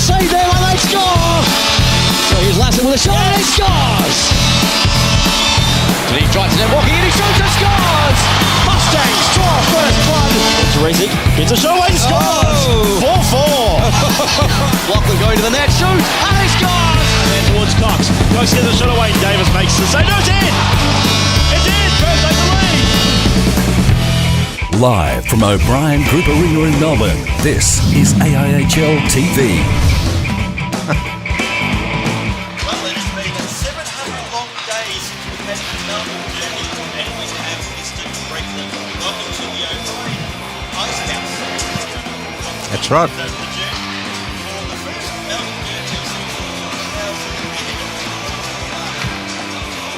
save there and they score! So here's Lassen with a shot and he scores! And he tries to net walking and he shoots and scores! Mustangs draw first one! Teresic gets a shot and he scores! 4-4! Lachlan going to the net, shoots and he scores! And then towards Cox. Cox gets the shot away. Davis makes the save. No, it's in! It's in! First take the lead! Live from O'Brien Group Arena in Melbourne, this is AIHL TV. Well, it has been 700 long days since we've had the Melbourne journey, and we have missed it briefly. Welcome to the O'Brien Ice House. That's right. Over the journey for the first Melbourne Dirty since 2000.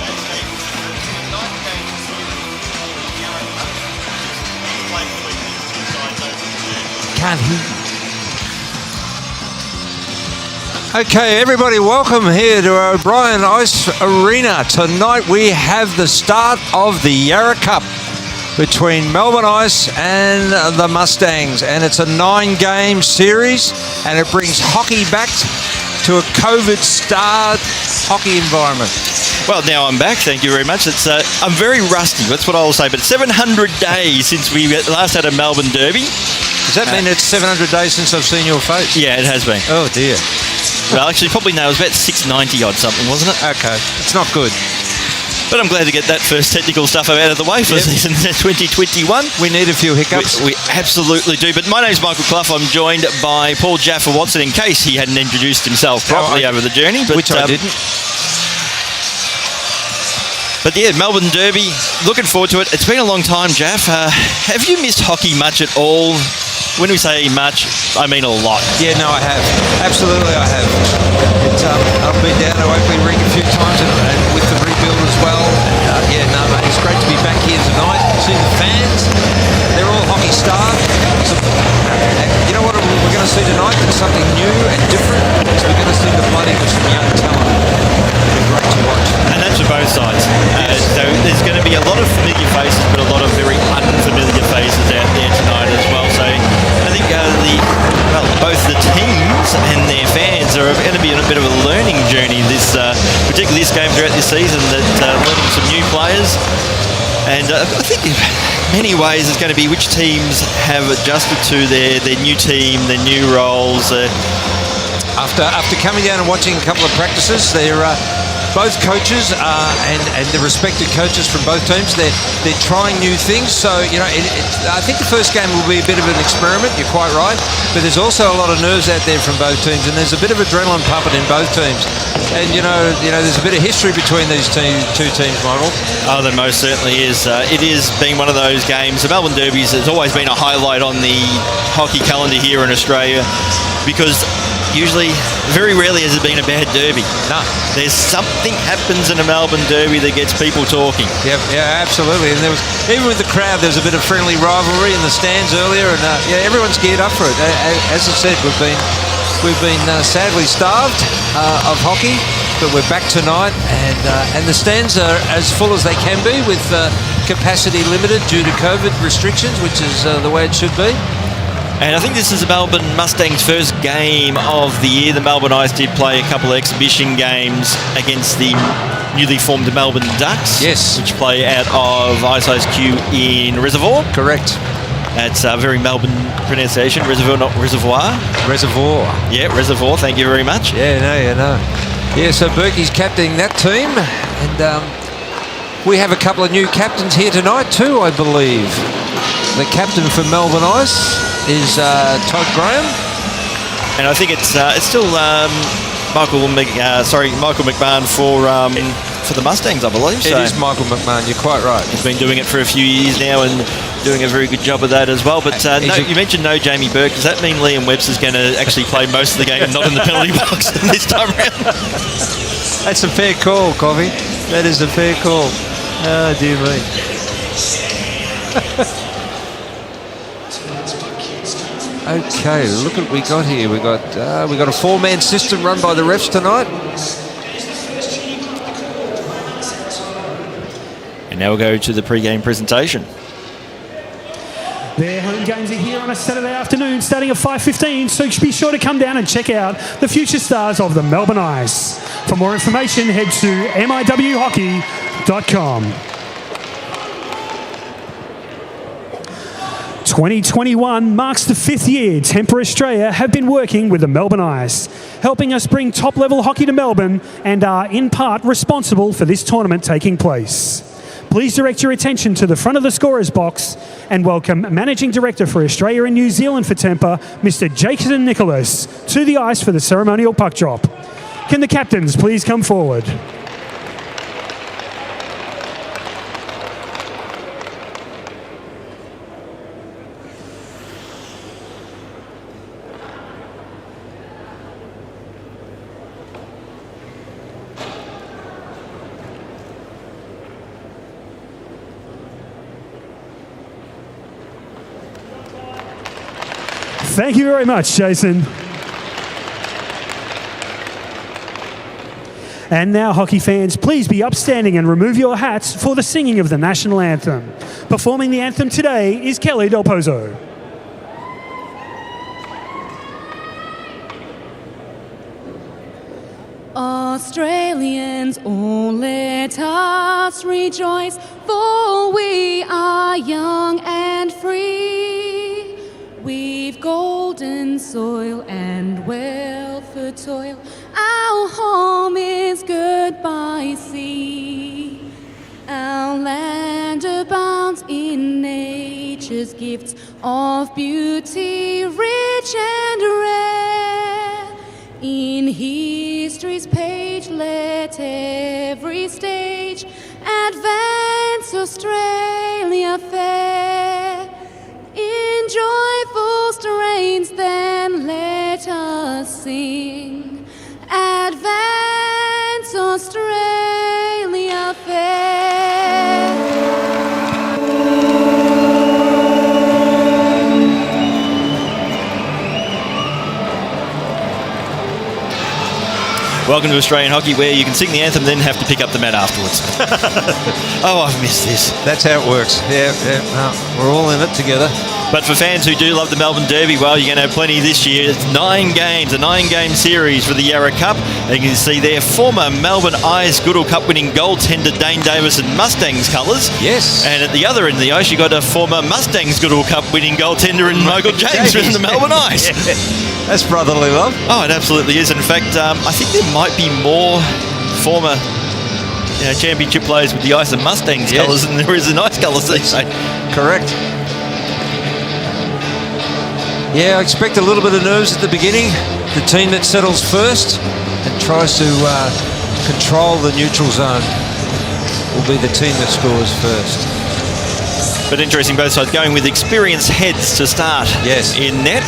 They've taken the first 9 games here in the Yarra Cup. Playing between these two sides over the journey. Can't hear you. Okay, everybody, welcome here to O'Brien Ice Arena. Tonight we have the start of the Yarra Cup between Melbourne Ice and the Mustangs, and it's a 9-game series, and it brings hockey back to a COVID-starved hockey environment. Well, now I'm back. Thank you very much. It's I'm very rusty. That's what I'll say. But 700 days since we last had a Melbourne Derby. Does that mean it's 700 days since I've seen your face? Yeah, it has been. Oh dear. Well, actually, probably no. It was about 690 odd something, wasn't it? Okay, it's not good. But I'm glad to get that first technical stuff out of the way for season 2021. We need a few hiccups. We absolutely do. But my name's Michael Clough. I'm joined by Paul Jaffa Watson, in case he hadn't introduced himself properly over the journey. But, which I didn't. But yeah, Melbourne Derby, looking forward to it. It's been a long time, Jaff. Have you missed hockey much at all? When we say much, I mean a lot. Yeah, no, I have. Absolutely, I have. I've been down to Oakley Rink a few times and with the rebuild as well. And, yeah, no, mate, it's great to be back here tonight. See the fans. They're all hockey starved. You know what we're going to see tonight? That's something new and different. Is we're going to see the blooding of some young talent. It'll be great to watch. And that's for both sides. So there's going to be a lot of familiar faces, but a lot of very unfamiliar faces out there tonight as well. So I think both the teams and their fans are going to be on a bit of a learning journey particularly this game throughout this season, learning some new players. And I think in many ways it's going to be which teams have adjusted to their new team, their new roles. After coming down and watching a couple of practices, they're both coaches and the respected coaches from both teams, they're trying new things. So, you know, I think the first game will be a bit of an experiment, you're quite right, but there's also a lot of nerves out there from both teams, and there's a bit of adrenaline pumping in both teams. And, you know, there's a bit of history between these two teams, Michael. Oh, there most certainly is. It is being one of those games. The Melbourne Derbies has always been a highlight on the hockey calendar here in Australia, because usually, very rarely has it been a bad derby. No. There's something happens in a Melbourne Derby that gets people talking. Yeah, absolutely. And there was, even with the crowd, there's a bit of friendly rivalry in the stands earlier, and everyone's geared up for it. As I said, we've been sadly starved of hockey, but we're back tonight, and the stands are as full as they can be, with capacity limited due to COVID restrictions, which is the way it should be. And I think this is the Melbourne Mustangs' first game of the year. The Melbourne Ice did play a couple of exhibition games against the newly formed Melbourne Ducks. Yes. Which play out of Ice Q in Reservoir. Correct. That's a very Melbourne pronunciation. Reservoir, not reservoir. Reservoir. Yeah, Reservoir. Thank you very much. Yeah, no. Yeah, so Berkey's captaining that team. And we have a couple of new captains here tonight too, I believe. The captain for Melbourne Ice is Todd Graham, and I think it's still Michael McMahon for the Mustangs, I believe. It is Michael McMahon. You're quite right. He's been doing it for a few years now and doing a very good job of that as well. But you mentioned no Jamie Burke. Does that mean Liam Webster's going to actually play most of the game and not in the penalty box this time around? That's a fair call, Coffee. That is a fair call. Oh dear me. Okay, look at what we got here. We got a 4-man system run by the refs tonight. And now we'll go to the pre-game presentation. Their home games are here on a Saturday afternoon starting at 5:15, so be sure to come down and check out the future stars of the Melbourne Ice. For more information, head to miwhockey.com. 2021 marks the 5th year Temper Australia have been working with the Melbourne Ice, helping us bring top-level hockey to Melbourne and are in part responsible for this tournament taking place. Please direct your attention to the front of the scorer's box and welcome Managing Director for Australia and New Zealand for Temper, Mr. Jason Nicholas, to the ice for the ceremonial puck drop. Can the captains please come forward? Thank you very much, Jason. And now, hockey fans, please be upstanding and remove your hats for the singing of the national anthem. Performing the anthem today is Kelly Del Pozo. Australians, oh, let us rejoice, for we are young and free. We've golden soil and wealth for toil. Our home is good by sea. Our land abounds in nature's gifts of beauty, rich and rare. In history's page, let every stage advance Australia fair. In joyful strains, then let us sing. Advance Australia fair. Welcome to Australian Hockey, where you can sing the anthem, then have to pick up the mat afterwards. Oh, I've missed this. That's how it works. Yeah, no, we're all in it together. But for fans who do love the Melbourne Derby, well, you're going to have plenty this year. It's 9 games, a 9-game series for the Yarra Cup. And you can see there former Melbourne Ice Goodall Cup winning goaltender Dane Davis and Mustangs colours. Yes. And at the other end of the ice, you got a former Mustangs Goodall Cup winning goaltender in Michael James from the Melbourne Ice. Yeah. That's brotherly love. Oh, it absolutely is. In fact, I think there might be more former championship players with the Ice and Mustangs colours than there is in Ice colours these days. Correct. Yeah, I expect a little bit of nerves at the beginning. The team that settles first and tries to control the neutral zone will be the team that scores first. But interesting, both sides going with experienced heads to start in net.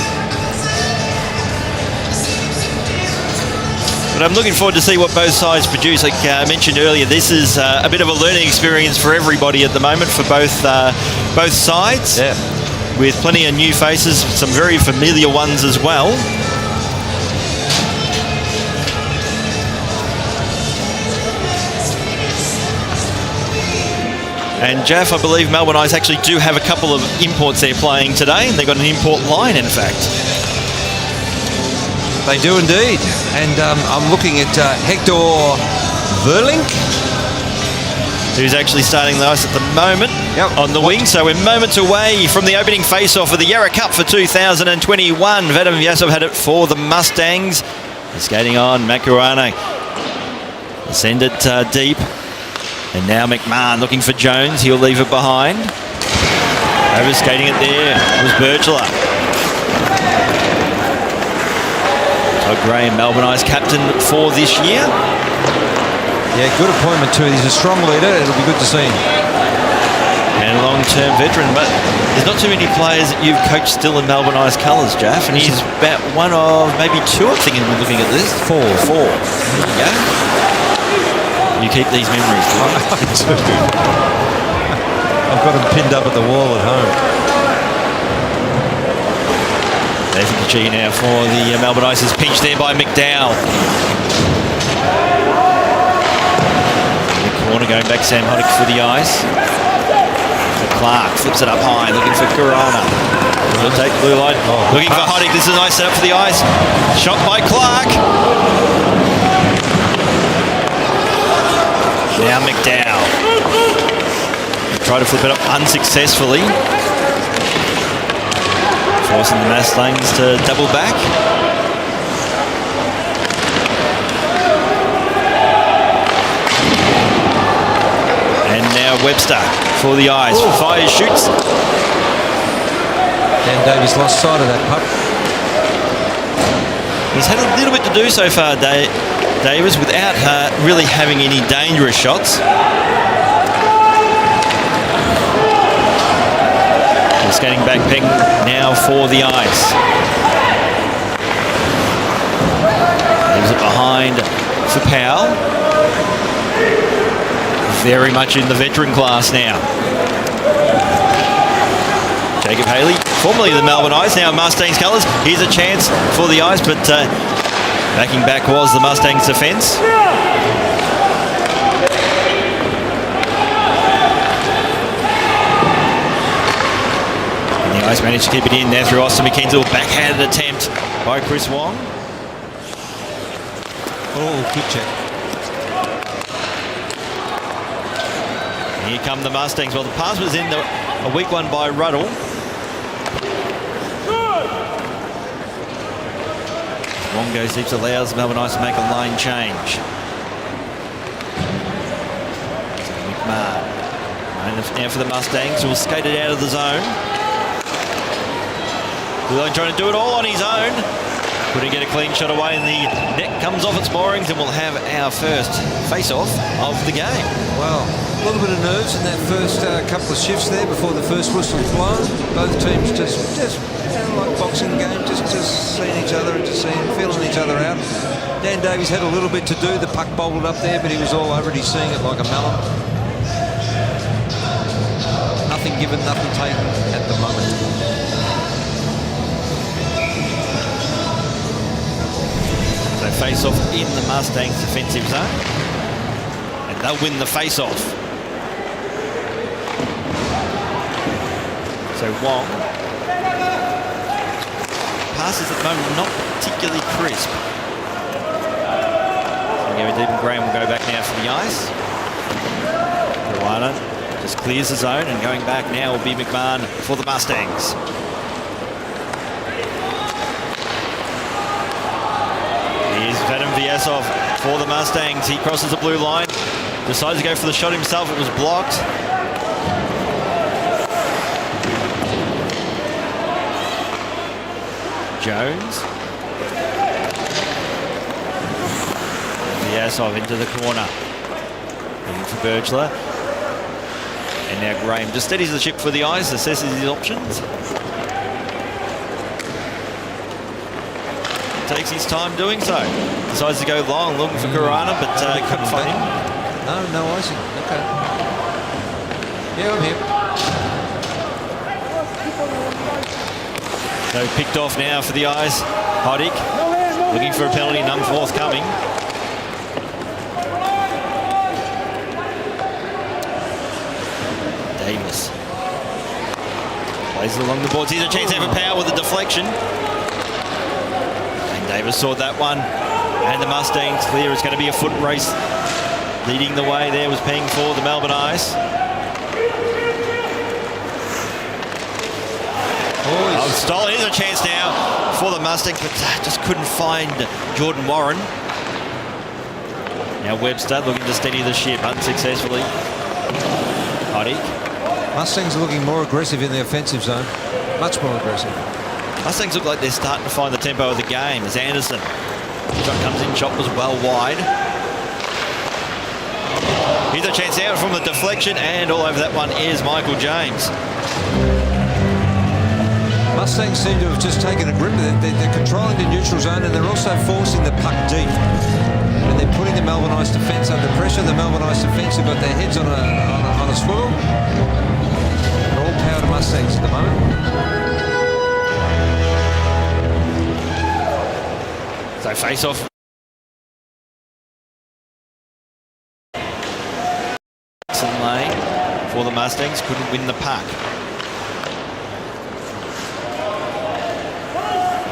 But I'm looking forward to see what both sides produce. Like I mentioned earlier, this is a bit of a learning experience for everybody at the moment for both sides. Yeah. With plenty of new faces, some very familiar ones as well. And Jaff, I believe Melbourne Ice actually do have a couple of imports they're playing today, and they've got an import line, in fact. They do indeed. And I'm looking at Hector Verlink, who's actually starting the ice at the moment on the wing. So we're moments away from the opening face-off of the Yarra Cup for 2021. Vadim Vyasov had it for the Mustangs. He's skating on, Makarane. Send it deep. And now McMahon looking for Jones. He'll leave it behind. Overskating it there was Birchler. Todd Graham, Melbourne Ice captain for this year. Yeah, good appointment too. He's a strong leader. It'll be good to see him. And a long-term veteran, but there's not too many players that you've coached still in Melbourne Ice colours, Jaff. And he's about one of maybe 2, I think, we're looking at this. 4. There you go. You keep these memories. I do. I've got them pinned up at the wall at home. Nathan Kachika now for the Melbourne Ice is pinched there by McDowell. Corner going back, Sam Hoddick for the Ice. Clark flips it up high, looking for Kurana. He'll take the blue line. Looking for Hoddick. This is a nice setup for the Ice. Shot by Clark. Now McDowell. Try to flip it up unsuccessfully. Forcing the Mustangs to double back. And now Webster for the Ice. Fires, shoots. Dan Davies lost sight of that puck. He's had a little bit to do so far, Davis, without really having any dangerous shots. Just getting back peg now for the Ice. Leaves it behind for Powell. Very much in the veteran class now. Jacob Haley, formerly the Melbourne Ice, now Mustangs colours. Here's a chance for the Ice, but backing back was the Mustangs defence. And the Ice managed to keep it in there through Austin McKenzie. Backhanded attempt by Chris Wong. Oh, good check. Here come the Mustangs. Well, the pass was in a weak one by Ruddle. Wong goes deep, allows Melbourne Ice to make a lane change. McMahon. Now for the Mustangs, who will skate it out of the zone. Blue trying to do it all on his own. Couldn't get a clean shot away, and the net comes off its moorings, and we'll have our first face-off of the game. Well, a little bit of nerves in that first couple of shifts there before the first whistle was blown. Both teams just like boxing game, just seeing each other and just feeling each other out. Dan Davies had a little bit to do. The puck bobbled up there, but he was all over it. He's seeing it like a melon. Nothing given, nothing taken at the moment. So face-off in the Mustangs defensive zone, and they'll win the face-off. So Wong passes at the moment not particularly crisp. So Gary Deepen Graham will go back now for the Ice. Ruana just clears the zone, and going back now will be McMahon for the Mustangs. Here's Vadim Vyasov for the Mustangs. He crosses the blue line, decides to go for the shot himself. It was blocked. Jones. Vyasov into the corner. Looking for Birchler. And now Graham just steadies the ship for the Ice, assesses his options. Takes his time doing so. Decides to go long, looking for Kurana, but couldn't find him. No icing. Okay. Yeah, I'm here. So picked off now for the Ice. Hoddick looking for a penalty, none forthcoming. Davis plays it along the boards. Here's a chance to have a power with a deflection. Davis saw that one, and the Mustangs clear. It's going to be a foot race. Leading the way there was Peng for the Melbourne Ice. Oh, stolen. Here's a chance now for the Mustangs, but just couldn't find Jordan Warren. Now Webster looking to steady the ship unsuccessfully. Hoddick. Mustangs are looking more aggressive in the offensive zone. Much more aggressive. Mustangs look like they're starting to find the tempo of the game as Anderson. Shot comes in, shot was well wide. Here's a chance out from the deflection, and all over that one is Michael James. Mustangs seem to have just taken a grip. They're controlling the neutral zone, and they're also forcing the puck deep. And they're putting the Melbourne Ice defence under pressure. The Melbourne Ice defence have got their heads on a swivel. All power to Mustangs at the moment. So face off. Lane. for the Mustangs. Couldn't win the puck.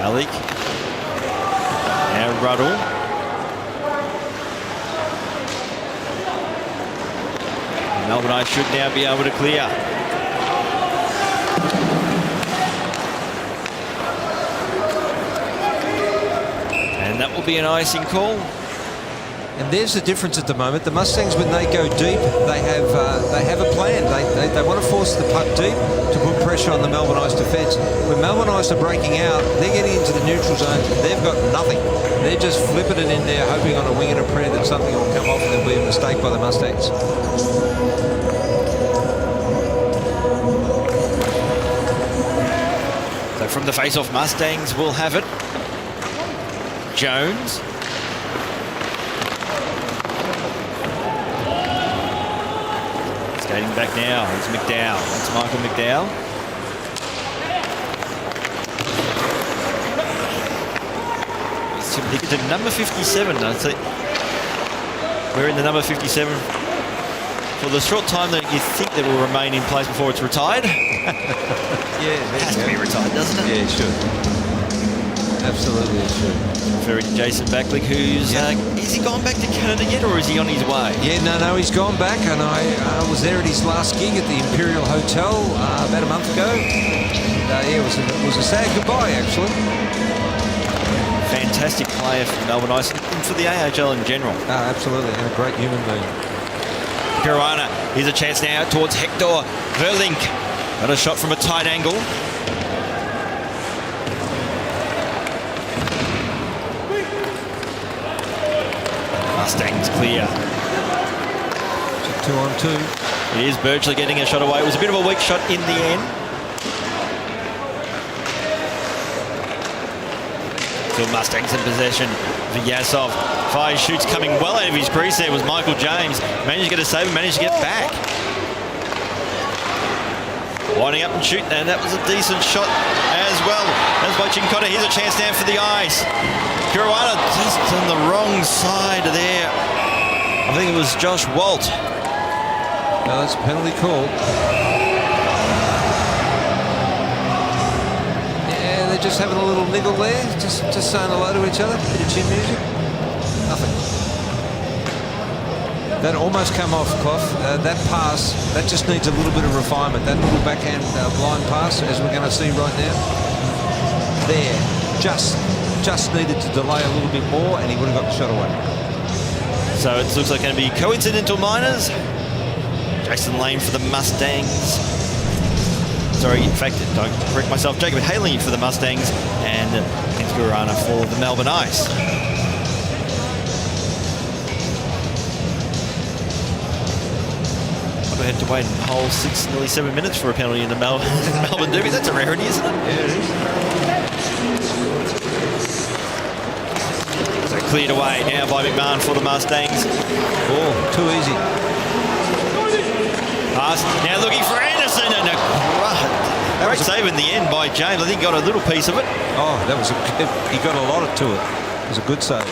Malik. Now Ruddle. Melbourne Ice should now be able to clear. And that will be an icing call. And there's the difference at the moment. The Mustangs, when they go deep, they have a plan. They want to force the puck deep to put pressure on the Melbourne Ice defence. When Melbourne Ice are breaking out, they're getting into the neutral zone. They've got nothing. They're just flipping it in there, hoping on a wing and a prayer that something will come off and there'll be a mistake by the Mustangs. So from the face-off, Mustangs will have it. Jones. Skating back now, it's McDowell. That's Michael McDowell. He gets to number 57. I think we're in the number 57 for the short time that you think that will remain in place before it's retired. Yeah, It has to be retired, doesn't it? Yeah, it should. Absolutely, it should. Referring to Jason Backlick, who's is he gone back to Canada yet, or is he on his way? Yeah, no, he's gone back, and I was there at his last gig at the Imperial Hotel about a month ago. And, yeah, it was a sad goodbye, actually. Fantastic player for Melbourne Ice and for the AHL in general. Absolutely, and a great human being. Piranha, here's a chance now towards Hector Verlink. Got a shot from a tight angle. Mustangs clear. 2-on-2. It is Birchley getting a shot away. It was a bit of a weak shot in the end. Still Mustangs in possession. Vyazov fires, shoots coming well out of his crease there was Michael James. Managed to get a save and managed to get back. Winding up and shooting, and that was a decent shot as well. That's by Chincotta. Here's a chance now for the Ice. Caruana just on the wrong side there. I think it was Josh Walt. No, that's a penalty call. Yeah, they're just having a little niggle there, just saying hello to each other. Bit of chin music. Nothing. That almost come off, Clough. That pass, that just needs a little bit of refinement. That little backhand blind pass, as we're going to see right now. There, just needed to delay a little bit more, and he would have got the shot away. So it looks like going to be coincidental minors. Jason Lane for the Mustangs. Sorry, in fact, don't correct myself. Jacob Haley for the Mustangs and Gurana for the Melbourne Ice. We had to wait in whole 6, nearly 7 minutes for a penalty in the Melbourne Derby. That's a rarity, isn't it? Yeah, it is. So cleared away now by McMahon for the Mustangs. Oh, too easy. Pass now looking for Anderson, and a great save in the end by James. I think he got a little piece of it. Oh, that was he got a lot to it. It was a good save.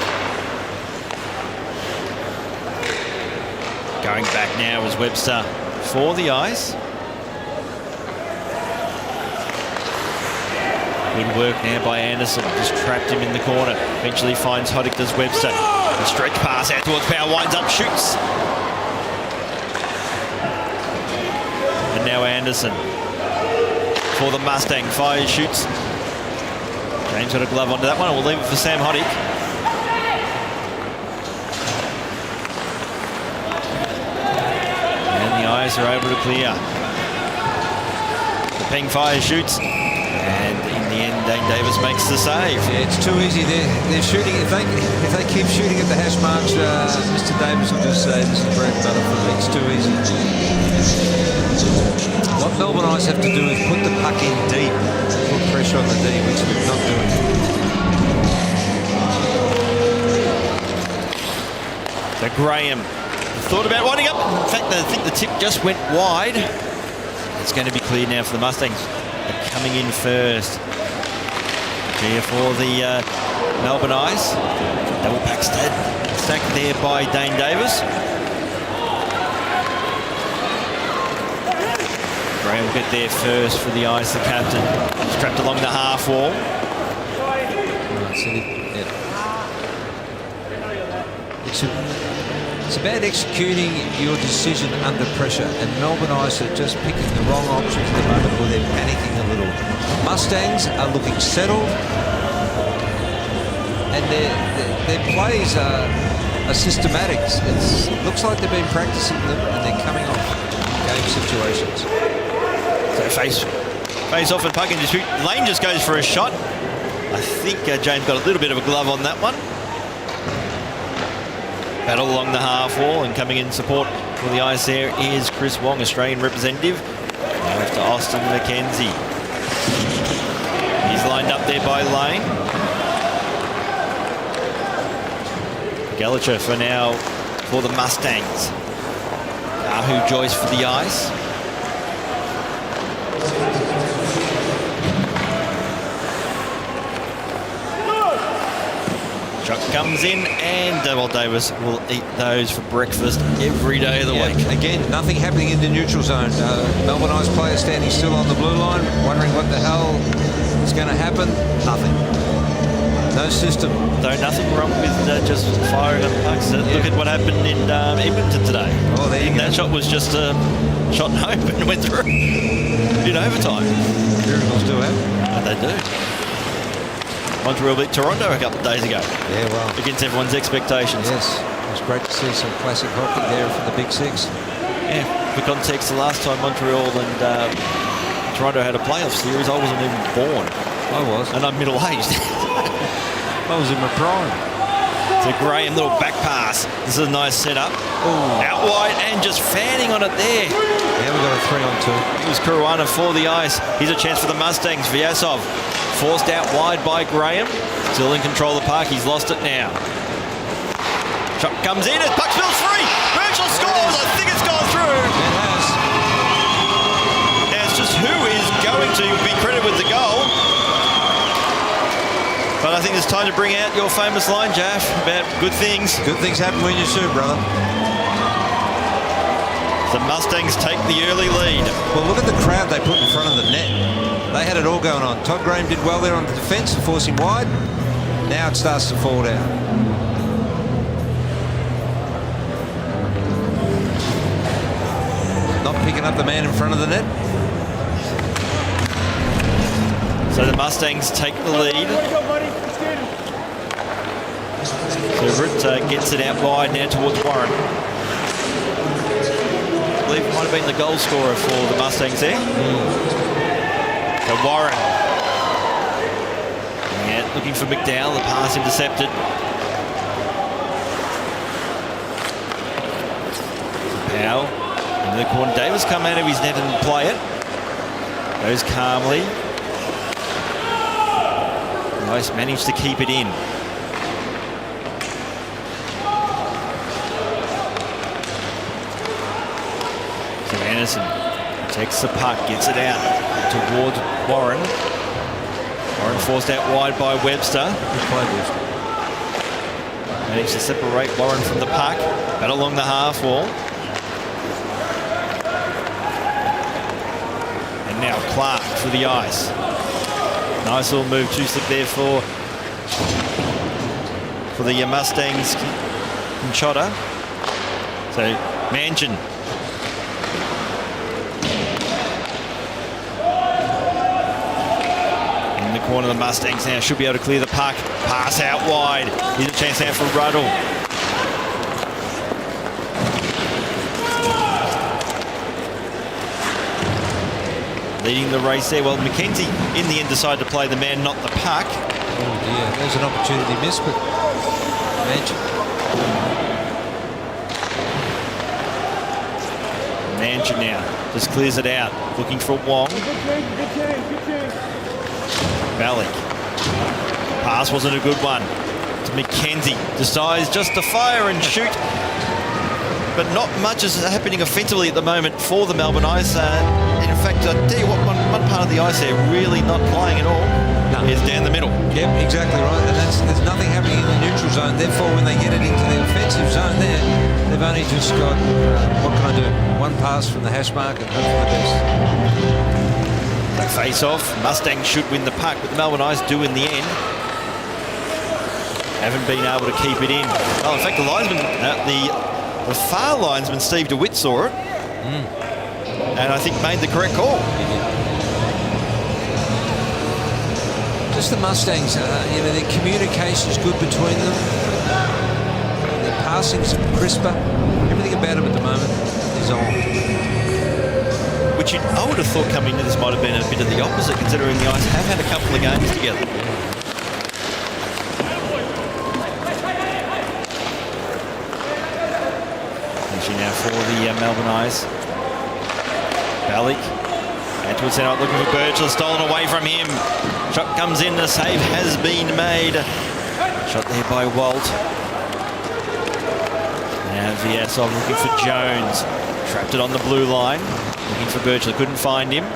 Going back now was Webster for the Ice. Good work now by Anderson. Just trapped him in the corner. Eventually finds Hoddick, does Webster. A stretch pass out towards Power, winds up, shoots. And now Anderson for the Mustang. Fires, shoots. James got a glove onto that one. We'll leave it for Sam Hoddick. And the Ice are able to clear. The Peng fires, shoots. And in the end, Dane Davis makes the save. Yeah, it's too easy. They're shooting. If they keep shooting at the hash marks, Mr. Davis will just say this is bread and butter for me. It's too easy. What Melbourne Ice have to do is put the puck in deep, put pressure on the D, which we're not doing. So Graham thought about winding up. In fact, I think the tip just went wide. It's going to be cleared now for the Mustangs. They're coming in first. Here for the Melbourne Ice. Double pack stacked there by Dane Davis. Graham will get there first for the Ice, the captain. Strapped along the half wall. It's about executing your decision under pressure, and Melbourne Ice are just picking the wrong options at the moment, or they're panicking a little. Mustangs are looking settled, and their plays are systematic. It looks like they've been practicing them, and they're coming off game situations. So face off and puck in dispute. Lane just goes for a shot. I think James got a little bit of a glove on that one. Battle along the half wall, and coming in support for the Ice there is Chris Wong, Australian representative. Now after Austin McKenzie. He's lined up there by Lane. Gallagher for now for the Mustangs. Ahu Joyce for the Ice. Chuck comes in, and Davis will eat those for breakfast every day of the week. Again, nothing happening in the neutral zone. Melbourne Ice players standing still on the blue line, wondering what the hell is going to happen. Nothing. No system. Though nothing wrong with just firing up pucks. Look at what happened in Edmonton today. Oh, there you go. That shot was just shot home and went through in overtime. Miracles do happen. They do. Montreal beat Toronto a couple of days ago. Yeah, well. Against everyone's expectations. Yes, it was great to see some classic hockey there from the Big Six. Yeah, for context, the last time Montreal and Toronto had a playoff series, I wasn't even born. I was. And I'm middle-aged. I was in my prime. It's a Graham little back pass. This is a nice setup. Ooh. Out wide and just fanning on it there. Yeah, we've got a 3-on-2. It was Caruana for the Ice. Here's a chance for the Mustangs. Vyasov forced out wide by Graham. Still in control of the puck. He's lost it now. Shot comes in. Puck spills free. Virgil scores. I think it's gone through. It has. Now it's just who is going to be credited with the goal. But I think it's time to bring out your famous line, Jaff, about good things. Good things happen when you sue, brother. The Mustangs take the early lead. Well, look at the crowd they put in front of the net. They had it all going on. Todd Graham did well there on the defence, forcing wide. Now it starts to fall down. Not picking up the man in front of the net. So the Mustangs take the lead. Everett gets it out wide now towards Warren. I believe it might have been the goal scorer for the Mustangs there. So Warren. Yeah, looking for McDowell. The pass intercepted. Powell in the corner. Davis come out of his net and play it. Goes calmly. Nice, managed to keep it in. So Anderson takes the puck, gets it out towards Warren. Warren forced out wide by Webster. Good play, Webster. Managed to separate Warren from the puck. Battle along the half wall. And now Clark for the Ice. Nice little move, two-step there for the Mustangs from Chotter. So Manchin. In the corner of the Mustangs now, should be able to clear the puck. Pass out wide. Here's a chance now for Ruddle. Leading the race there. Well, McKenzie in the end decided to play the man, not the puck. Oh dear, there's an opportunity missed, but Manchin now just clears it out, looking for Wong. Ballick. Pass wasn't a good one to McKenzie. Decides just to fire and shoot. But not much is happening offensively at the moment for the Melbourne Ice. In fact, I tell you what, one part of the Ice there really not playing at all. is down the middle. Yep, exactly right. And there's nothing happening in the neutral zone. Therefore, when they get it into the offensive zone there, they've only just got, what can I do? One pass from the hash mark and hope for the best. They face off. Mustangs should win the puck, but the Melbourne Ice do in the end. Haven't been able to keep it in. Oh, in fact, the linesman, the far linesman, Steve DeWitt, saw it. And I think made the correct call. Just the Mustangs, their communication's good between them. Their passing's crisper. Everything about them at the moment is on. Which I would have thought coming into this might have been a bit of the opposite, considering the Ice have had a couple of games together. Finishing now for the Melbourne Ice. Balik. And towards centre, looking for Birchall, stolen away from him. Shot comes in, the save has been made. Shot there by Walt. Now Vyasov looking for Jones. Trapped it on the blue line. Looking for Birchall, couldn't find him. And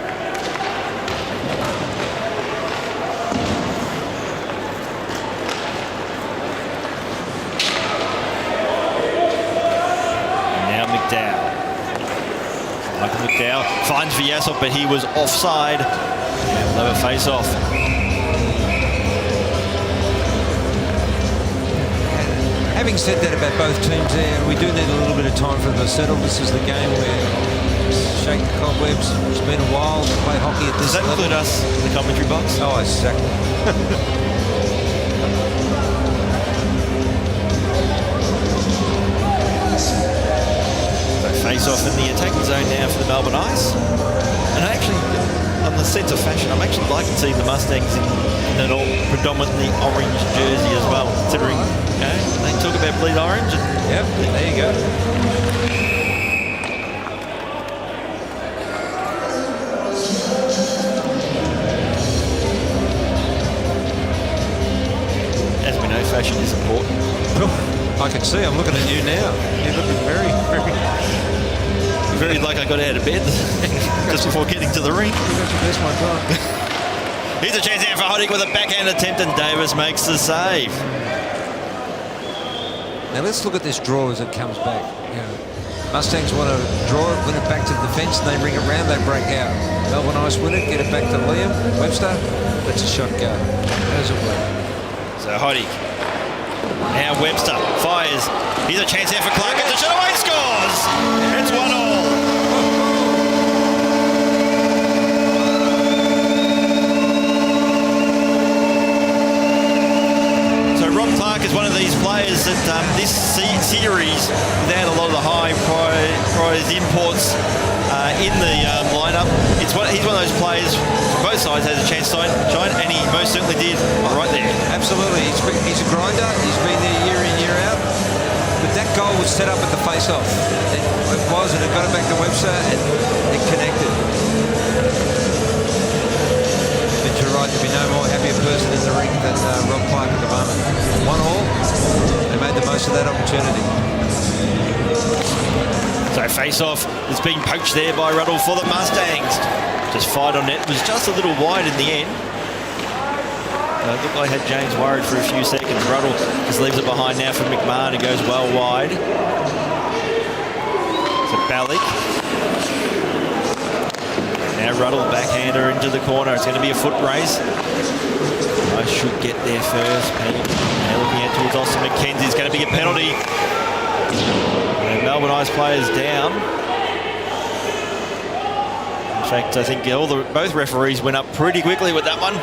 now McDowell. Michael McDowell finds Vyasov, but he was offside. And we'll have a face-off. Having said that about both teams there, we do need a little bit of time for them to settle. This is the game where shake the cobwebs. It's been a while to play hockey at this level. Does that include us in the commentary box? Oh, exactly. Face-off in the attacking zone now for the Melbourne Ice. And actually, on the sense of fashion, I'm actually liking to see the Mustangs in an all predominantly orange jersey as well, considering they talk about bleed orange. Yep, there you go. As we know, fashion is important. I can see, I'm looking at you now. You're looking very, very like I got out of bed just before getting to the ring. That's my time. Here's a chance now for Hoddick with a backhand attempt, and Davis makes the save. Now let's look at this draw as it comes back. Mustangs want to draw it, win it back to the defence, and they bring it round, they break out. Melbourne Ice win it, get it back to Liam Webster. That's a shot go. How does it work? So Hoddick. Now Webster fires. Here's a chance here for Clark. It's a shot away, scores! It's 1-1. So Rob Clark is one of these players that this series, without a lot of the high prize imports in the lineup, he's one of those players from both sides has a chance to shine, and he most certainly did right there. Absolutely. He's a grinder. He's been there year in, year out. But that goal was set up at the face-off. It was, and it got it back to Webster, and it connected. But you're right, there'll be no more happier person in the ring than Rob Clark at the moment. 1-1. They made the most of that opportunity. So face-off is being poached there by Ruddle for the Mustangs. Just fired on net, was just a little wide in the end. It looked like I had James worried for a few seconds. Ruddle just leaves it behind now for McMahon, who goes well wide. So Balik. Now Ruddle, backhander into the corner. It's going to be a foot race. I should get there first. Now looking out towards Austin McKenzie. It's going to be a penalty. And Melbourne Ice players down. In fact, I think both referees went up pretty quickly with that one.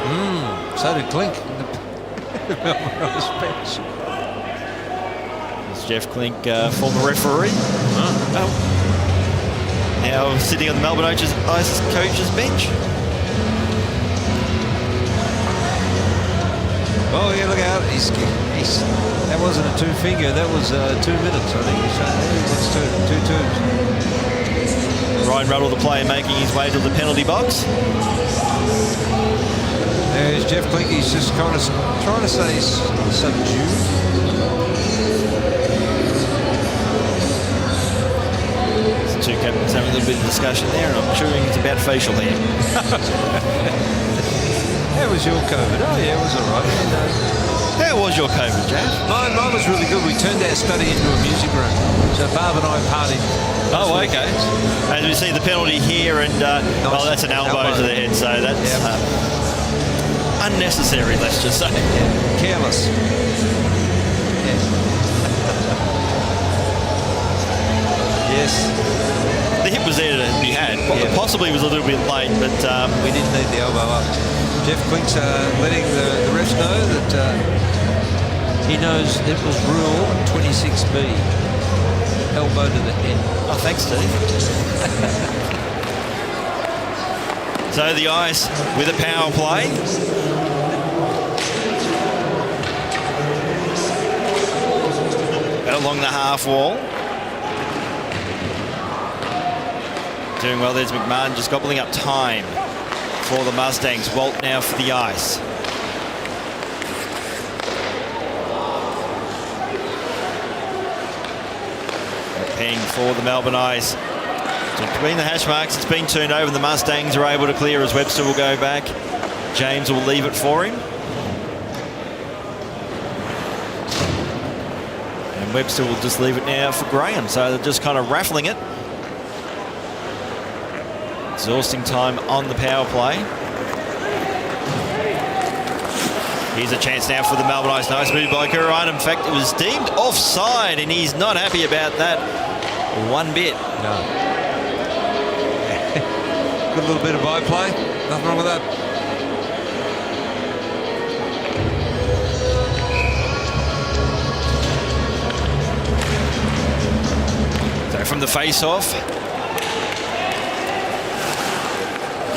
So did Klink. The Melbourne Ice bench. It's Jeff Klink, former referee. Now sitting on the Melbourne Ice coach's bench. Oh, yeah, look out. That wasn't a two-finger. That was 2 minutes, I think. It's two twos. Ryan Ruddle, the player, making his way to the penalty box. There's Jeff Klink. He's just kind of trying to say he's subdued. The two captains having a little bit of discussion there, and I'm assuming it's about facial hair. How How was your COVID? Oh, yeah, it was all right. How was your COVID, Jack? Mine was really good. We turned our study into a music room. So Barb and I partied. Oh, okay. And we see the penalty here, and well, that's an elbow to the head, so that's unnecessary, let's just say. Yeah. Careless. Yeah. Yes. The hit was there to be had. Possibly was a little bit late, but we didn't need the elbow up. Jeff Quink's letting the refs know that he knows it was rule 26B. Elbow to the head. Oh, thanks, Steve. So the Ice with a power play. Along the half wall. Doing well, there's McMahon just gobbling up time for the Mustangs. Walt now for the Ice. Paying for the Melbourne Ice. So between the hash marks, it's been turned over. The Mustangs are able to clear as Webster will go back. James will leave it for him. And Webster will just leave it now for Graham. So they're just kind of raffling it. Exhausting time on the power play. Here's a chance now for the Melbourne Ice. Nice move by Kuruan. In fact, it was deemed offside, and he's not happy about that one bit. No. Good little bit of byplay. Nothing wrong with that. So from the face-off,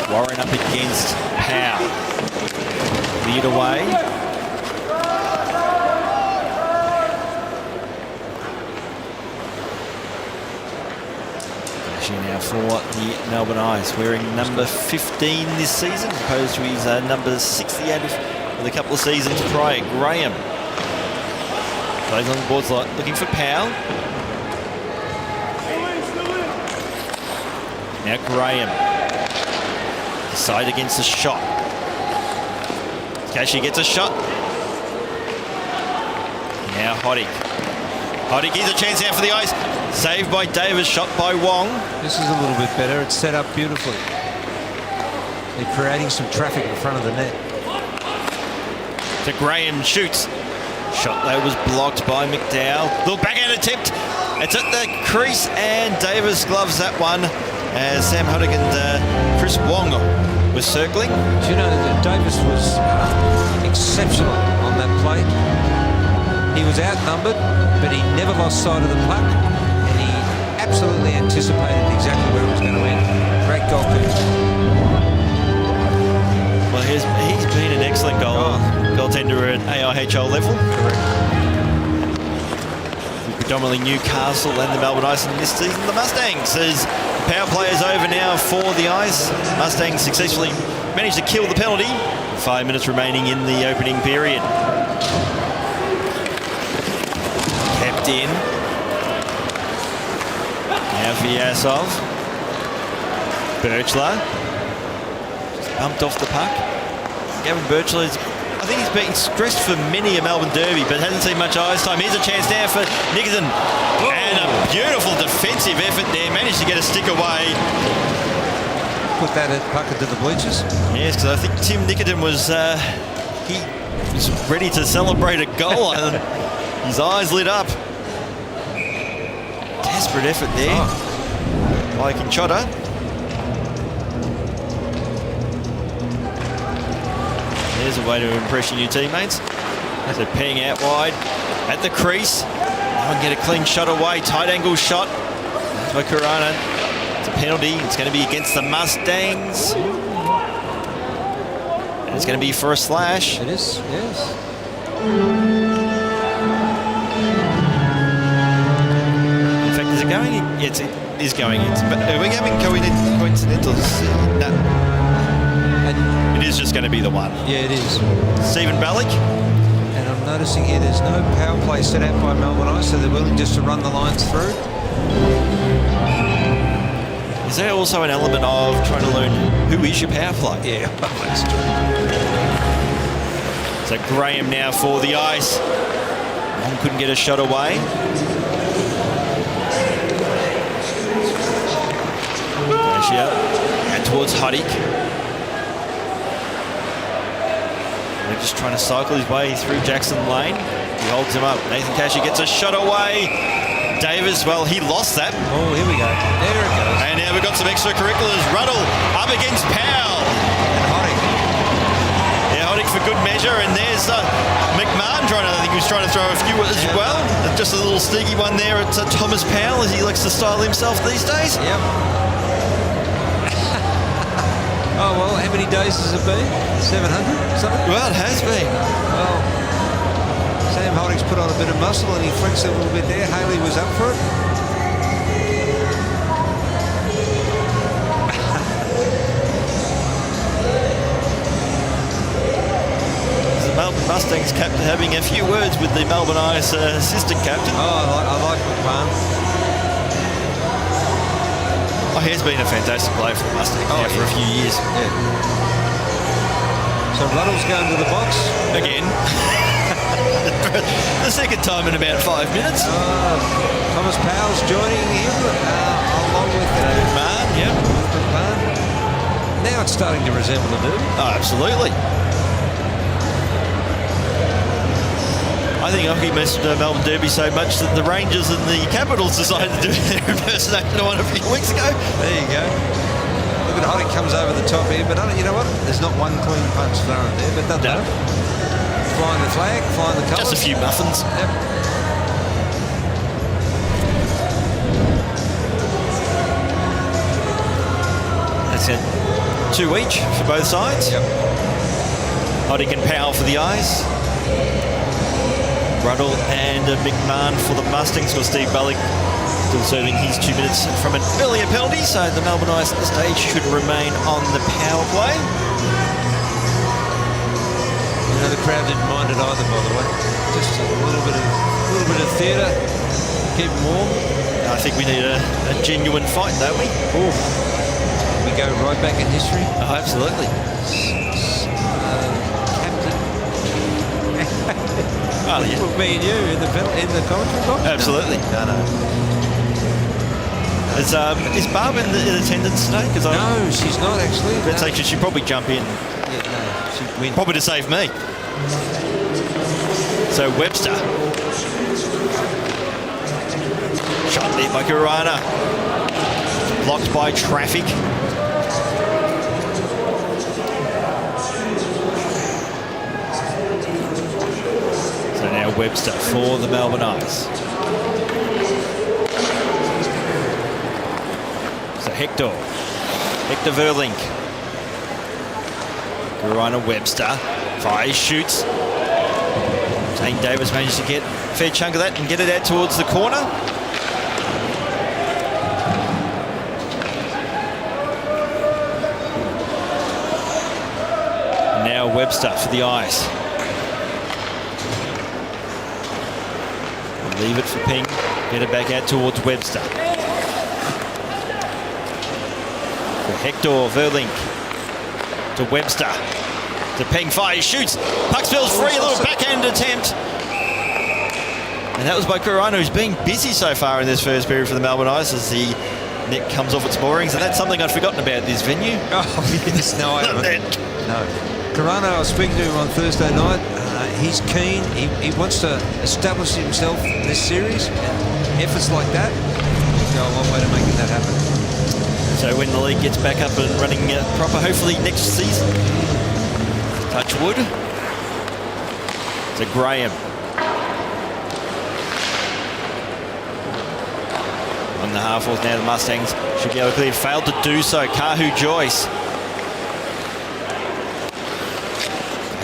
Warren up against Powell. Lead away. Actually now for the Melbourne Ice, wearing number 15 this season, as opposed to his number 60 out of a couple of seasons prior. Graham plays on the boards, looking for Powell. Now Graham. Side against the shot. Kashi gets a shot. Now Hoddick. Hoddick gives a chance out for the Ice. Saved by Davis, shot by Wong. This is a little bit better. It's set up beautifully. They're creating some traffic in front of the net. So Graham shoots. Shot though was blocked by McDowell. Little backhand attempt. It's at the crease, and Davis gloves that one as Sam Hoddick and Chris Wong was circling. Do you know that Davis was exceptional on that play? He was outnumbered, but he never lost sight of the puck, and he absolutely anticipated exactly where it was going to end. Great goalkeeper. Well, he's been an excellent goaltender at AIHL level. Correct. Predominantly Newcastle and the Melbourne Ice, and this season the Mustangs. As the power play is over now for the Ice. Mustangs successfully managed to kill the penalty. 5 minutes remaining in the opening period. Kept in. Now Vyasov. Birchler. Just bumped off the puck. Gavin Birchler is, I think he's been stressed for many a Melbourne derby, but hasn't seen much ice time. Here's a chance now for Nickerson. And a beautiful defensive effort there. Managed to get a stick away. Put that puck into the bleachers. Yes, because I think Tim Nickerson was he was ready to celebrate a goal, and his eyes lit up. Desperate effort there by Kinchotta. There's a way to impress your new teammates. So peeing out wide at the crease. Now and get a clean shot away. Tight angle shot by Kurana. It's a penalty. It's going to be against the Mustangs. And it's going to be for a slash. It is, yes. In fact, is it going in? Yes, it is going in. But are we having coincidentals? No. It is just going to be the one. Yeah, it is. Stephen Ballick. And I'm noticing here there's no power play set out by Melbourne Ice, so they're willing just to run the lines through. Is there also an element of trying to learn who is your power play? Yeah, that's true. So Graham now for the Ice. Wong couldn't get a shot away. Cashier and towards Huddick. They're just trying to cycle his way through Jackson Lane. He holds him up. Nathan Cashier gets a shot away. Davis, well, he lost that. Oh, here we go. There it goes. And now we've got some extracurriculars. Ruddle up against Powell. And Hottie. Yeah, Hottick for good measure. And there's McMahon I think he was trying to throw a few as well. Just a little sneaky one there at Thomas Powell, as he likes to style himself these days. Yep. Oh, well, how many days has it been? 700 something? Well, it has been. Well, Sam Holding's put on a bit of muscle and he flexed a little bit there. Haley was up for it. The Melbourne Mustangs captain having a few words with the Melbourne Ice assistant captain. Oh, I like McMahon. Oh, he has been a fantastic player for the Mustangs for a few years. Yeah. So Ruddle's going to the box. Again. The second time in about 5 minutes. Thomas Powell's joining him along with McMahon, yep. McMahon. Now it's starting to resemble a derby. Oh, absolutely. I think Hockey missed Melbourne Derby so much that the Rangers and the Capitals decided to do their impersonation of one a few weeks ago. There you go. Look at Hottie comes over the top here, but you know what? There's not one clean punch thrown there, but doesn't matter. Flying the flag, flying the colours. Just a few muffins. Yep. That's it. 2 each for both sides. Yep. Hottie and Powell for the Ice. Ruddle and McMahon for the Mustangs, or Steve Bullock still serving his 2 minutes from an earlier penalty, so the Melbourne Ice at the stage should remain on the power play. You know, the crowd didn't mind it either, by the way. Just a little bit of theatre, keep them warm. I think we need a genuine fight, don't we? Ooh. We go right back in history. Oh, absolutely. Oh, yeah. Put me and you in the commentary box? Absolutely. No. Is Barb in attendance today? No, she's not actually. That's actually, she'd probably jump in. Yeah, no, she'd win. Probably to save me. So Webster. Shot there by Kurana. Blocked by traffic. So now Webster for the Melbourne Ice. So Hector Verlink. Kurana Webster. Fires, shoots. Zane Davis managed to get a fair chunk of that and get it out towards the corner. Now Webster for the Ice. Leave it for Ping. Get it back out towards Webster. For Hector Verlink. To Webster. To Ping. Fires, shoots. Puck spills free. A little backhand attempt. And that was by Kurana, who's been busy so far in this first period for the Melbourne Ice as the net comes off its moorings. And that's something I'd forgotten about this venue. Oh, yes. No, I haven't. No. Kurana, I was speaking to him on Thursday night. He's keen. He wants to establish himself in this series, and efforts like that go a long way to making that happen. So when the league gets back up and running proper, hopefully next season, touch wood. To Graham. On the half-force now, the Mustangs should be able to clear. Failed to do so. Kahu Joyce.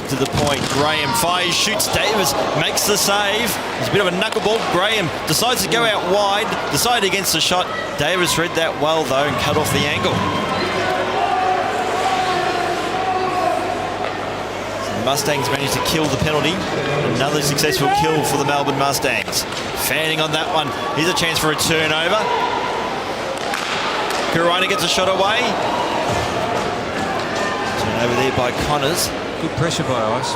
To the point, Graham fires, shoots. Davis makes the save. It's a bit of a knuckleball. Graham decides to go out wide, decided against the shot. Davis read that well though and cut off the angle. So the Mustangs managed to kill the penalty. Another successful kill for the Melbourne Mustangs. Fanning on that one. Here's a chance for a turnover. Kurana gets a shot away. Turnover there by Connors. Good pressure by Ice.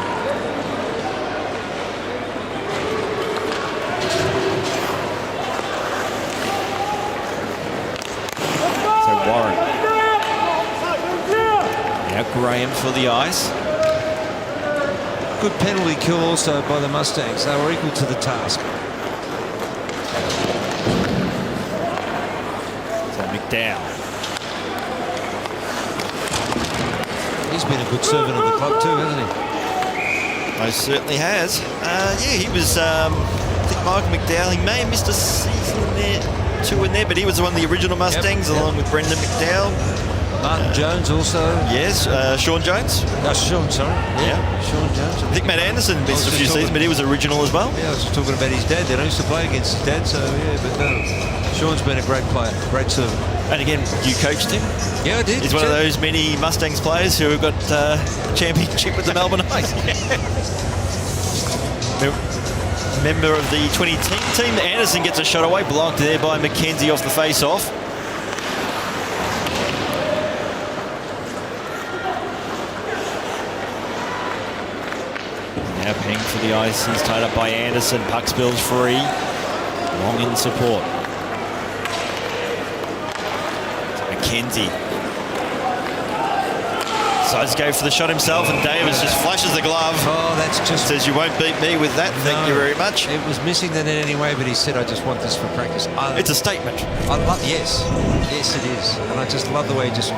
Graham for the Ice. Good penalty kill also by the Mustangs. They were equal to the task. So McDowell. He's been a good servant of the club too, hasn't he? Most certainly has. He was, I think Michael McDowell, he may have missed a season in there, 2 in there, but he was one of the original Mustangs along with Brendan McDowell. Martin Jones also. Yes, Sean Jones. Sean, sorry. Yeah. Sean Jones. I think Matt Anderson missed a few seasons, but he was original as well. Yeah, I was just talking about his dad. They used to play against his dad, so yeah, but no. Sean's been a great player, great servant. And again, you coached him. Yeah, I did. He's one of those many Mustangs players who have got championship with the Melbourne Ice. Member of the 2010 team. Anderson gets a shot away, blocked there by McKenzie off the face-off. Now Peng for the Ice. He's tied up by Anderson. Puck spills free. Long in support. McKenzie. Decides to go for the shot himself, and Davis just flashes the glove. Oh, that's just... Says, you won't beat me with that. Thank you very much. It was missing the net anyway, but he said, I just want this for practice. It's a statement. Yes, it is. And I just love the way he just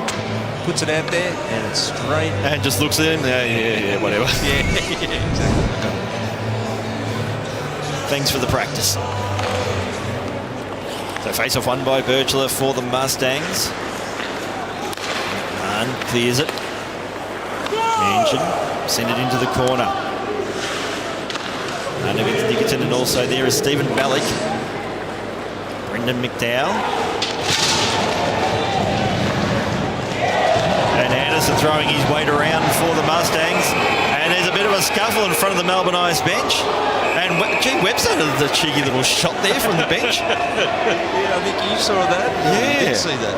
puts it out there, and it's straight. And just looks at him. Yeah, whatever. Yeah, exactly. Thanks for the practice. So face-off won by Birchler for the Mustangs. And clears it. Engine, send it into the corner. Under Nickerton, and also there is Stephen Ballick. Brendan McDowell. And Anderson throwing his weight around for the Mustangs. And there's a bit of a scuffle in front of the Melbourne Ice bench. And gee, Webster did a cheeky little shot there from the bench. Yeah, I think you saw that. Yeah. I did see that.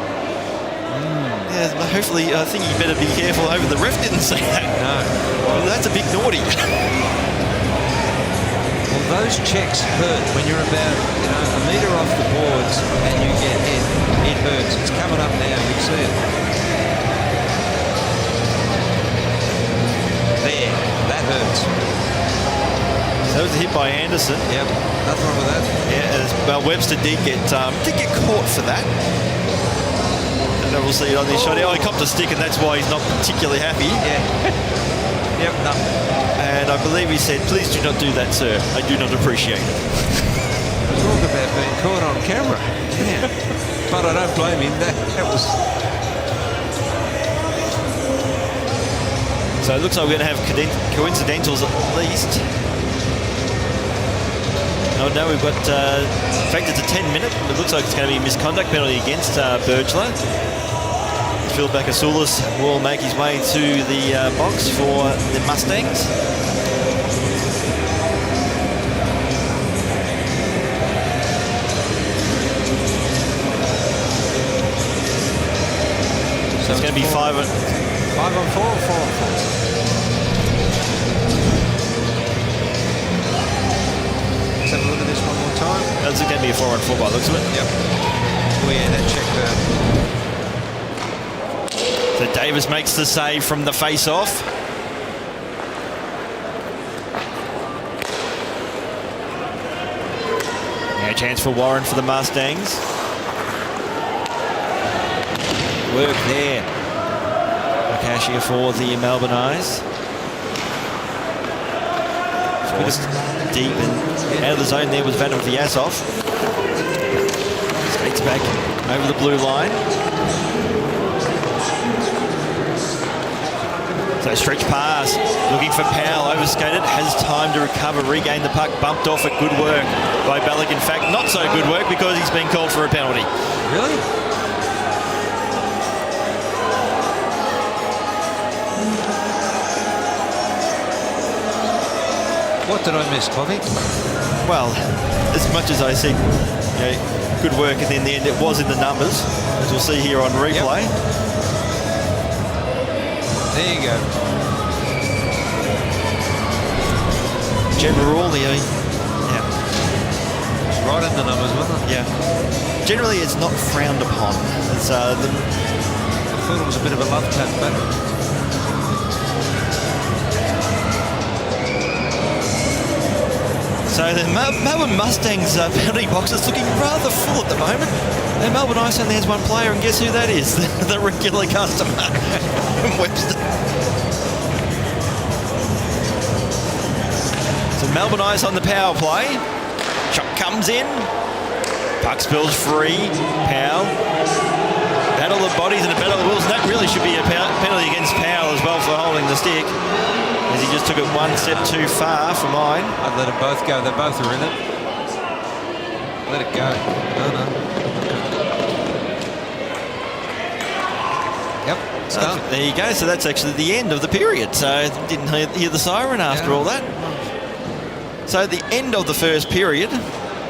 Yeah, hopefully, I think you better be careful. Over the ref didn't see that. No. Well, that's a big naughty. Well, those checks hurt when you're about, a metre off the boards and you get hit. It hurts. It's coming up now. You can see it. There. That hurts. That was a hit by Anderson. Yep. Nothing wrong with that. Yeah, well, Webster did get caught for that. And we'll see it on this shot. Oh, he copped a stick, and that's why he's not particularly happy. Yeah. Yep. No. And I believe he said, "Please do not do that, sir. I do not appreciate it." Talk about being caught on camera. Yeah. But I don't blame him. That was... So it looks like we're going to have coincidentals at least. Oh no, we've got, in fact, it's a 10-minute. It looks like it's going to be a misconduct penalty against Birchler. Phil Bakasoulis will make his way to the box for the Mustangs. So it's going to be 5 on 4 or 4 on 4? Let's have a look at this one more time. That's going to be a 4 on 4 by the looks of it. Yep. Oh yeah, that check hurt. So Davis makes the save from the face-off. Now a chance for Warren for the Mustangs. Work there. Cashier for the Melbourne Ice. Forced deep and out of the zone there was Vadim Vyasov. Skates back over the blue line. So stretch pass, looking for Powell, overskated, has time to recover, regain the puck, bumped off it. Good work by Ballick. In fact, not so good work because he's been called for a penalty. Really? What did I miss, Coffee? Well, as much as I said, good work, and in the end it was in the numbers, as we'll see here on replay. Yep. There you go. Generally, It's right in the numbers, wasn't it? Yeah. Generally, it's not frowned upon. It's I thought it was a bit of a love tap, but So the Melbourne Mustangs penalty box is looking rather full at the moment. And Melbourne Ice only has one player, and guess who that is? The regular customer, Webster. So Melbourne Ice on the power play. Shot comes in. Puck spills free. Powell. Battle of bodies and a battle of wills. That really should be a penalty against Powell as well for holding the stick, as he just took it one step too far for mine. I'd let them both go. They both are in it. Let it go. No. Yep, it's done. There you go. So that's actually the end of the period. So didn't hear the siren after all that. So at the end of the first period,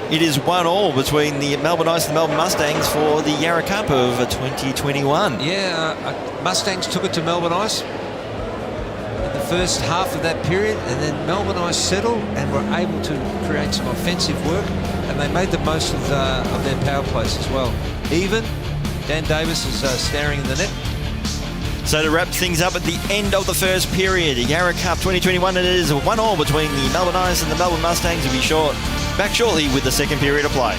it is 1-1 between the Melbourne Ice and the Melbourne Mustangs for the Yarra Cup of 2021. Yeah, Mustangs took it to Melbourne Ice in the first half of that period, and then Melbourne Ice settled and were able to create some offensive work, and they made the most of their power plays as well. Even Dan Davis is staring in the net. So to wrap things up at the end of the first period, Yarra Cup 2021, it is 1-1 between the Melbourne Ice and the Melbourne Mustangs. Will be back shortly with the second period of play.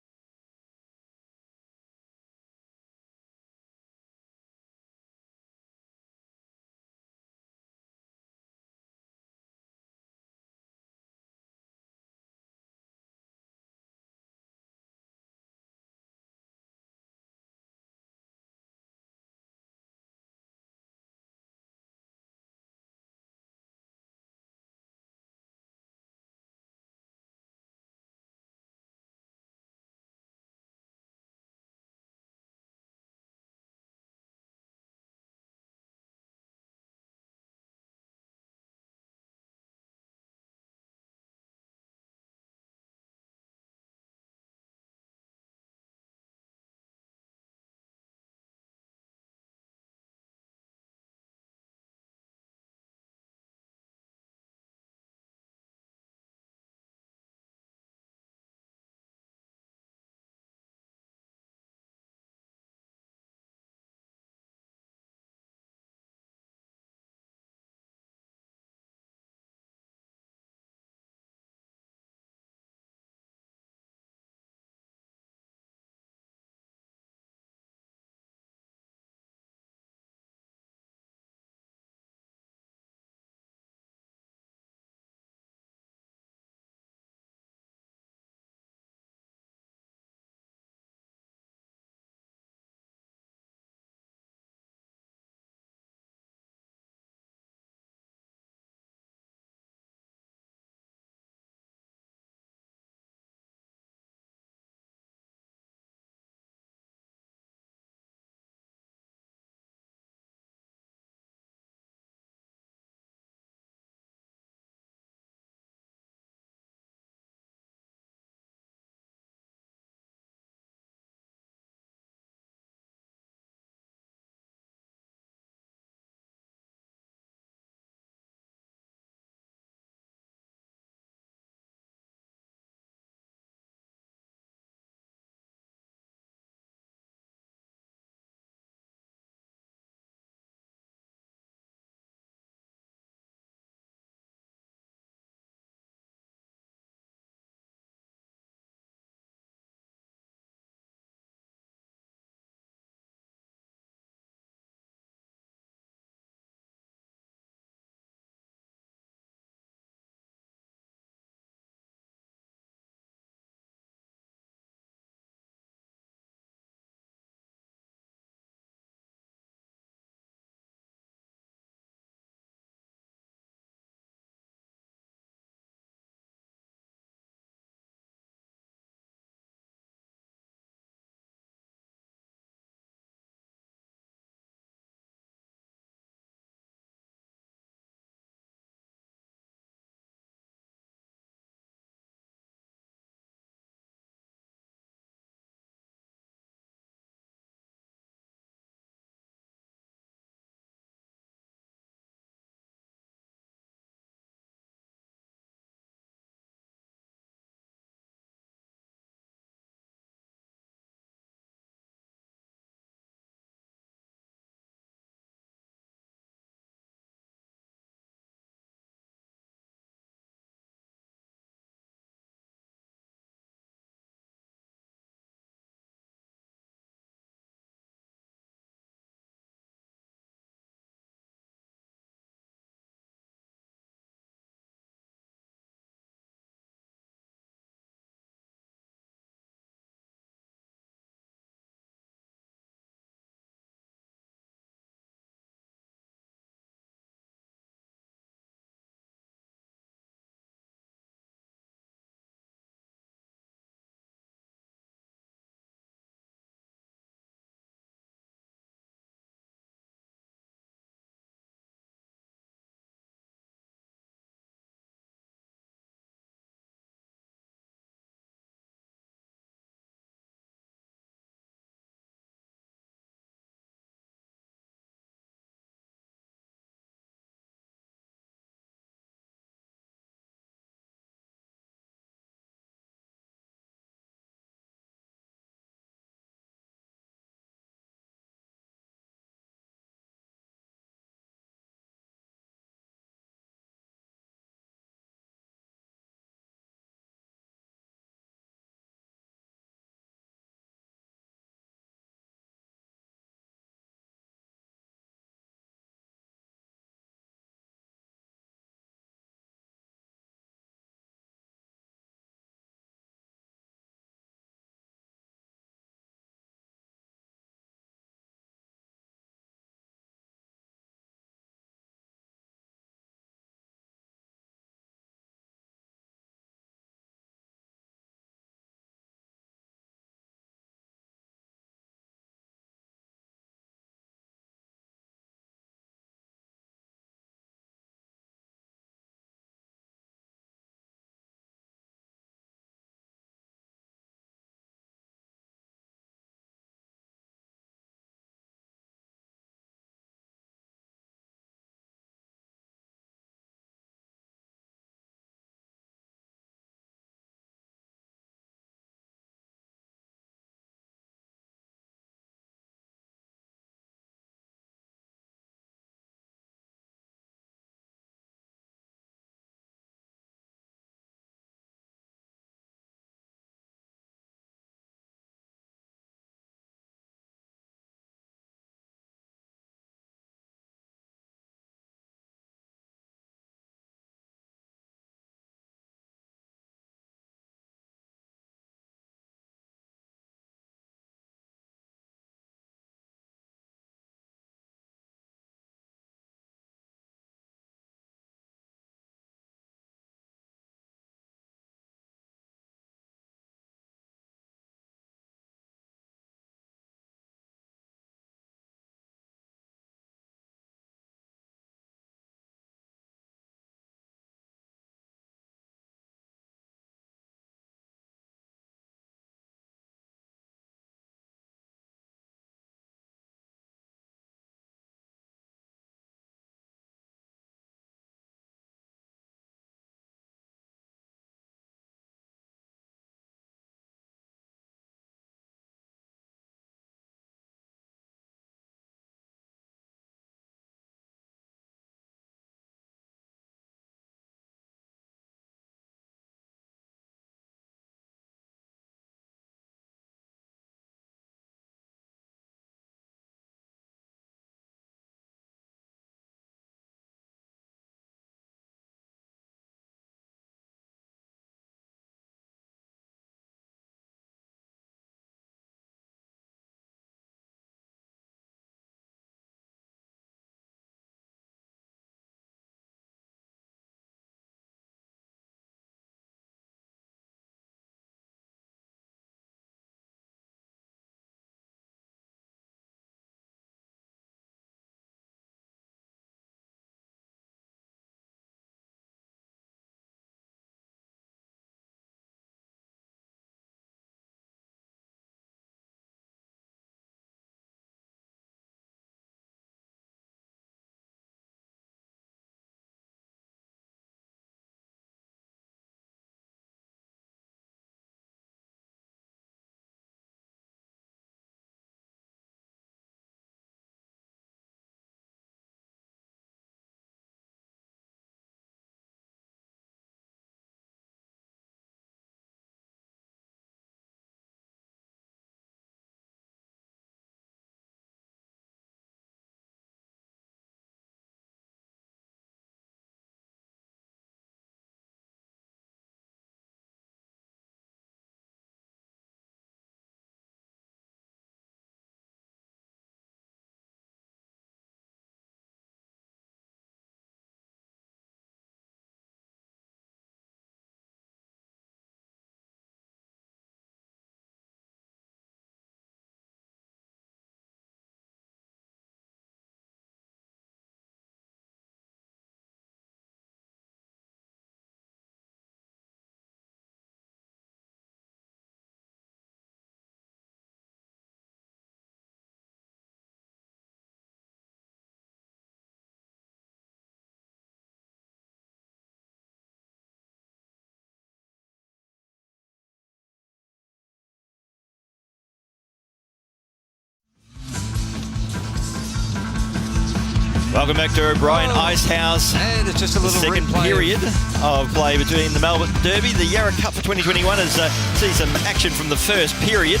Welcome back to O'Brien Ice House. And it's just a little second replay period of play between the Melbourne Derby. The Yarra Cup for 2021 has seen some action from the first period.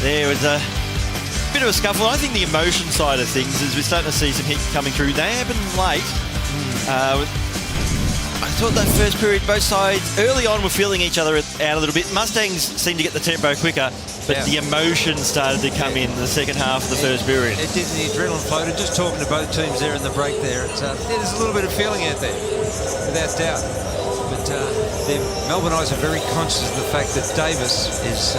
There was a bit of a scuffle. I think the emotion side of things is we're starting to see some hits coming through. They happened late. I thought that first period, both sides early on were feeling each other out a little bit. Mustangs seemed to get the tempo quicker, but the emotion started to come in the second half of the first period. It did, the adrenaline floated. Just talking to both teams there in the break there, there's a little bit of feeling out there, without doubt. But the Melbourne Ice are very conscious of the fact that Davis is,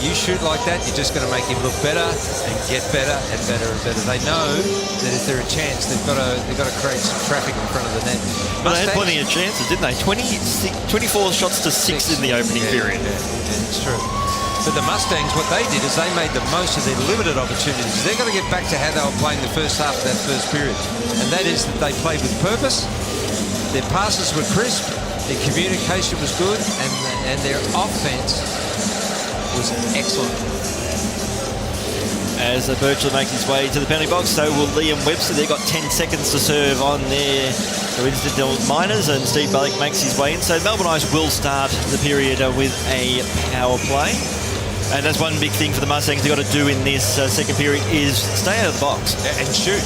you shoot like that, you're just going to make him look better and get better and better and better. They know that if they're a chance, they've got to create some traffic in front of the net. But they had plenty of chances, didn't they? 24 shots to 6 in the opening period. Yeah, it's true. But the Mustangs, what they did is they made the most of their limited opportunities. They're going to get back to how they were playing the first half of that first period. And that is that they played with purpose, their passes were crisp, their communication was good, and their offense was excellent. As Birchall makes his way to the penalty box, so will Liam Webster. They've got 10 seconds to serve on their Winston Miners, and Steve Bullock makes his way in. So Melbourne Ice will start the period with a power play. And that's one big thing for the Mustangs they've got to do in this second period is stay out of the box. And shoot.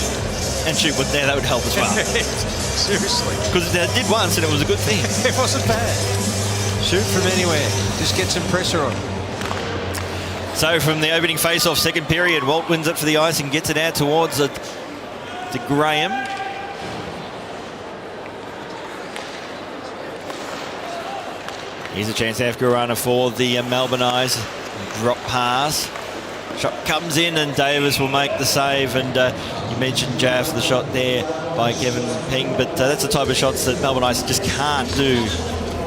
And shoot, but that would help as well. Seriously. Because they did once and it was a good thing. It wasn't bad. Shoot from anywhere. Just get some pressure on. So from the opening face-off second period, Walt wins it for the Ice and gets it out towards it to Graham. Here's a chance to have Gurana for the Melbourne Ice. Drop pass. Shot comes in and Davis will make the save. And you mentioned Jaff, the shot there by Kevin Peng, but that's the type of shots that Melbourne Ice just can't do.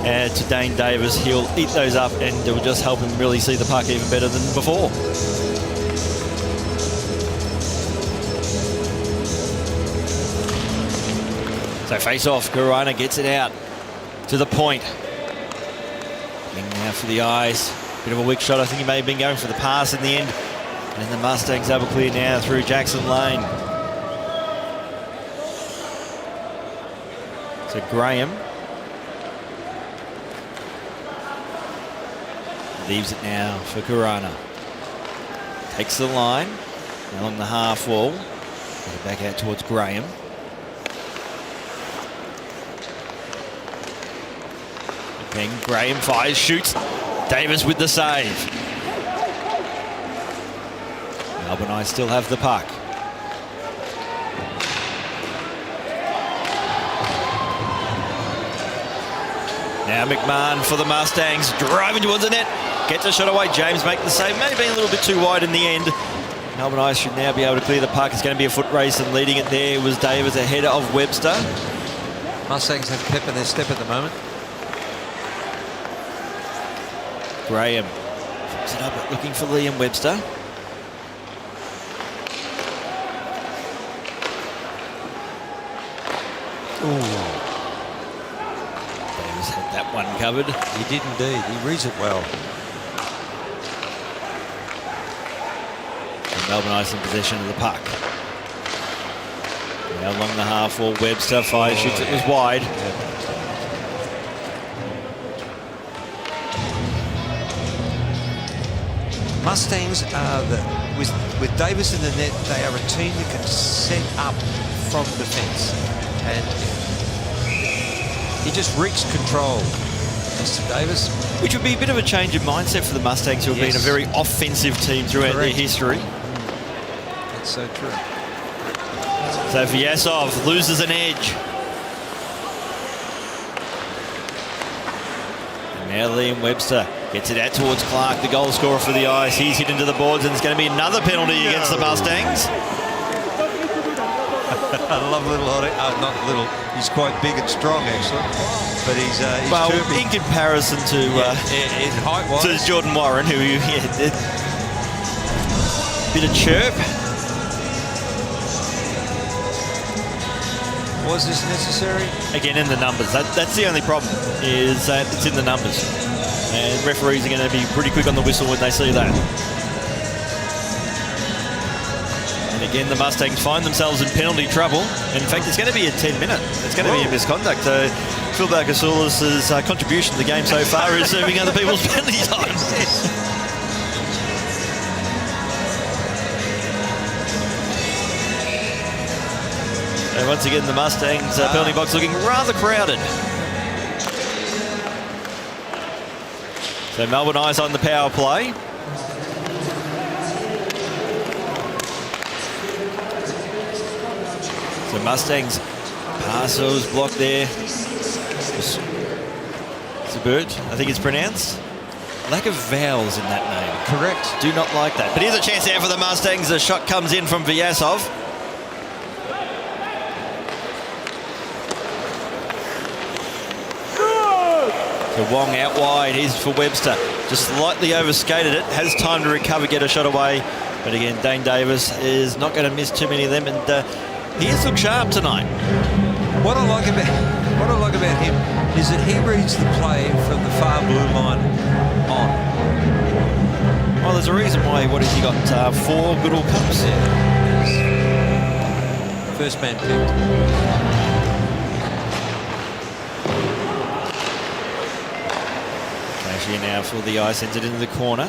To Dane Davis, he'll eat those up and it will just help him really see the puck even better than before. So face off, Gurana gets it out to the point. And now for the Ice, bit of a weak shot. I think he may have been going for the pass in the end. And the Mustangs double clear now through Jackson Lane. So Graham leaves it now for Gurana. Takes the line along the half wall. Get it back out towards Graham. Then Graham fires, shoots. Davis with the save. Melbourne Ice still have the puck. Now McMahon for the Mustangs, driving towards the net. Gets a shot away. James make the save. May have been a little bit too wide in the end. Melbourne Ice should now be able to clear the puck. It's going to be a foot race, and leading it there was Davis ahead of Webster. Mustangs have pep in their step at the moment. Graham flips it up, looking for Liam Webster. Ooh. Davis had that one covered. He did indeed. He reads it well. And Melbourne Ice in possession of the puck. Now along the half wall, Webster fires, shoots. It was wide. Mustangs are with Davis in the net, they are a team that can set up from defence, and he just wreaks control. Mr. Davis, Which would be a bit of a change of mindset for the Mustangs, who have been a very offensive team throughout their history. That's so true. So Vyasov loses an edge. And now Liam Webster gets it out towards Clark, the goal scorer for the Ice. He's hit into the boards, and it's going to be another penalty against the Mustangs. I love little Hottie. Not little. He's quite big and strong, actually. But he's well, chirpy. in comparison to in height-wise, to Jordan Warren, who bit of chirp. Was this necessary? Again, in the numbers. That's the only problem, is that it's in the numbers. And referees are going to be pretty quick on the whistle when they see that. And And again, the Mustangs find themselves in penalty trouble. In fact, it's going to be a 10-minute. It's going to be a misconduct. So Phil Barkasoulis' contribution to the game so far is serving other people's penalty times. And once again, the Mustangs penalty box looking rather crowded. So Melbourne Ice on the power play. So Mustangs Parcels block there. Subert, I think it's pronounced. Lack of vowels in that name. Correct. Do not like that. But here's a chance there for the Mustangs. The shot comes in from Vyasov. So Wong out wide. He's for Webster. Just slightly overskated it. Has time to recover, get a shot away. But again, Dane Davis is not going to miss too many of them. And he has looked sharp tonight. What I like about him is that he reads the play from the far blue line on. Well, there's a reason why. What has he got? 4 Goodall Cups. Yeah. First man picked. Here now for the Ice, sends it into the corner.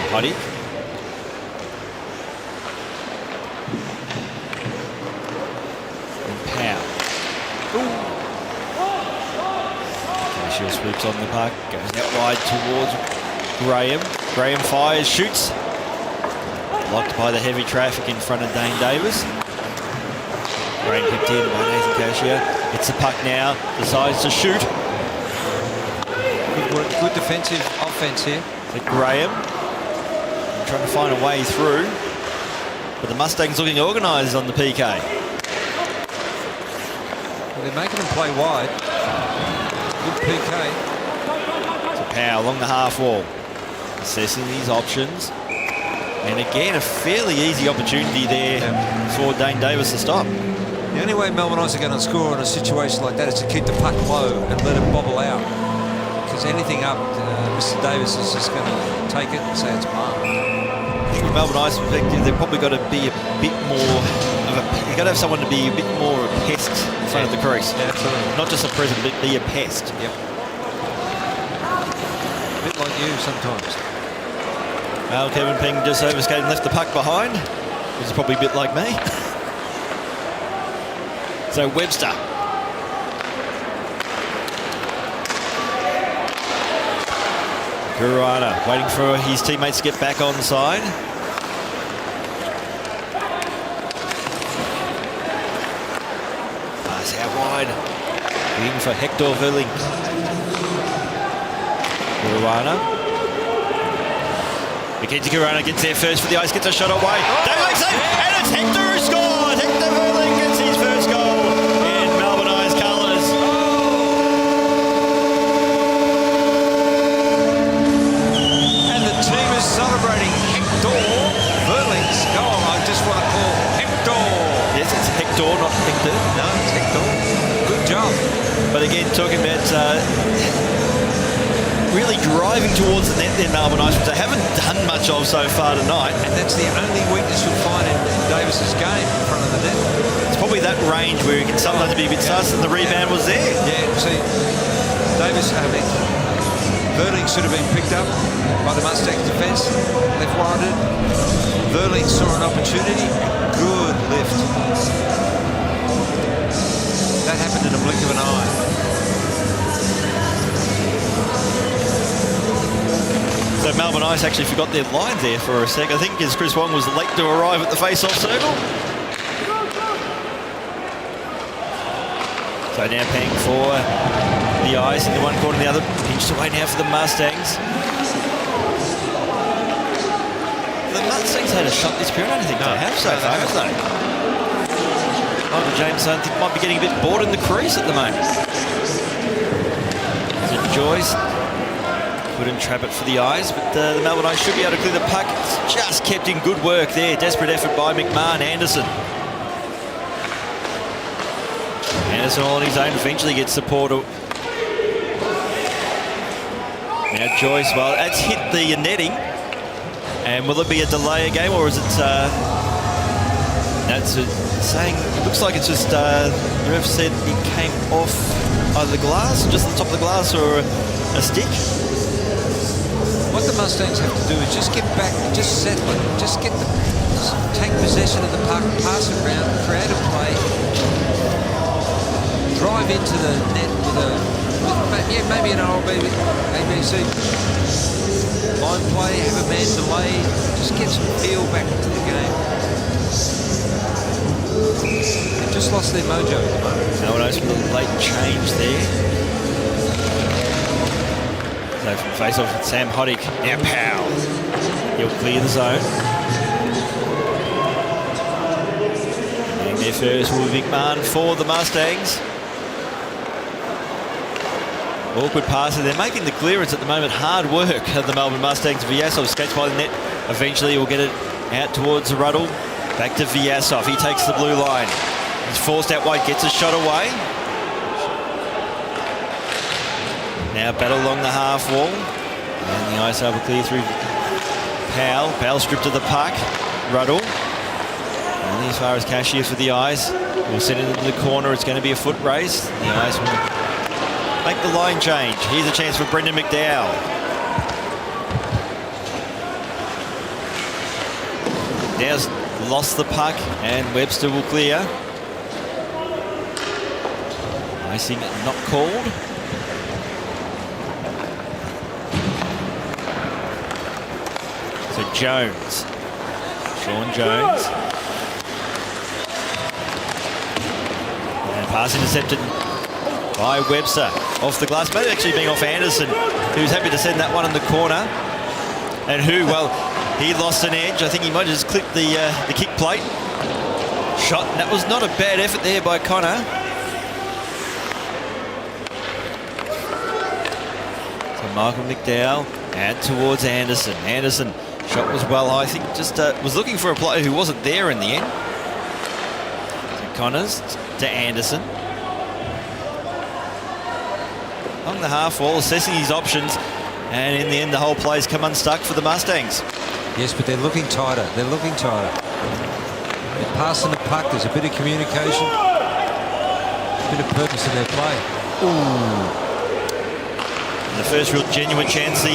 Huddy. And Powell. Cashier sweeps on the puck, goes out wide towards Graham. Graham fires, shoots. Blocked by the heavy traffic in front of Dane Davis. Graham picked in by Nathan Cashier. Gets the puck now, decides to shoot. Good defensive offense here. So Graham trying to find a way through, but the Mustangs looking organised on the PK. Well, they're making them play wide. Good PK. So Powell along the half wall, assessing these options, and again a fairly easy opportunity there for Dane Davis to stop. The only way Melbourne Ice are going to score in a situation like that is to keep the puck low and let it bobble out. Because anything up, Mr. Davis is just going to take it and say it's marked. I think from Melbourne Ice perspective, they've probably got to be a bit more of a. You've got to have someone to be a bit more of a pest in front of the crease. Yeah, absolutely. Not just a present, but be a pest. Yep. A bit like you sometimes. Well, Kevin Ping just overskated and left the puck behind, which is probably a bit like me. So Webster. Guruana waiting for his teammates to get back on side. Pass out wide. In for Hector Verling. Guruana. Mackenzie Guruana gets there first for the Ice, gets a shot away. Dave makes it, and it's Hector who scores. Hector Verling gets his first goal in Melbourne Ice colours. Celebrating Hector Verling's goal. I just want to call Hector. Yes, it's Hector, not Hector. No, it's Hector. Good job. But again, talking about really driving towards the net there, Melbourne Ice, which they haven't done much of so far tonight. And that's the only weakness you'll find in Davis's game in front of the net. It's probably that range where he can sometimes be a bit sus, and the rebound was there. Yeah, see, Verling should have been picked up by the Mustangs defence. Left winded. Verling saw an opportunity. Good lift. That happened in a blink of an eye. So Melbourne Ice actually forgot their line there for a sec. I think as Chris Wong was late to arrive at the face-off circle. So now paying for the Ice in the one corner, the other pinched away now for the Mustangs. The Mustangs had a shot this period. I don't think they have so far, have they? Michael James, I think, might be getting a bit bored in the crease at the moment. So Joyce couldn't trap it for the Ice, but the Melbourne Ice should be able to clear the puck. It's just kept in good work there. Desperate effort by McMahon. Anderson. Anderson all on his own, eventually gets support. Now Joyce, well, that's hit the netting. And will it be a delay again, or is it... that's saying... It looks like it's just... the ref said it came off either the glass, just the top of the glass, or a stick. What the Mustangs have to do is just get back, just settle it, just take possession of the puck, pass it around, create a play, drive into the net with maybe an ABC line play, have a man delay, just get some feel back into the game. They've just lost their mojo at the moment. No one knows with a late change there. So from face-off, Sam Hoddick. Now Powell. He'll clear the zone. And their first will be McMahon for the Mustangs. Awkward passer. They're making the clearance at the moment. Hard work of the Melbourne Mustangs. Vyasov skates by the net. Eventually he'll get it out towards the Ruddle. Back to Vyasov. He takes the blue line. He's forced out wide, gets a shot away. Now battle along the half wall. And the Ice able to clear through Powell. Powell stripped of the puck. Ruddle. Only as far as Cashier for the Ice. We'll send it into the corner. It's going to be a foot race. The Ice will make the line change. Here's a chance for Brendan McDowell. McDowell's lost the puck and Webster will clear. Icing not called. So Jones. Sean Jones. And pass intercepted by Webster. Off the glass. Maybe actually being off Anderson, who's happy to send that one in the corner. And who, well, he lost an edge. I think he might have just clipped the kick plate. Shot, and that was not a bad effort there by Connor. So Michael McDowell out towards Anderson. Anderson, shot was well high. I think just was looking for a player who wasn't there in the end. So Connors to Anderson. Along the half wall, assessing his options. And in the end, the whole play's come unstuck for the Mustangs. Yes, but they're looking tighter. They're looking tighter. They're passing the puck. There's a bit of communication. A bit of purpose in their play. Ooh. The first real genuine chance the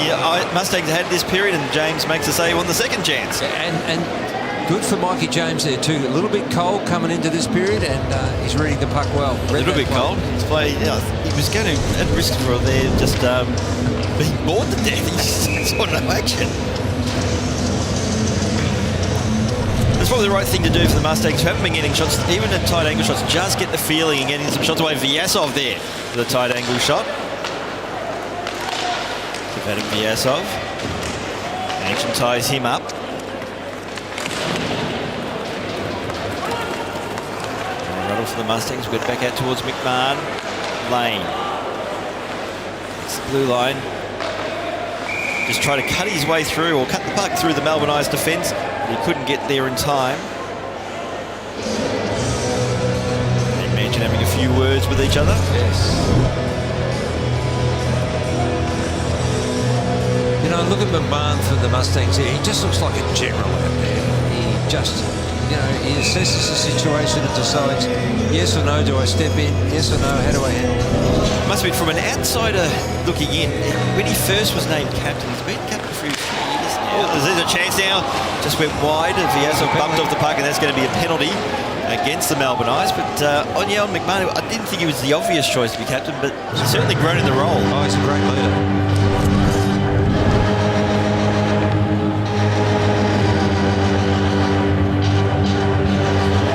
Mustangs had this period, and James makes a save on the second chance. And good for Mikey James there too. A little bit cold coming into this period, and he's reading the puck well. A little bit cold. He's played, he was going to, at risk for there, just being bored to death. He saw no action. It's probably the right thing to do for the Mustangs who haven't been getting shots, even at tight angle shots. Just get the feeling and getting some shots away. Vyasov there for the tight angle shot. Defending Vyasov. Action ties him up. Ruddle for the Mustangs. We'll get back out towards McMahon. Lane. It's the blue line. Just try to cut his way through, or cut the puck through the Melbourne Ice defence, but he couldn't get there in time. They mentioned having a few words with each other. Yes. You know, look at McMahon for the Mustangs here. He just looks like a general out there. He just, you know, he assesses the situation and decides, yes or no, do I step in? Yes or no, how do I handle it? Must have been from an outsider looking in. When he first was named captain, he's been captain for a few years now. There's a chance now. Just went wide. Vyasov bumped off the puck, and that's going to be a penalty against the Melbourne Ice. But on McMahon, I didn't think he was the obvious choice to be captain, but he's certainly grown in the role. Oh, he's a great leader.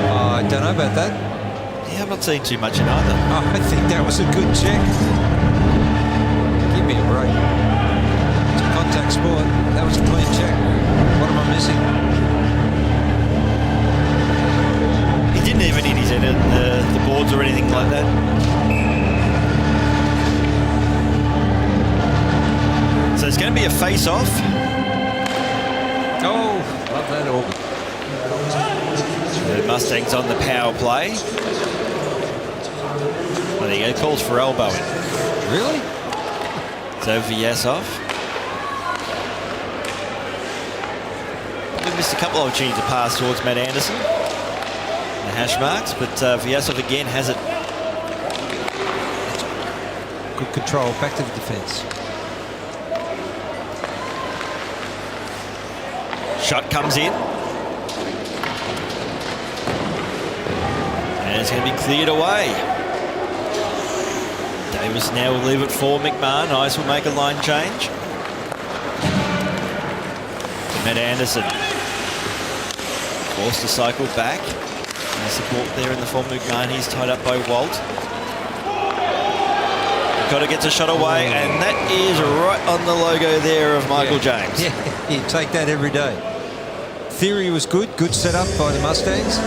I don't know about that. Yeah, I'm not seeing too much in either. Oh, I think that was a good check. Give me a break. It's a contact sport. That was a clean check. What am I missing? He didn't even hit his head at the boards or anything like that. So it's going to be a face-off. Oh, love that organ. The Mustangs on the power play. I think it calls for elbowing. Really? So Vyasov. missed a couple of opportunities to pass towards Matt Anderson. The hash marks, but Vyasov again has it. Good control, back to the defence. Shot comes in. And it's going to be cleared away. Davis now will leave it for McMahon. Ice will make a line change. Matt Anderson forced to cycle back. And support there in the form of McMahon. He's tied up by Walt. Got to get a shot away, and that is right on the logo there of Michael James. Yeah, you take that every day. Theory was good setup by the Mustangs,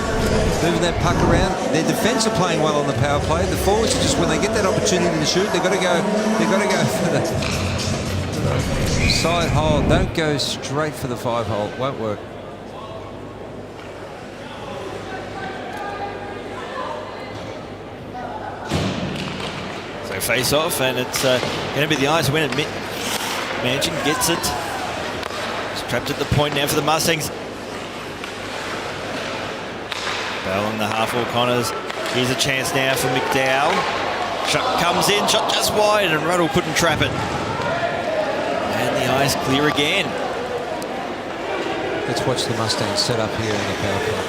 moving that puck around. Their defence are playing well on the power play. The forwards are just, when they get that opportunity to shoot, they've got to go for the side hole. Don't go straight for the 5 hole. Won't work. So face off, and it's going to be the Ice win. Manchin gets it. It's trapped at the point now for the Mustangs. Bell on the half wall, Connors. Here's a chance now for McDowell. Shot comes in, shot just wide, and Ruddle couldn't trap it. And the Ice clear again. Let's watch the Mustangs set up here in the power play.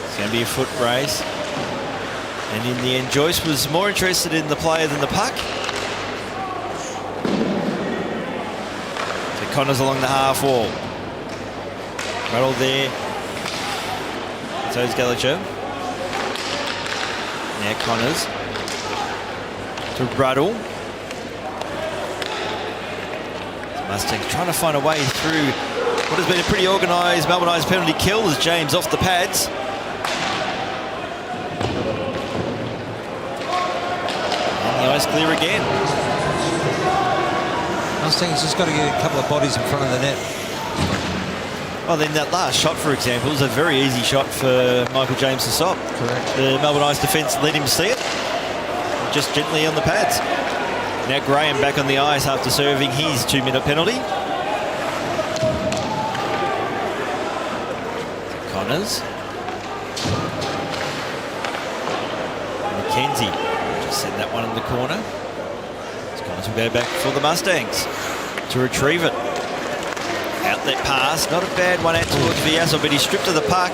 It's going to be a foot race. And in the end, Joyce was more interested in the player than the puck. So Connors along the half wall. Ruddle there. So is Gallagher. Now Connors to Ruddle. Mustangs trying to find a way through what has been a pretty organised Melbourne Ice penalty kill as James off the pads. And the Ice clear again. Mustangs just got to get a couple of bodies in front of the net. Well, then that last shot, for example, was a very easy shot for Michael James to stop. Correct. The Melbourne Ice defence let him see it, just gently on the pads. Now Graham back on the ice after serving his 2-minute penalty. Connors. McKenzie just send that one in the corner. Connors will go back for the Mustangs to retrieve it. Outlet pass, not a bad one out towards Vyasov, but he's stripped of the puck.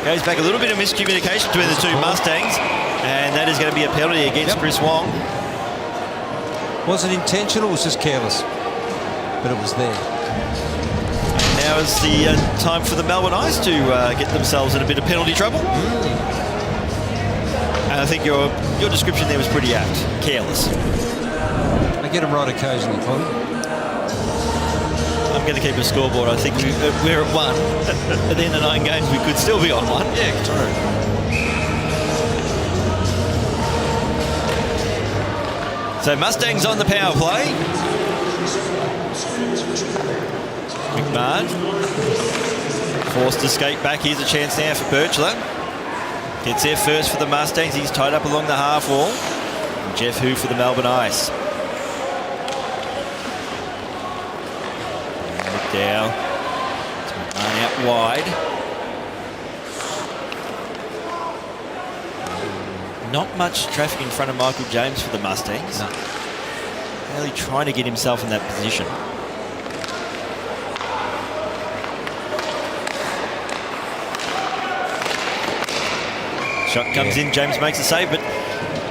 Goes back, a little bit of miscommunication between the two Mustangs, and that is going to be a penalty against Chris Wong. Wasn't intentional, it was just careless, but it was there. And now is the time for the Melbourne Ice to get themselves in a bit of penalty trouble. And I think your description there was pretty apt. Careless. I get them right occasionally, Colin. I'm going to keep a scoreboard. I think we're at 1. At the end of 9 games, we could still be on 1. Yeah, true. So Mustangs on the power play. McMahon forced to skate back. Here's a chance now for Birchler. Gets there first for the Mustangs. He's tied up along the half wall. And Jeff Hu for the Melbourne Ice. McDowell. It's McMahon out wide. Not much traffic in front of Michael James for the Mustangs. No. Really trying to get himself in that position. Shot comes in, James makes a save, but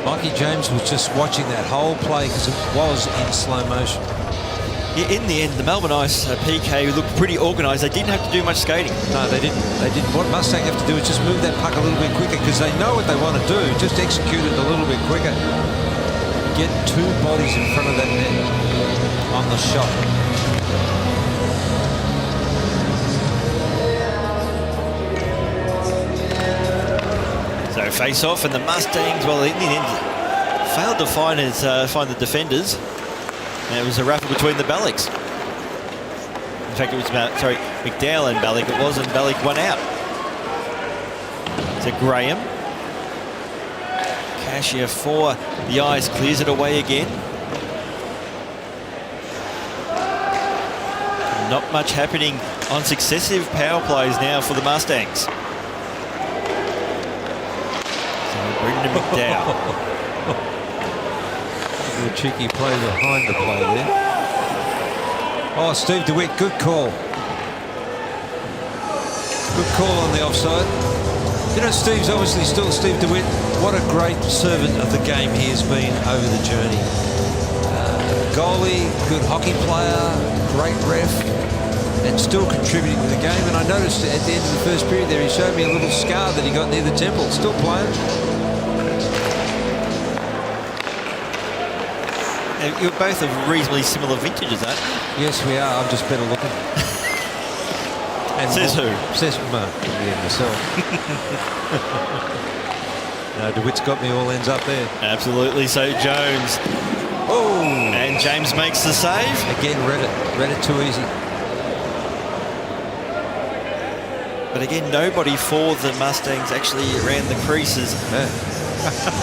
Mikey James was just watching that whole play because it was in slow motion. in the end, the Melbourne Ice PK looked pretty organised. They didn't have to do much skating. No, they didn't. They didn't. What Mustang have to do is just move that puck a little bit quicker because they know what they want to do. Just execute it a little bit quicker. Get 2 bodies in front of that net on the shot. So face off, and the Mustangs, well, in the end, failed to find the defenders. And it was a raffle between the Ballics. In fact, it was McDowell and Ballick. It was, and Ballick won out. So Graham. Cashier for the Ice, clears it away again. not much happening on successive power plays now for the Mustangs. So Brendan McDowell. A little cheeky play behind the play there. Oh, Steve DeWitt, good call. Good call on the offside. You know, Steve's obviously still Steve DeWitt. What a great servant of the game he has been over the journey. Goalie, good hockey player, great ref, and still contributing to the game. And I noticed at the end of the first period there, he showed me a little scar that he got near the temple. Still playing. You're both of reasonably similar vintages, aren't you? Yes, we are. I'm just better looking. And says who? Says myself. No, DeWitt's got me all ends up there. Absolutely. So Jones. Oh! And James makes the save. Again, read it too easy. But again, nobody for the Mustangs actually around the creases. Yeah.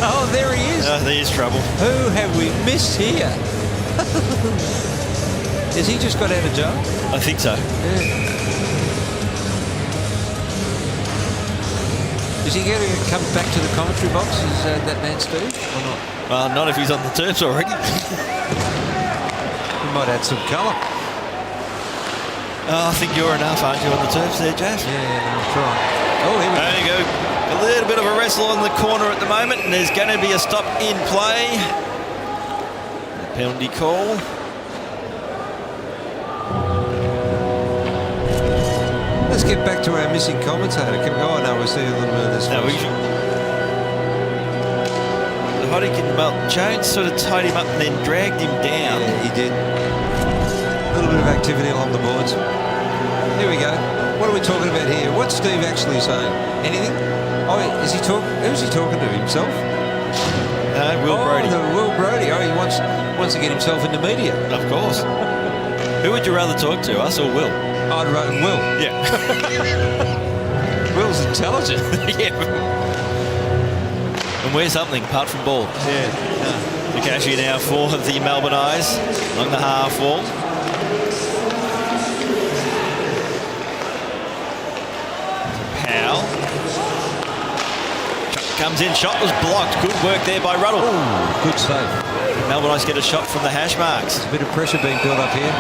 Oh, there he is. There's trouble. Who have we missed here? Has he just got out of jail? I think so. Yeah. Is he going to come back to the commentary box? Is that man Steve or not? Well, not if he's on the terms already. He might add some colour. Oh, I think you're enough, aren't you, on the terms there, Jeff? Yeah, I'm trying. Oh, here we go. There you go. A little bit of a wrestle on the corner at the moment, and there's going to be a stop in play. A penalty call. Let's get back to our missing commentator. Oh, no, we'll see a little bit of this. No, Jones sort of tied him up and then dragged him down. Yeah, he did. A little bit of activity along the boards. Here we go. What are we talking about here? What's Steve actually saying? Anything? Oh, is he talking? Who's he talking to? Himself? No, Will Brodie. Will Brodie. Oh, he wants to get himself into media. Of course. Who would you rather talk to, us or Will? I'd rather Will. Yeah. Will's intelligent. Yeah. And we're something apart from ball. Yeah. The cashier now for the Melbourne Ice along the half wall. Powell. Comes in, shot was blocked. Good work there by Ruddle. Ooh, good save. Melbourne Ice get a shot from the hash marks. There's a bit of pressure being built up here.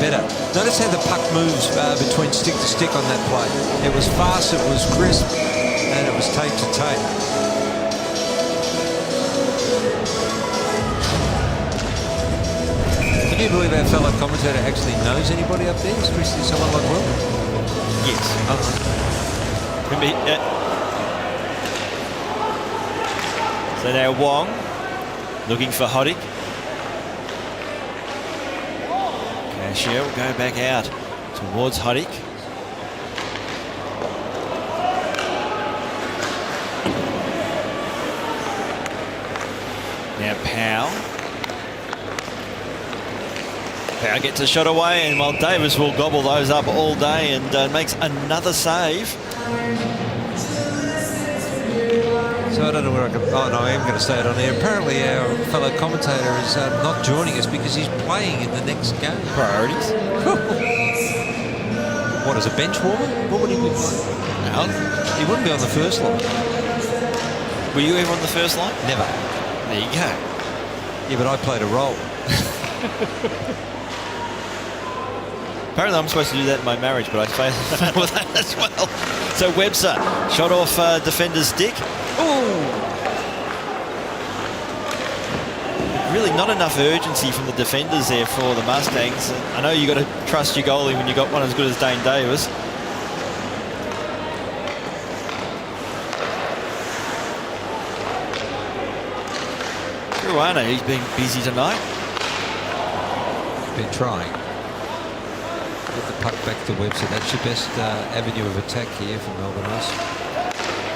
Better. Notice how the puck moves between stick to stick on that play. It was fast, it was crisp, and it was tape to tape. Can you believe our fellow commentator actually knows anybody up there, especially someone like Will? Yes. So now Wong looking for Hoddick. Cashier will go back out towards Hoddick. Now Powell. Powell gets a shot away, and while Davis will gobble those up all day and makes another save. So I don't know where I can... Oh, no, I am going to say it on air. Apparently our fellow commentator is not joining us because he's playing in the next game. Priorities. What, as a bench warmer? What would he be playing? No. He wouldn't be on the first line. Were you ever on the first line? Never. There you go. Yeah, but I played a role. Apparently I'm supposed to do that in my marriage, but I failed with that as well. So Webster, shot off defender's stick. Ooh! Really not enough urgency from the defenders there for the Mustangs. I know you got to trust your goalie when you got one as good as Dane Davis. Caruana, he's been busy tonight. Been trying. Get the puck back to Webster. That's your best avenue of attack here for Melbourne Ice.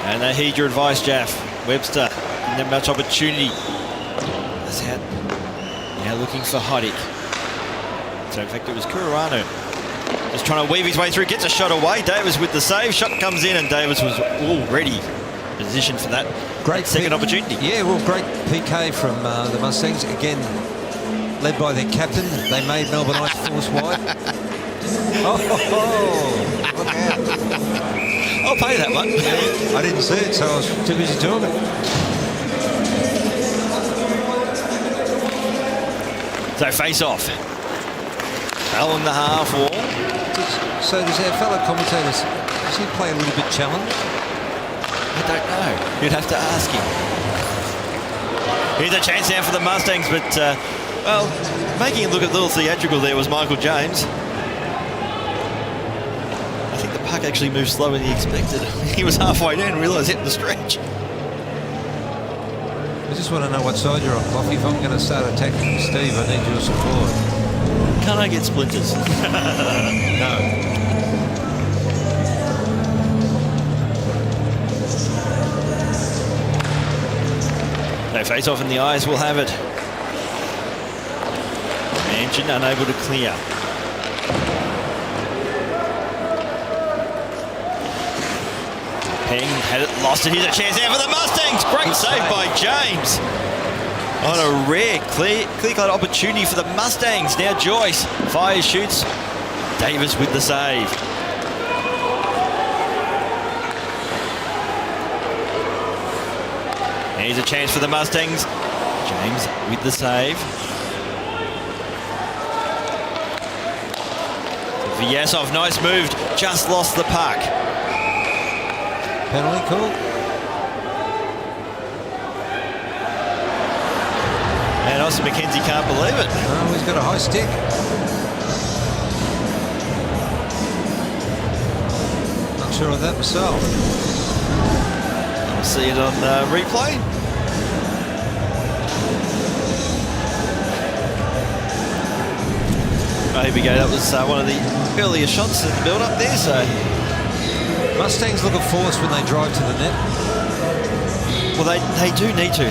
And they heed your advice, Jaff. Webster didn't have much opportunity. That's out. Now looking for Hoddick. So in fact it was Caruana just trying to weave his way through. Gets a shot away. Davis with the save. Shot comes in and Davis was already positioned for that Great second opportunity. Yeah, well, great PK from the Mustangs. Again, led by their captain. They made Melbourne Ice force wide. Look out. I'll pay that one. I didn't see it, so I was too busy talking. So face off. Along the half wall. So does our fellow commentator, does he play a little bit challenged? I don't know. You'd have to ask him. Here's a chance now for the Mustangs, but, well, making it look a little theatrical there was Michael James. I think the puck actually moved slower than he expected. He was halfway down and realised hitting the stretch. I just want to know what side you're on, Coffee. If I'm going to start attacking Steve, I need your support. Can't I get splinters? No. No face off in the eyes, we'll have it. Mansion unable to clear. Peng had it, lost it. Here's a chance now for the Mustangs. Great save by James. On a rare clear-cut opportunity for the Mustangs. Now Joyce fires, shoots. Davis with the save. Here's a chance for the Mustangs. James with the save. Vyasov, nice move. Just lost the puck. Penalty call. And Austin McKenzie can't believe it. Oh, he's got a high stick. Not sure of that myself. We'll see it on replay. Oh, here we go. That was one of the earlier shots in the build-up there. So Mustangs look a force when they drive to the net. well, they do need to.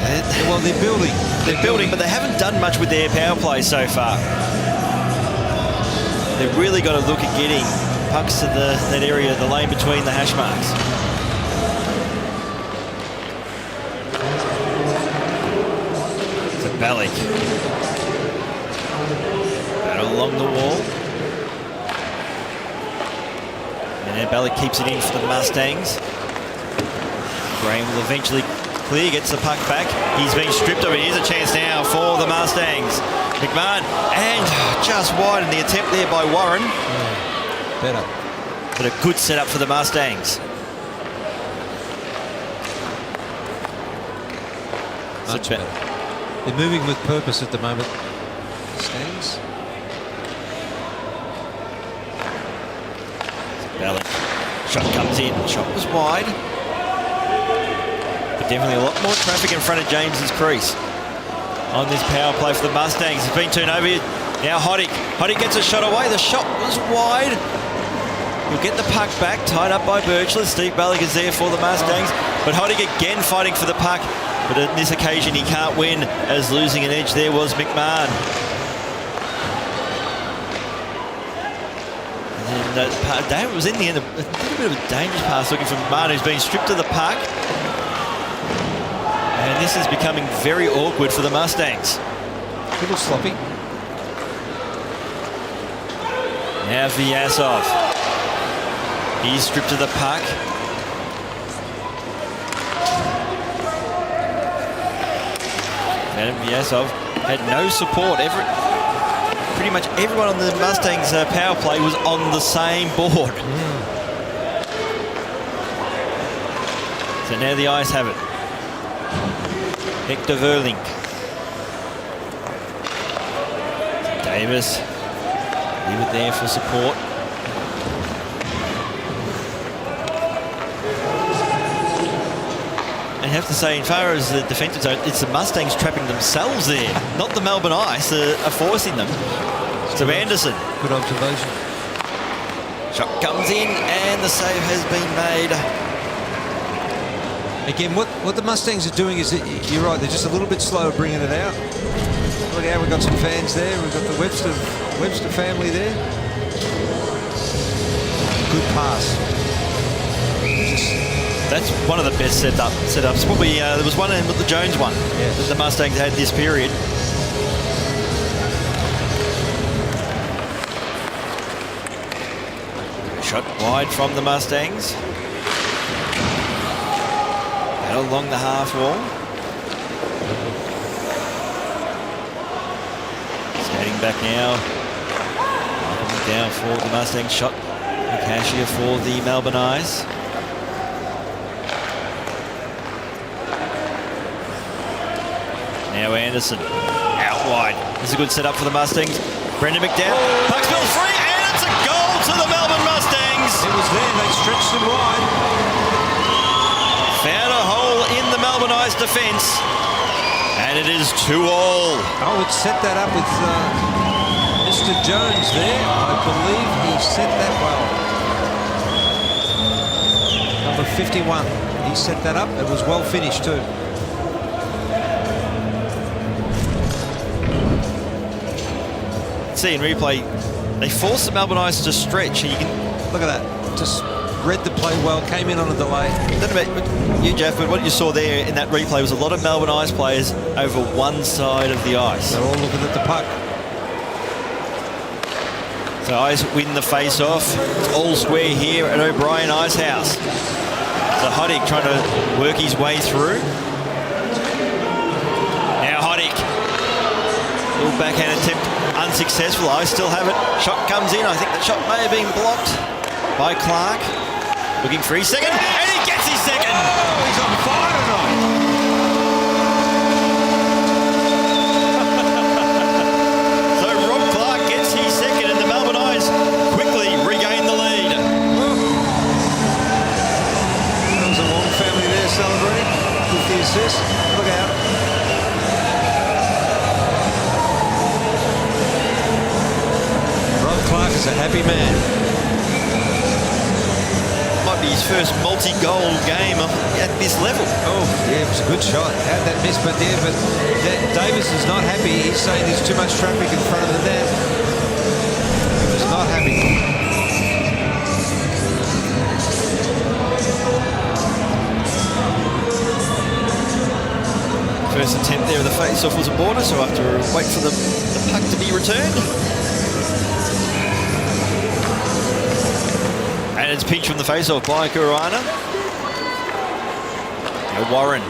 Well, they're building. They're building, but they haven't done much with their power play so far. They've really got to look at getting pucks to that area, the lane between the hash marks. To Balik. Battle along the wall. And then Balik keeps it in for the Mustangs. Graham will eventually clear, gets the puck back. He's been stripped of it. Here's a chance now for the Mustangs. McMahon, and just wide in the attempt there by Warren. Better. But a good setup for the Mustangs. Much better. They're moving with purpose at the moment. Mustangs. Balik. Shot comes in. Shot was wide. But definitely a lot more traffic in front of James's crease on this power play for the Mustangs. It's been turned over here. Now Hoddick. Hoddick gets a shot away. The shot was wide. He'll get the puck back, tied up by Birchler. Steve Balik is there for the Mustangs. But Hoddick again fighting for the puck. But on this occasion he can't win, as losing an edge there was McMahon. And then David was in the end a little bit of a dangerous pass looking for McMahon, who's been stripped of the puck. And this is becoming very awkward for the Mustangs. A little sloppy. Now Vyasov. He's stripped of the puck. And Vyasov had no support. Pretty much everyone on the Mustangs power play was on the same board. So now the Ice have it. Hector Verling. Davis. Leave it there for support. And you have to say, in far as the defensive zone, it's the Mustangs trapping themselves there, not the Melbourne Ice are forcing them. So Anderson. Good observation. Shot comes in and the save has been made. Again, what the Mustangs are doing is, you're right, they're just a little bit slow bringing it out. Look out, we've got some fans there. We've got the Webster family there. Good pass. That's one of the best setups. Probably there was one in with the Jones one that the Mustangs had this period. Shot wide from the Mustangs. Battle along the half wall. Skating back now. Down for the Mustangs. Shot Cashier for the Melbourne Ice. Now Anderson out wide. This is a good setup for the Mustangs. Brendan McDowell. Puck spills free, and it's a goal to the Melbourne Mustangs. It was there. They stretched him wide. Found a hole in the Melbourne Ice defence, and it is 2-2. I would set that up with Mr. Jones there. I believe he set that well. Number 51. He set that up. It was well finished too. See in replay, they forced the Melbourne Ice to stretch, and you can Look at that. Just read the play well, came in on a delay. I don't know about you, Jeff, but what you saw there in that replay was a lot of Melbourne Ice players over one side of the ice. They're all looking at the puck. So Ice win the face-off. It's all square here at O'Brien Ice House. So Hoddick trying to work his way through. Now Hoddick. Little backhand attempt unsuccessful. I still have it. Shot comes in. I think the shot may have been blocked by Clark. Looking for his second, and he gets his second. Oh, he's on fire tonight. So Rob Clark gets his second, and the Melbourne Ice quickly regain the lead. There was a Wong family there celebrating with the assist. Look out. Rob Clark is a happy man. Might be his first multi-goal game at this level. Oh, yeah, it was a good shot. Had that miss, but yeah, but Davis is not happy. He's saying there's too much traffic in front of the net. He was not happy. First attempt there of the face-off was a border, so I have to wait for the puck to be returned. And it's pinched from the face-off by Kuruana. Now Warren.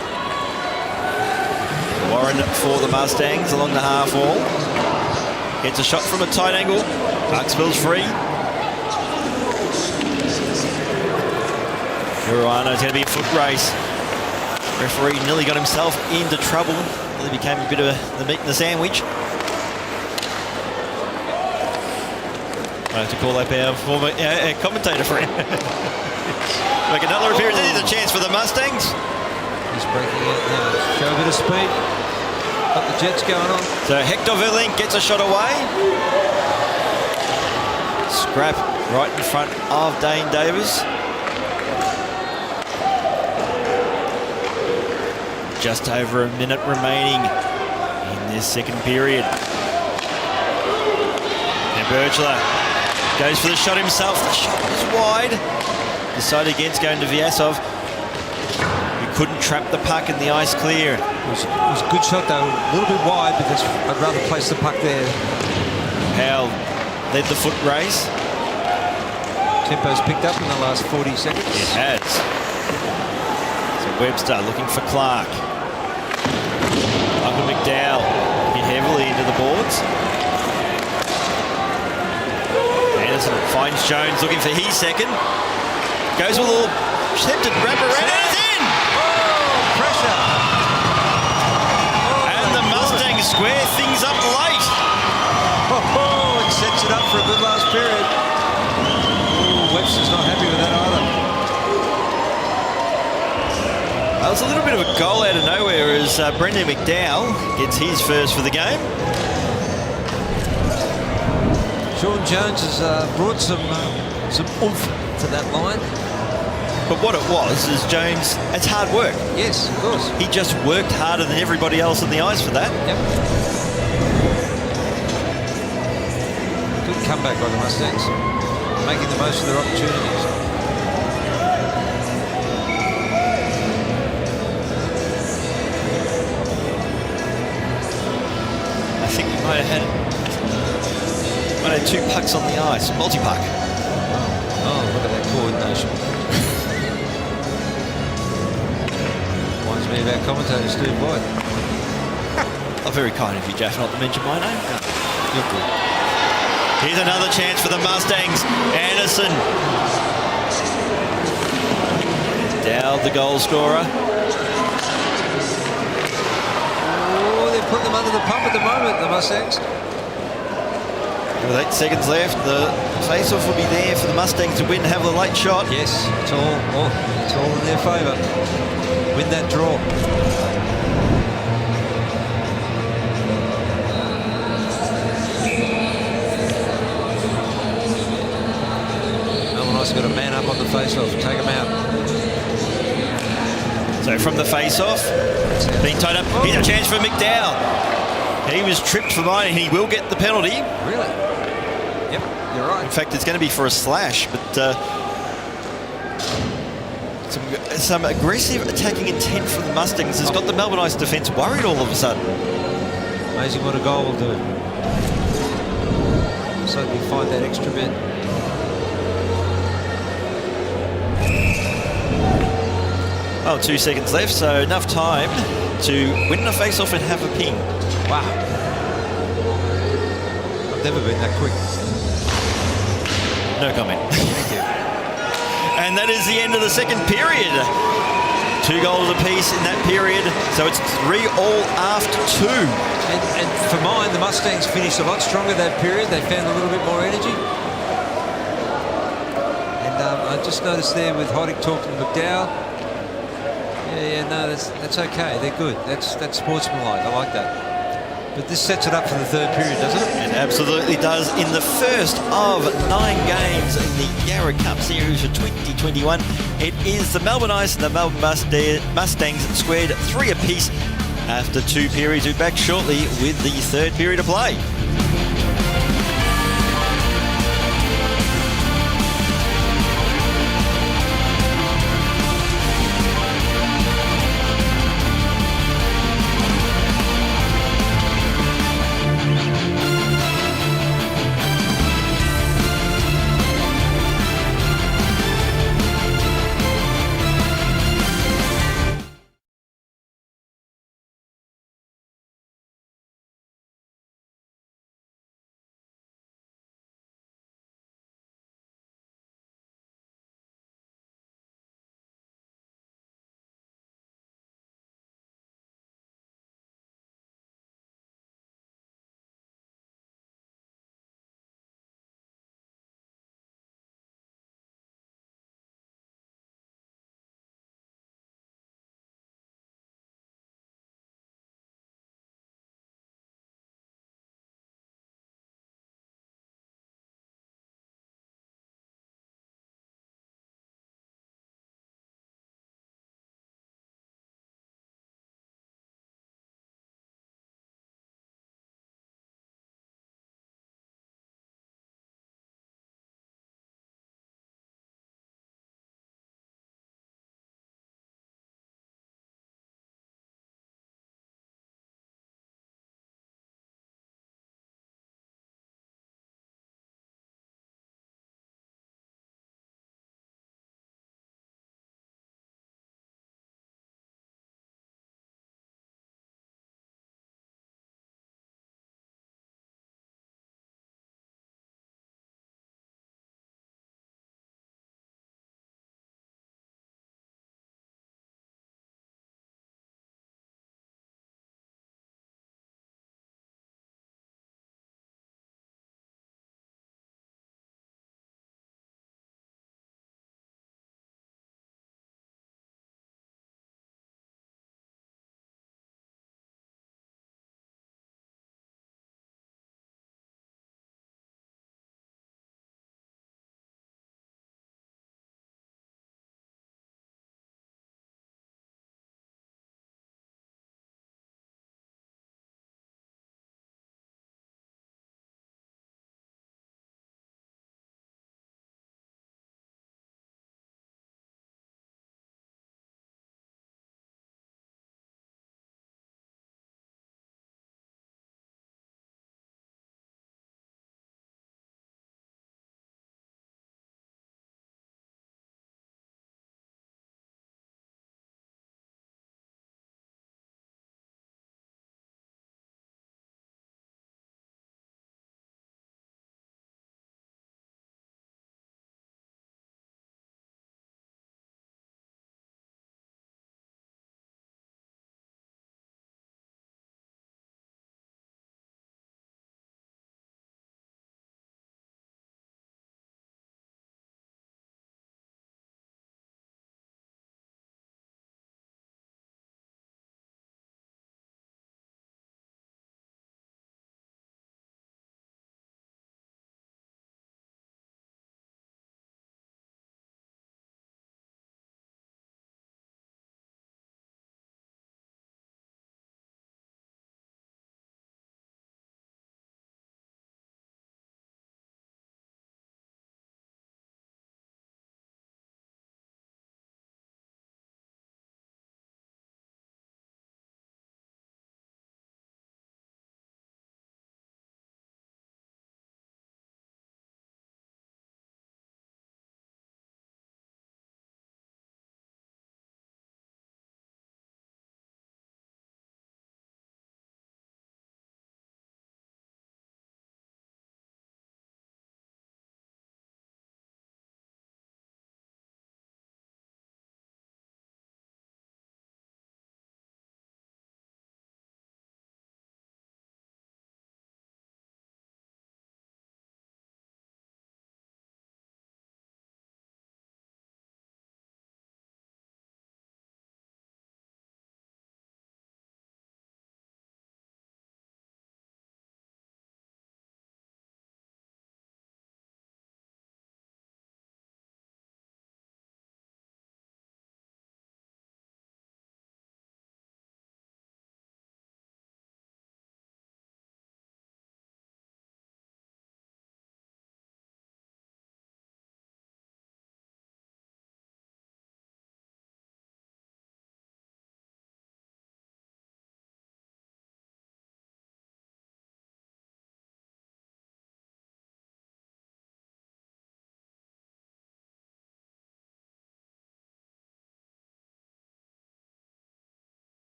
Warren for the Mustangs along the half wall. Gets a shot from a tight angle. Puck spills free. Kuruana's going to be a foot race. Referee nearly got himself into trouble. Nearly became a bit of the meat in the sandwich. I have to call up our former commentator friend. Make another appearance. This is a chance for the Mustangs. He's breaking out now. Show a bit of speed. Got the Jets going on. So Hector Verlink gets a shot away. Scrap right in front of Dane Davis. Just over a minute remaining in this second period. And Birchler goes for the shot himself. The shot was wide. Decided against going to Vyasov. He couldn't trap the puck in the ice clear. It was a good shot though. A little bit wide because I'd rather place the puck there. Powell led the foot race. Tempo's picked up in the last 40 seconds. It has. So Webster looking for Clark. Michael McDowell looking heavily into the boards. Anderson finds Jones looking for his second. Goes with a little attempted wrap around, and it's in! Oh, pressure! And the Mustangs square things up late. Oh, it sets it up for a good last period. Oh, Webster's not happy with that either. Well, it's a little bit of a goal out of nowhere as Brendan McDowell gets his first for the game. Sean Jones has brought some oomph to that line. But what it was is Jones, it's hard work. Yes, of course. He just worked harder than everybody else on the ice for that. Yep. Good comeback by the Mustangs. Making the most of their opportunities. I think we might have had two pucks on the ice, multi-puck. Oh, English. Reminds me of our commentator, Steve White. Oh, very kind of you, Jeff, not to mention my name. You're good. Here's another chance for the Mustangs. Anderson. Dowd, the goal scorer. Oh, they're putting them under the pump at the moment, the Mustangs. With 8 seconds left, the face-off will be there for the Mustangs to win, have the late shot. Yes, it's all in their favour. Win that draw. Melbourne Ice got a man up on the face-off. Take him out. So from the face-off, being tied up. Here's a chance for McDowell. He was tripped for mine, and he will get the penalty. Really? Yep, you're right. In fact, it's going to be for a slash, but some aggressive attacking intent from the Mustangs has got the Melbourne Ice defence worried all of a sudden. Amazing what a goal will do. So we find that extra bit. Oh, 2 seconds left, so enough time to win the face-off and have a ping. Wow. I've never been that quick. No comment. Thank you. And that is the end of the second period. 2 goals apiece in that period, so it's 3 all after 2. And for mine, the Mustangs finished a lot stronger that period. They found a little bit more energy. And I just noticed there with Hoddick talking to McDowell. Yeah, no, that's okay. They're good. That's sportsmanlike. I like that. But this sets it up for the third period, doesn't it? It absolutely does. In the first of 9 games in the Yarra Cup series for 2021, it is the Melbourne Ice and the Melbourne Mustangs squared 3 apiece after 2 periods. We're back shortly with the third period of play.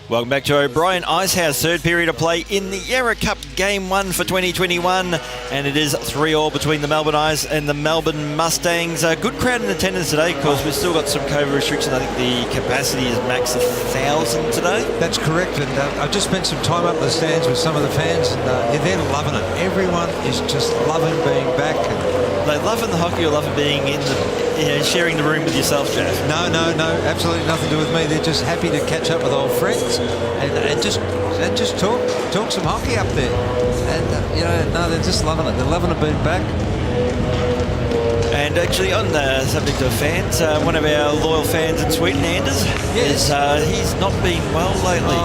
Welcome back to O'Brien Icehouse, third period of play in the Yarra Cup Game 1 for 2021, and it is 3-3 between the Melbourne Ice and the Melbourne Mustangs. A good crowd in attendance today, because we've still got some COVID restrictions. I think the capacity is max 1,000 today. That's correct, and I've just spent some time up in the stands with some of the fans, and they're loving it. Everyone is just loving being back. They loving the hockey or loving being in the, sharing the room with yourself, Jeff? No, absolutely nothing to do with me. They're just happy to catch up with old friends and just talk some hockey up there. And they're just loving it. They're loving it being back. And actually, on the subject of fans, one of our loyal fans in Sweden, Anders, yes. He's not been well lately.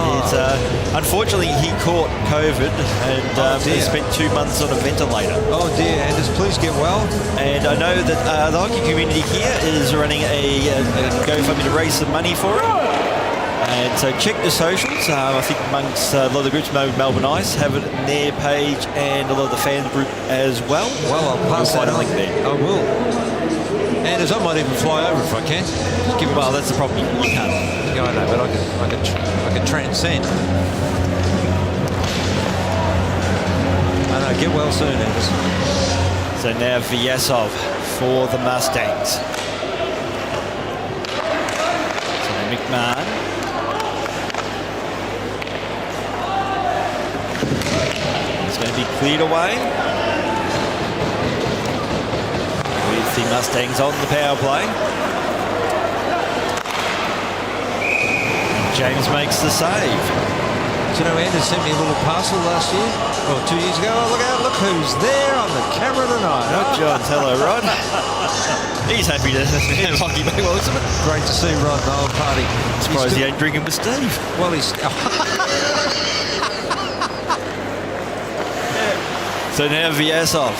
Unfortunately, he caught COVID and he spent 2 months on a ventilator. Oh dear, Anders, please get well. And I know that the hockey community here is running a GoFundMe to raise some money for him. And so check the socials. I think amongst a lot of the groups, Melbourne Ice have it in their page, and a lot of the fans group as well. Well, I'll pass that on. Link there. I will. Anders, I might even fly over if I can. Just give well, that's the problem. You can't. Yeah, I know, but I can transcend. I know. Get well soon, Anders. So now Vyasov for the Mustangs. So McMahon. Going to be cleared away with the Mustangs on the power play. And James makes the save. Do you know, Anders sent me a little parcel last year, or 2 years ago. Oh, look out, look who's there on the camera tonight. Rod Johns, hello Rod. He's happy to have hockey back. Well, isn't it? Great to see Rod, the whole party. Surprised he ain't drinking with Steve. Well, he's... So now Vyasov.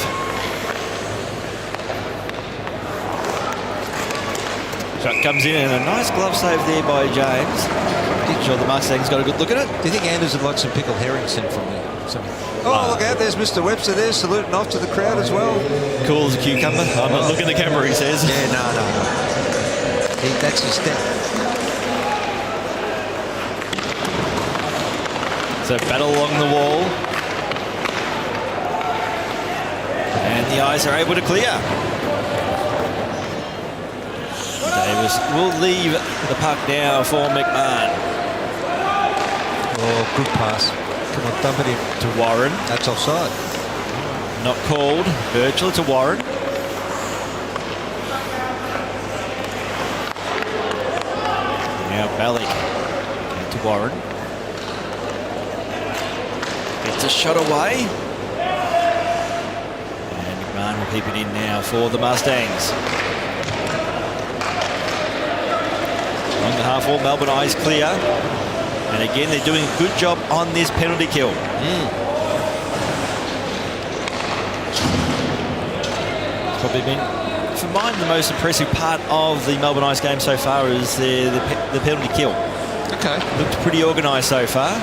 Shot comes in and a nice glove save there by James. I'm sure the Mustangs got a good look at it. Do you think Anders would like some pickled herring sent from me? Oh, look out, there's Mr. Webster there, saluting off to the crowd as well. Cool as a cucumber. I'm not looking at the camera, he says. Yeah, no. That's his step. So battle along the wall. And the Ice are able to clear. Davis will leave the puck now for McMahon. Oh, good pass. Come on, dump it in. To Warren. That's offside. Not called. Birchall to Warren. Now Ballick to Warren. Gets a shot away. Will keep it in now for the Mustangs. On the half wall, Melbourne Ice clear. And again, they're doing a good job on this penalty kill. It's probably been, for mine, the most impressive part of the Melbourne Ice game so far is the penalty kill. Okay. Looked pretty organised so far.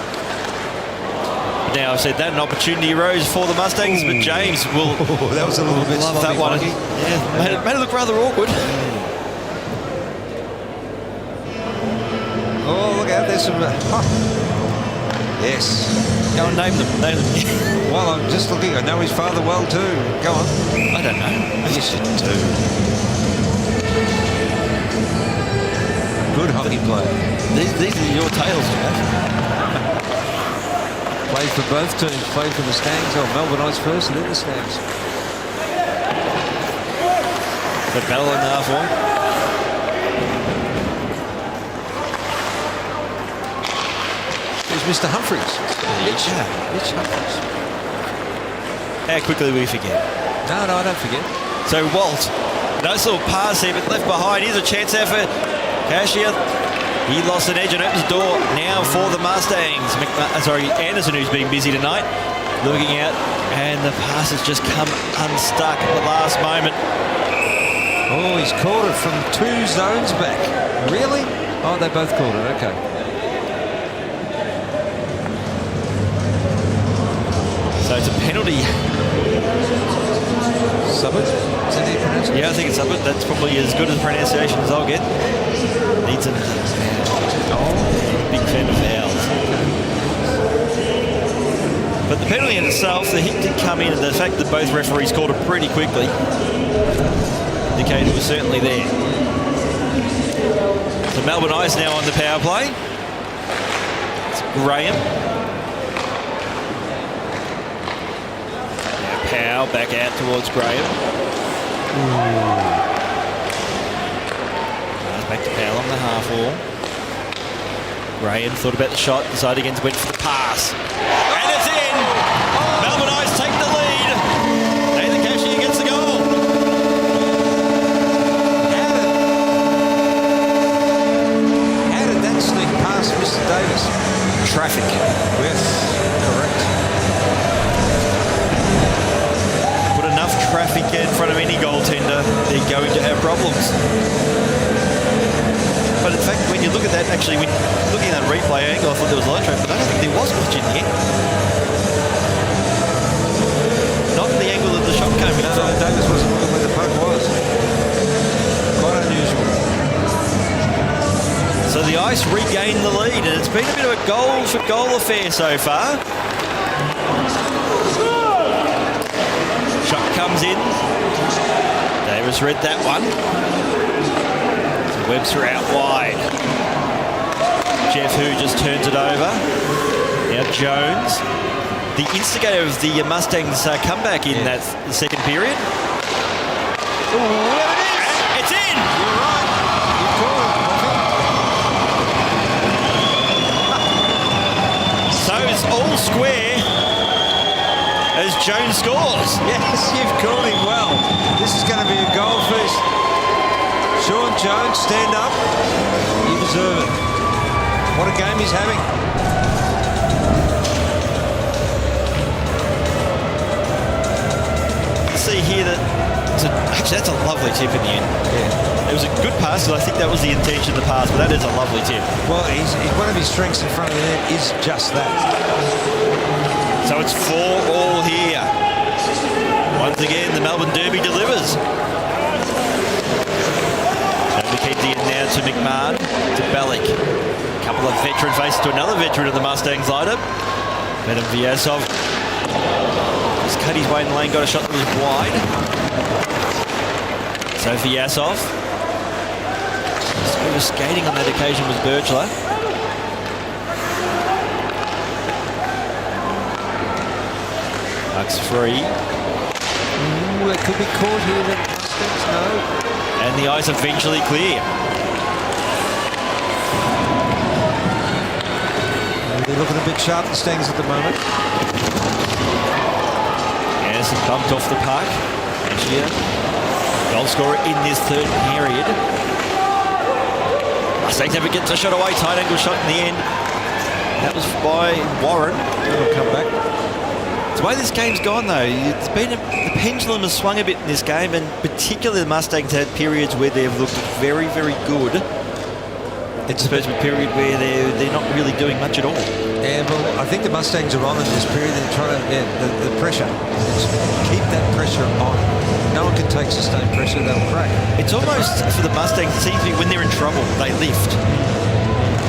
Now, I've said that an opportunity arose for the Mustangs, but James will that was a little bit love that one. Yeah, made it look rather awkward. Oh, look out, there's some... Yes. Go and name them. Well, I'm just looking. I know his father well, too. Go on. I don't know. Yes, you do. Good hockey player. These are your tales, Jeff. Played for both teams. Played for the Stangs. Oh, Melbourne Ice first and then the Stangs. But battle in the half wall. There's Mr. Humphries. Mitch Humphries. How quickly we forget. No, I don't forget. So Walt, nice little pass here, but left behind. Here's a chance there for Cashier. He lost an edge and opens the door now for the Mustangs. Anderson, who's been busy tonight, looking out, and the pass has just come unstuck at the last moment. Oh, he's caught it from 2 zones back. Really? Oh, they both caught it. Okay. So it's a penalty. Subbut? Is that how you pronounce it? Yeah, I think it's Subbut. That's probably as good a pronunciation as I'll get. Needs a... Oh, big fan of fouls. But the penalty in itself, the hit did come in, and the fact that both referees called it pretty quickly indicated it was certainly there. So Melbourne Ice now on the power play. It's Graham. Now Powell back out towards Graham. Back to Powell on the half wall. Graham thought about the shot, decided against, went for the pass. And it's in! Melbourne Ice take the lead. Nathan Cashier gets the goal. How did that sneak past Mr. Davis? Traffic. Yes, correct. Put enough traffic in front of any goaltender, they're going to have problems. But in fact, when you look at that, actually, when looking at that replay angle, I thought there was a lot of traffic, but I don't think there was much in the end. Not the angle that the shot came in. No, Davis wasn't looking where the puck was. Quite unusual. So the Ice regained the lead, and it's been a bit of a goal-for-goal affair so far. Shot comes in. Davis read that one. Webster out wide. Jeff Hu just turns it over. Now Jones. The instigator of the Mustangs comeback in that second period. Ooh, there it is! It's in! You're right. You called it. So it's all square as Jones scores. Yes, you've called him well. This is going to be a goal feast. Sean Jones, stand up. You deserve it. What a game he's having. See here that actually that's a lovely tip in the end. Yeah. It was a good pass, because I think that was the intention of the pass, but that is a lovely tip. Well, one of his strengths in front of the net is just that. So it's 4-4 here. Once again, the Melbourne Derby delivers. McKenzie now to McMahon, to Bellick. A couple of veteran faces to another veteran of the Mustangs lineup. Venom Vyazov. Just cut his way in the lane, got a shot that was wide. So Vyazov. Who was skating on that occasion was Birchler. Puck's free. Ooh, it could be caught here, the Mustangs, no. And the Ice eventually clear. They're looking a bit sharp, the Mustangs, at the moment. Yes, bumped off the puck. And here, goal scorer in this third period. Mustangs never gets a shot away. Tight angle shot in the end. That was by Warren. It'll come back. It's the way this game's gone, though. It's been the pendulum has swung a bit in this game, and particularly the Mustangs had periods where they've looked very, very good. It's supposed to be a period where they're not really doing much at all. Yeah, well, I think the Mustangs are on in this period. They're trying to, the pressure. Just keep that pressure on. No one can take sustained pressure, they'll crack. It's almost, for the Mustangs, it seems to be when they're in trouble, they lift.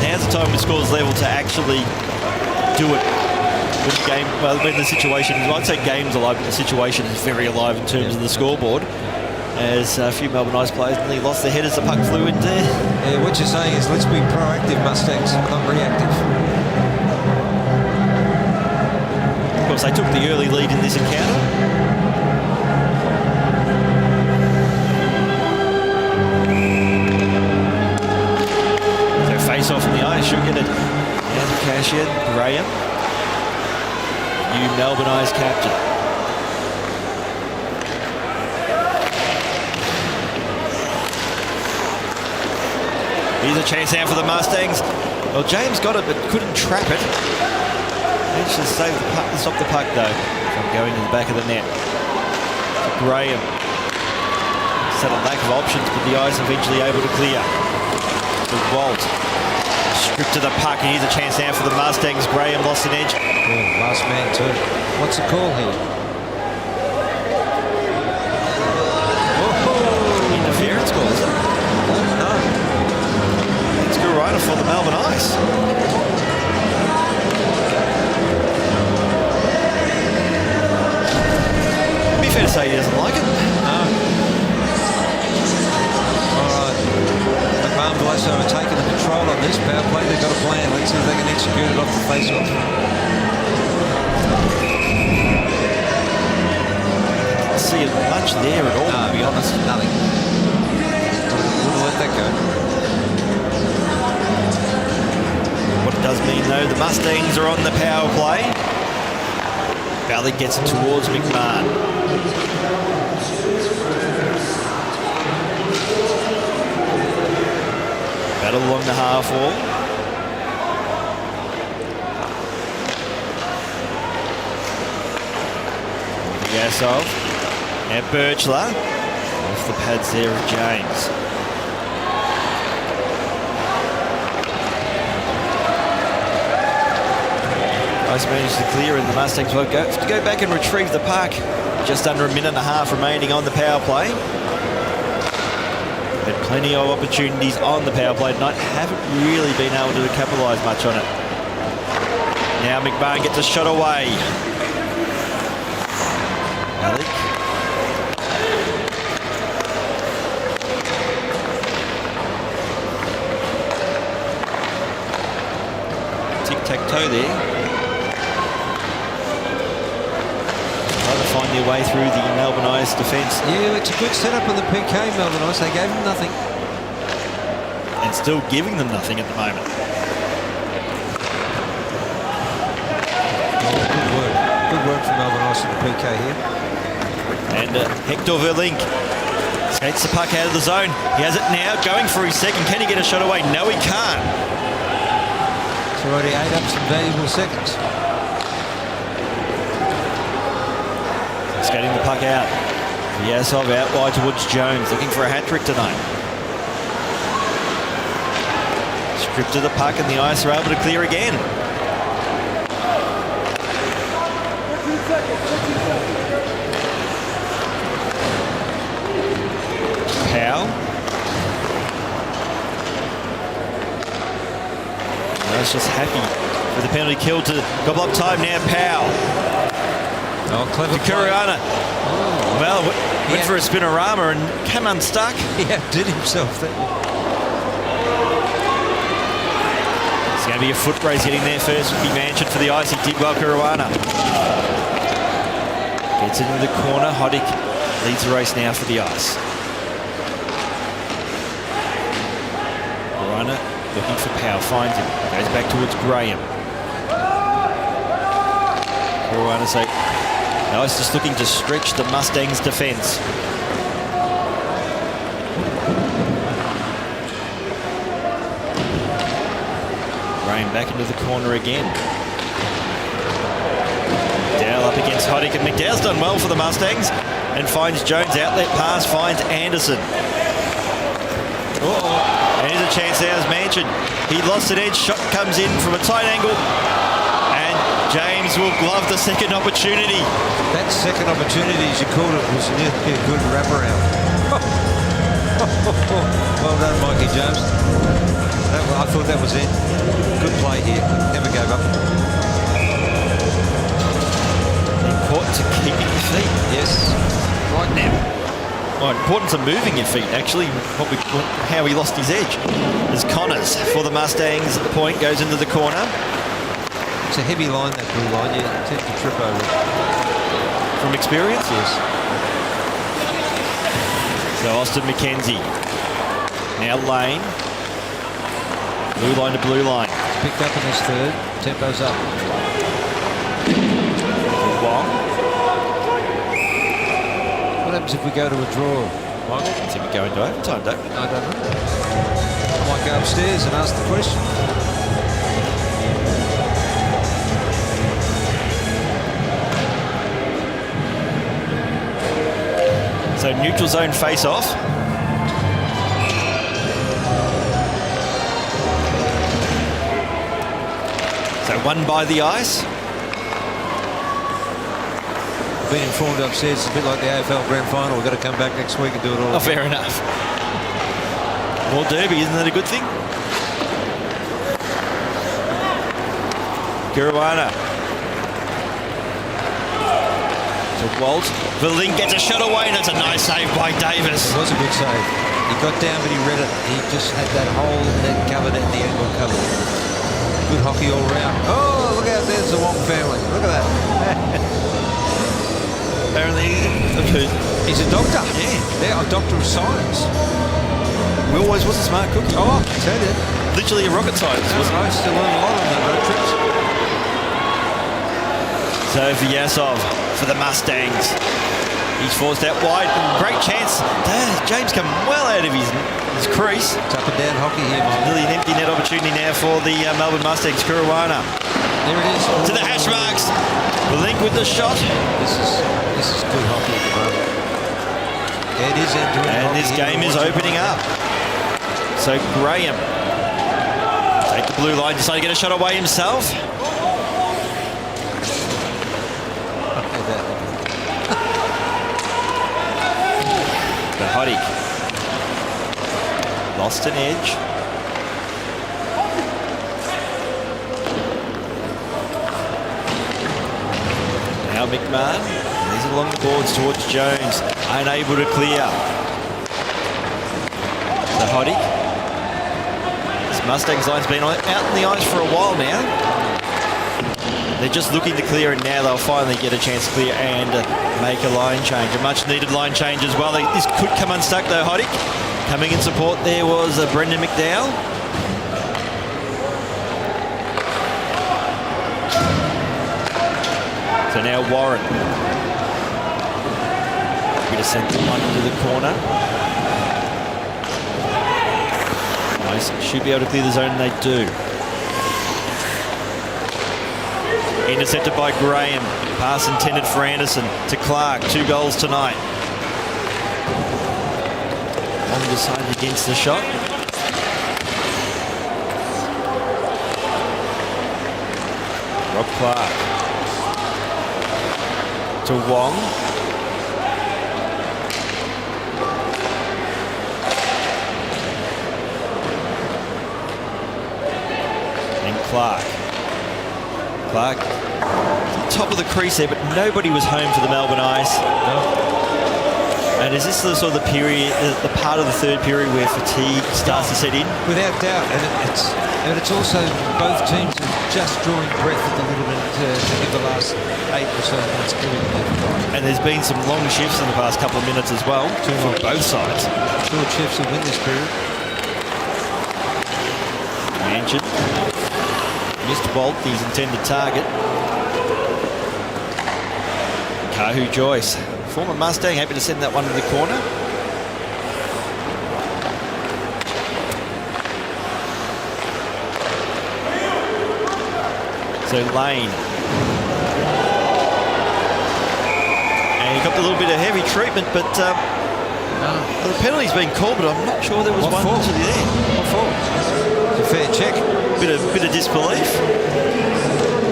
Now's the time with scores level to actually do it. When the situation, I'd say game's alive, but the situation is very alive in terms of the scoreboard. As a few Melbourne Ice players nearly lost their head as the puck flew in there. Yeah, what you're saying is let's be proactive, Mustangs, not reactive. Of course, they took the early lead in this encounter. So face off in the Ice, should get it. Now the cashier, Graham. New Melbourne Ice captain. Here's a chance now for the Mustangs. Well, James got it, but couldn't trap it. Managed to save the puck, stop the puck though from going to the back of the net. So Graham. Set a lack of options, but the Ice eventually able to clear. The Walt. Stripped to the puck, and here's a chance now for the Mustangs. Graham lost an edge. Oh, last man too. What's the call here? Interference call, is it? No. It's good rider for the Melbourne Ice. face-off. Didn't see it much there at all, to be honest. Nothing. Wouldn't let that go. What it does mean, though, the Mustangs are on the power play. Valley gets it towards McMahon. Battle along the half wall. Gasov. Now Birchler. Off the pads there of James. Ice managed to clear and the Mustangs will have to go back and retrieve the puck. Just under a minute and a half remaining on the power play. Had plenty of opportunities on the power play tonight. Haven't really been able to capitalise much on it. Now McMahon gets a shot away. Alec. Tic-tac-toe there. Trying to find their way through the Melbourne Ice defence. Yeah, it's a good setup on the PK, Melbourne Ice. They gave him nothing. And still giving them nothing at the moment. Good work. Good work from Melbourne Ice on the PK here. And Hector Verlink skates the puck out of the zone. He has it now, going for his second. Can he get a shot away? No, he can't. It's already ate up some valuable seconds. Skating the puck out. Yasov out wide towards Jones, looking for a hat-trick tonight. Stripped to the puck and the Ice are able to clear again. Powell. Ice just happy with the penalty kill to gobble up time now. Powell. Oh, clever Kuruana. Oh. Well, went for a spinorama and came unstuck. He outdid himself there. It's going to be a foot race getting there first. Would be Manchin for the Ice. He did well, Kuruana. Gets into the corner. Hoddick leads the race now for the Ice. Kuruana looking for Powell. Finds him. Goes back towards Graham. Kuruana say. Ice just looking to stretch the Mustangs' defence. Graham back into the corner again. McDowell up against Hoddick, and McDowell's done well for the Mustangs and finds Jones. Outlet pass, finds Anderson. And here's a chance there as Manchin. He lost an edge, shot comes in from a tight angle. James will glove the second opportunity. That second opportunity, as you called it, was nearly a good wraparound. Well done, Mikey James. I thought that was it. Good play here. Never gave up. Important to keeping your feet. Yes, right now. Oh, importance of moving your feet, actually. How he lost his edge. As Connors for the Mustangs at the point goes into the corner. It's a heavy line, that blue line. You tend to trip over it. From experience? Yes. So Austin McKenzie. Now Lane. Blue line to blue line. It's picked up in this third. Tempo's up. Wong. What happens if we go to a draw, Michael? I think we go into overtime, don't we? I don't know. I might go upstairs and ask the question. So neutral zone face-off. So won by the Ice. I've been informed upstairs it's a bit like the AFL Grand Final. We've got to come back next week and do it all. Oh, fair enough. More derby, isn't that a good thing? Kuruana. To Walt. Verlink gets a shot away, and it's a nice save by Davis. It was a good save. He got down, but he read it. He just had that whole net covered and the angle covered. Good hockey all round. Oh, look out there's the Wong family. Look at that. Apparently, He's a doctor. Yeah. A doctor of science. Will always was a smart cookie. Oh, I tell you. Literally a rocket scientist, wasn't I used to learn a lot on the road trips. So for Yasov, for the Mustangs. He's forced out wide. Great chance. James come well out of his crease. It's up and down hockey here. Nearly an empty net opportunity now for the Melbourne Mustangs. Kuruwana There it is. to the hash marks. The link with the shot. This is good hockey at the moment. It is entering And hockey this here. game is opening up. So Graham take the blue line, decided to get a shot away himself. The Hoddick lost an edge. Now McMahon, these are along the boards towards Jones, unable to clear. The Hoddick. This Mustangs line's been out in the ice for a while now. They're just looking to clear, and now they'll finally get a chance to clear and make a line change. A much-needed line change as well. This could come unstuck, though, Hoddick. Coming in support there was Brendan McDowell. So now Warren. Going to send one into the corner. Nice. Should be able to clear the zone, and they do. Intercepted by Graham. Pass intended for Anderson to Clark. 2 goals tonight. Long decided against the shot. Rob Clark. To Wong. And Clark. Clark, top of the crease there, but nobody was home for the Melbourne Ice. And is this the sort of the period, the part of the third period where fatigue starts to set in? Without doubt, and it's also both teams are just drawing breath at the little bit to give the last 8 or so minutes clear. And there's been some long shifts in the past couple of minutes as well from both sides. Short shifts will win this period. Manchin missed Bolt, his intended target. Kahu Joyce, former Mustang, happy to send that one to the corner. So Lane. And he got a little bit of heavy treatment, but the penalty's been called, but I'm not sure there was one actually there. What for? It's a fair check. Bit of disbelief,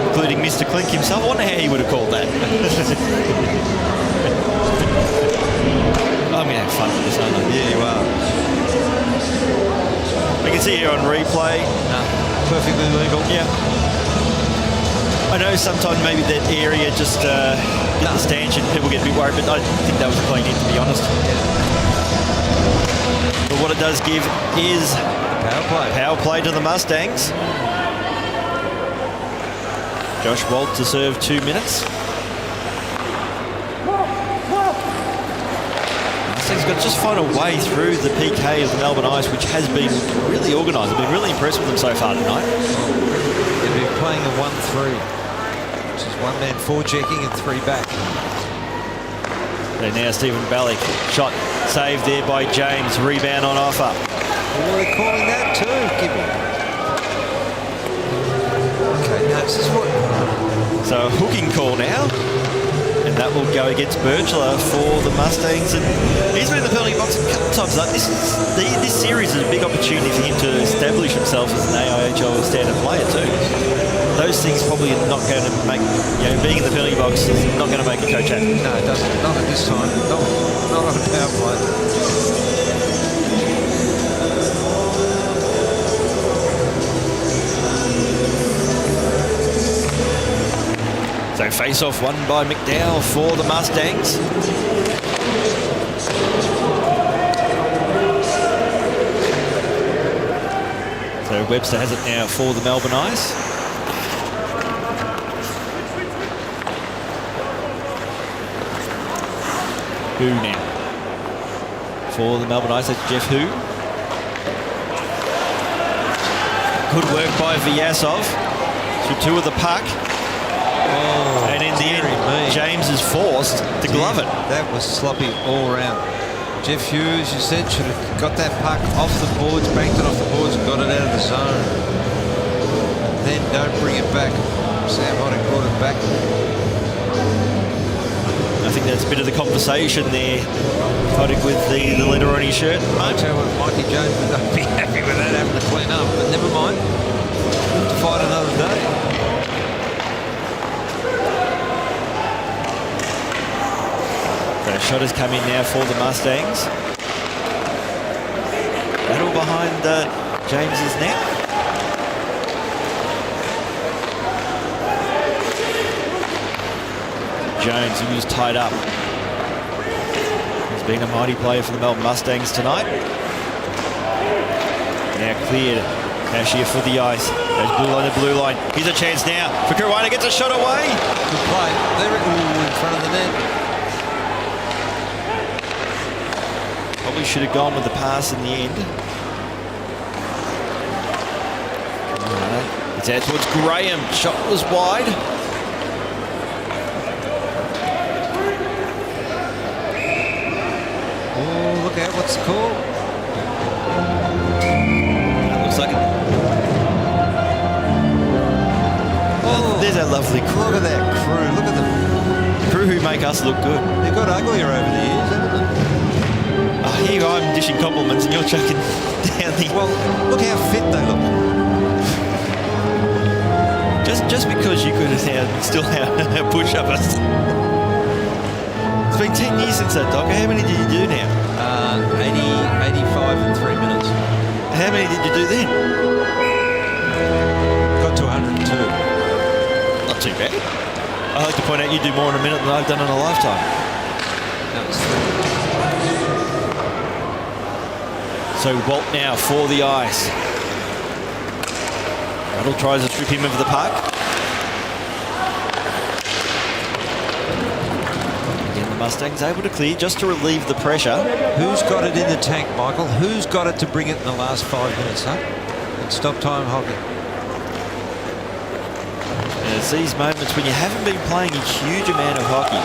including Mr. Klink himself. I wonder how he would have called that. I'm going to have fun with this, aren't I? Yeah, you are. We can see here on replay. Perfectly legal. Yeah. I know sometimes maybe that area just get the stanchion, people get a bit worried, but I think that was a clean hit, to be honest. But what it does give is power play to the Mustangs. Josh Walt to serve 2 minutes. Mustangs got to just find a way through the PK of the Melbourne Ice, which has been really organised. I've been really impressed with them so far tonight. They've been playing a 1-3, which is 1 man forechecking and 3 back. And now Stephen Ballick, shot saved there by James, rebound on offer. Oh, they're calling that too. Give me. Okay, now this is what. So a hooking call now, and that will go against Birchler for the Mustangs. And he's been in the penalty box a couple of times. Like this series is a big opportunity for him to establish himself as an AIHL standard player too. Those things probably are not going to make, being in the penalty box is not going to make a coach happy. No, it doesn't. Not at this time. Not on a power play. So face-off won by McDowell for the Mustangs. So So Webster has it now for the Melbourne Ice. Who now? For the Melbourne Ice, that's Jeff Hu. Good work by Vyasov. Through two of the puck. Oh, And in the end, James is forced to glove it. That was sloppy all round. Jeff Hughes, you said, should have got that puck off the boards, banked it off the boards and got it out of the zone. Then don't bring it back. Sam Hoddick brought it back. I think that's a bit of the conversation there. Hoddick with the letter on his shirt. I tell you what, Mikey Jones would not be happy with that having to clean up, but never mind. We'll have to fight another day. The shot has come in now for the Mustangs. Battle behind James's net. Jones, he was tied up. He's been a mighty player for the Melbourne Mustangs tonight. Now cleared. Cashier for the ice. There's blue line to blue line. Here's a chance now for Kuruana. Gets a shot away. Good play. There, in front of the net. Probably should have gone with the pass in the end. It's out towards Graham. Shot was wide. Oh, look out. What's the call? That looks like it. Oh, there's our lovely crew. Look at that crew. Look at them. Crew who make us look good. They've got uglier over the years, haven't they? Here I'm dishing compliments and you're chucking down the... Well, look how fit they look. Just because you could still have push-uppers. It's been 10 years since that, Doc. How many did you do now? 85 in 3 minutes. How many did you do then? Got to 102. Not too bad. I like to point out you do more in a minute than I've done in a lifetime. That was 3. So Walt now for the ice. Rattle tries to strip him of the puck. Again, the Mustangs able to clear just to relieve the pressure. Who's got it in the tank, Michael? Who's got it to bring it in the last 5 minutes, huh? And stop time hockey. And it's these moments when you haven't been playing a huge amount of hockey.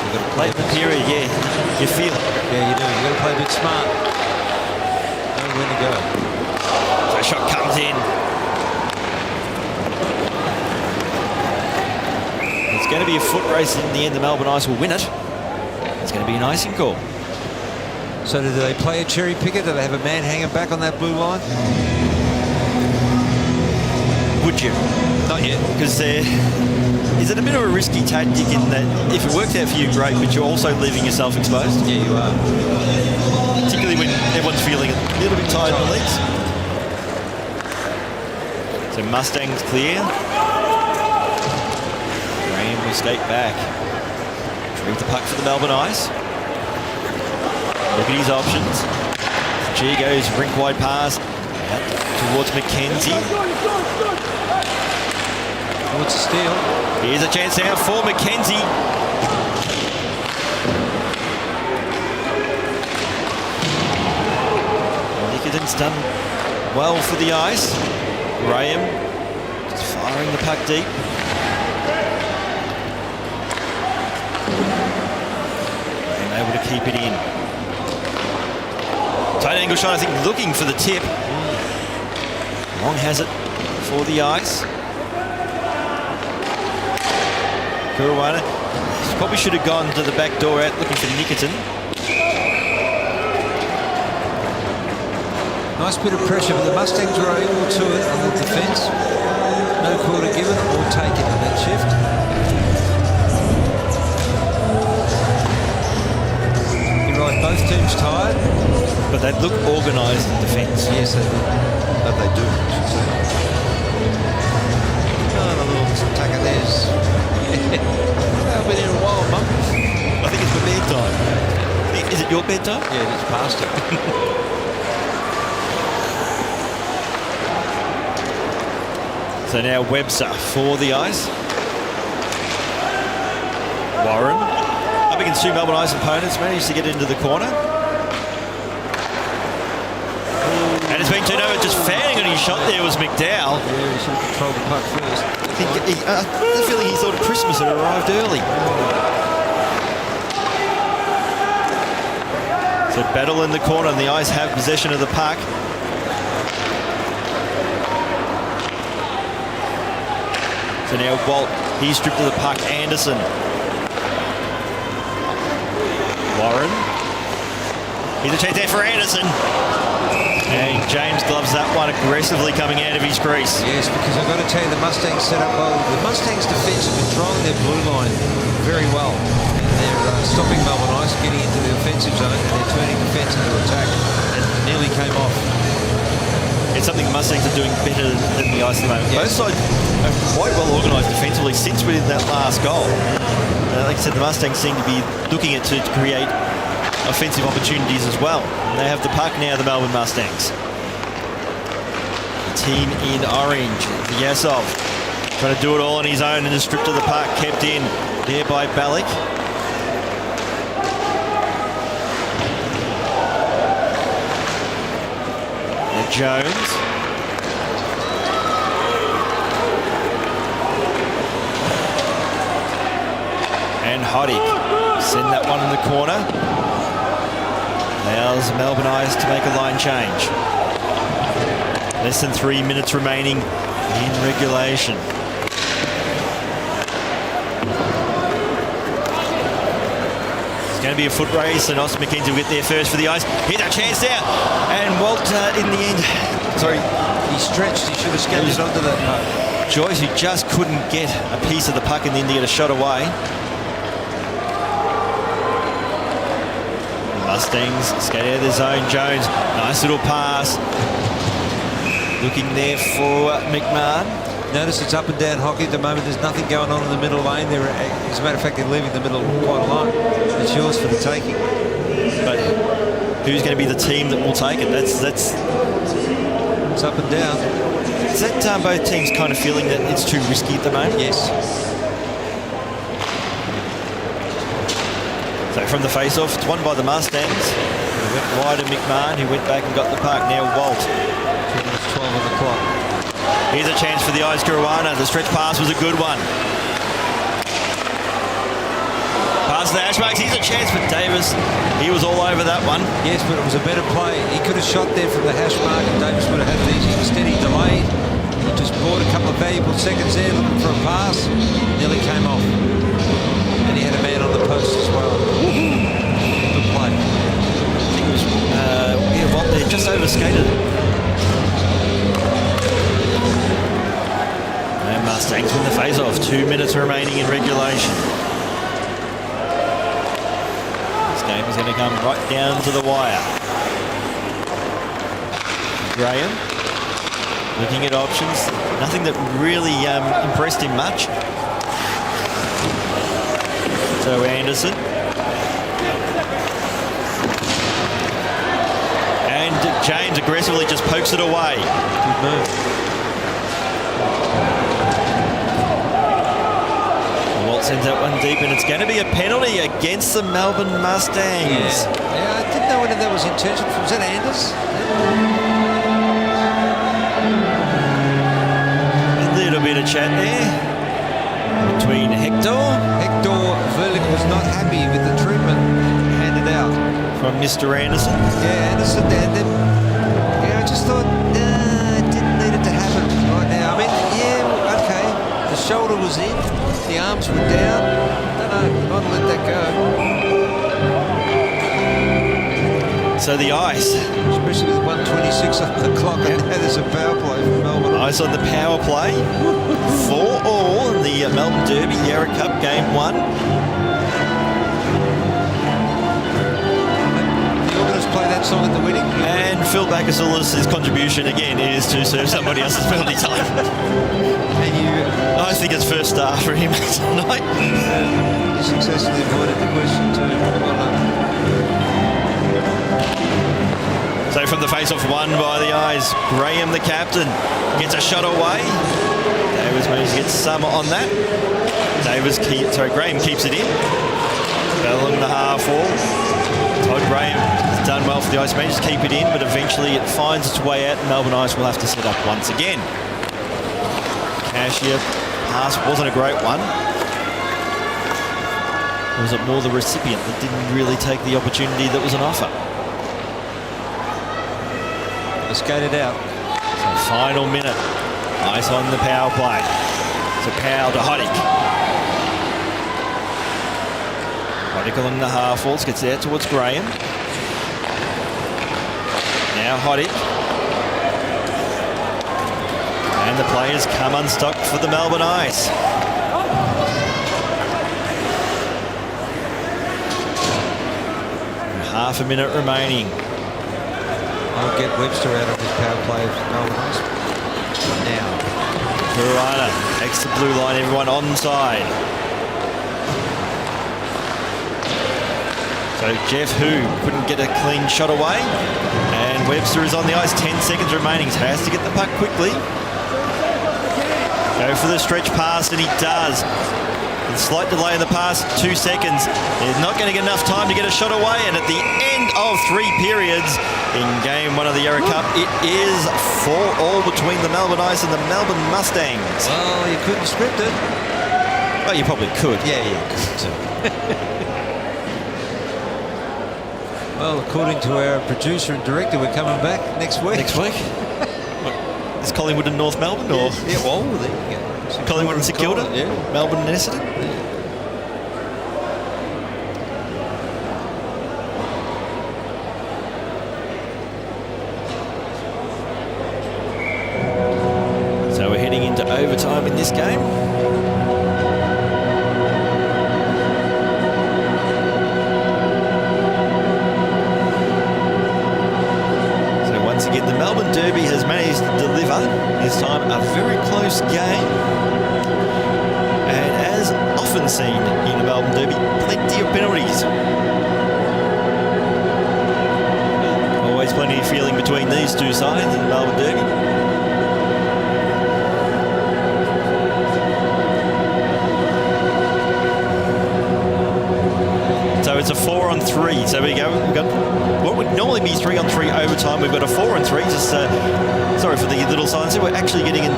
You've got to play the period, yeah. You feel it. Yeah, you do. You've got to play a bit smart. Know when to go. So shot comes in. It's going to be a foot race in the end. The Melbourne Ice will win it. It's going to be an icing call. So do they play a cherry picker? Do they have a man hanging back on that blue line? Would you? Not yet. Because is it a bit of a risky tactic in that if it works out for you, great, but you're also leaving yourself exposed? Yeah, you are. Particularly when everyone's feeling a little bit tired in the legs. So Mustangs clear. Graham will skate back. Retrieve the puck for the Melbourne Ice. Look at his options. G goes rink wide pass out towards McKenzie. Oh, it's a steal. Here's a chance now for McKenzie. Nickerton's done well for the Ice. Graham just firing the puck deep. And able to keep it in. Tight angle shot, I think, looking for the tip. Long has it for the Ice. Kuruana probably should have gone to the back door out looking for Nickerton. Nice bit of pressure, but the Mustangs were able to it on the defence. No quarter given or taken in that shift. You're right, both teams tired. But they look organised in defence. Yes, they do. But they do, I should say. Oh, the little tacker there's... I've been here a while, Mum. I think it's for bedtime. Is it your bedtime? Yeah, it's past it. So now Webster for the Ice. Warren up against two Melbourne Ice opponents, managed to get into the corner. And it's been turned over, just fanning on his shot there was McDowell. Yeah, he should have controlled the puck first. I have the feeling he thought Christmas had arrived early. So battle in the corner and the Ice have possession of the puck. So now Walt, he's stripped of the puck. Anderson. Warren. Here's a chance there for Anderson. And James gloves that one, aggressively coming out of his crease. Yes, because I've got to tell you, the Mustangs set up well. The Mustangs' defence have been controlling their blue line very well. And they're stopping Melbourne Ice, getting into the offensive zone, and they're turning defence into attack. And nearly came off. It's something the Mustangs are doing better than the Ice at the moment. Yes. Both sides are quite well organised defensively since within that last goal. Like I said, the Mustangs seem to be looking at to create offensive opportunities as well. And they have the puck now, the Melbourne Mustangs. The team in orange, Yasov, trying to do it all on his own and is stripped of the puck, kept in there by Balak. Now Jones. And Hoddick send that one in the corner. Allows Melbourne Ice to make a line change. Less than 3 minutes remaining in regulation. It's going to be a foot race, and Austin McKenzie will get there first for the Ice. Here's a chance there, and Walt in the end. Sorry, he stretched. He should have skated onto that puck. Joyce, who just couldn't get a piece of the puck in the end to get a shot away. Mustangs skate out of their zone. Jones, nice little pass. Looking there for McMahon. Notice it's up and down hockey at the moment. There's nothing going on in the middle lane. As a matter of fact, they're leaving the middle quite alone. It's yours for the taking. But who's going to be the team that will take it? That's it's up and down. Is that both teams kind of feeling that it's too risky at the moment? Yes. So from the face-off, it's won by the Mustangs. It went wide of McMahon, who went back and got the puck. Now Walt. It's 12 on the clock. Here's a chance for the Ice Caruana. The stretch pass was a good one. Pass the hash marks. Here's a chance for Davis. He was all over that one. Yes, but it was a better play. He could have shot there from the hash mark and Davis would have had it easy. Instead he delayed. He just bought a couple of valuable seconds there looking for a pass. Nearly came off. And he had a man on the post as well. Good play. I think it was Walt there, just over skated. And Mustangs win the face-off. 2 minutes remaining in regulation. This game is going to come right down to the wire. Graham looking at options. Nothing that really impressed him much. So Anderson. And James aggressively just pokes it away. Good move. Walt sends that one deep, and it's going to be a penalty against the Melbourne Mustangs. Yeah, I didn't know whether that was intentional. Was that Anders? A little bit of chat there between Hector. Hector Verlick was not happy with the treatment handed out. From Mr. Anderson. Yeah, Anderson. I just thought, it didn't need it to happen right now. I mean, yeah, okay. The shoulder was in, the arms were down. No, not let that go. So the Ice. Especially with 1:26 on the clock, and now there's a power play from Melbourne. Ice on the power play. 4-all in the Melbourne Derby, Yarra Cup Game 1. Play that song at the wedding. And Phil Bacasoulis' contribution again is to serve somebody else's penalty time. And I think it's first star for him tonight. You successfully avoided the question too. Well done. So So from the face-off won by the Eyes, Graham, the captain, gets a shot away. Davis managed to get some on that. Graham keeps it in. Along the half wall. Todd Graham has done well for the Ice, managed to keep it in, but eventually it finds its way out. Melbourne Ice will have to set up once again. Cashier pass wasn't a great one. Or was it more the recipient that didn't really take the opportunity that was an offer? Let's get it out. So final minute. Ice on the power play. So Powell to Hoddick. Hoddick along the half walls, gets out towards Graham. Now Hoddick. And the players come unstuck for the Melbourne Ice. Half a minute remaining. I'll get Webster out of his power play of Melbourne Ice. Now. Carolina takes the blue line, everyone onside. So Jeff Hu couldn't get a clean shot away. And Webster is on the ice, 10 seconds remaining. So has to get the puck quickly. Go for the stretch pass, and he does. With a slight delay in the pass, 2 seconds. He's not going to get enough time to get a shot away. And at the end of 3 periods in game 1 of the Yarra Cup, it is 4-4 between the Melbourne Ice and the Melbourne Mustangs. Well, you couldn't script it. Well, you probably could. Yeah, you could. Well, according to our producer and director, we're coming back next week. Next week? Is Collingwood and North Melbourne? Or Yeah, well, there you go. Collingwood and St Kilda? Yeah. Melbourne and Essendon? So we're heading into overtime in this game. So once again, the Melbourne Derby has managed to deliver, this time a very close game. And as often seen in the Melbourne Derby, plenty of penalties. Always plenty of feeling between these two sides in the Melbourne Derby. So it's a 4-on-3. So we go. We've got what would normally be 3-on-3 overtime. We've got a 4-on-3. Just sorry for the little silence. We're actually getting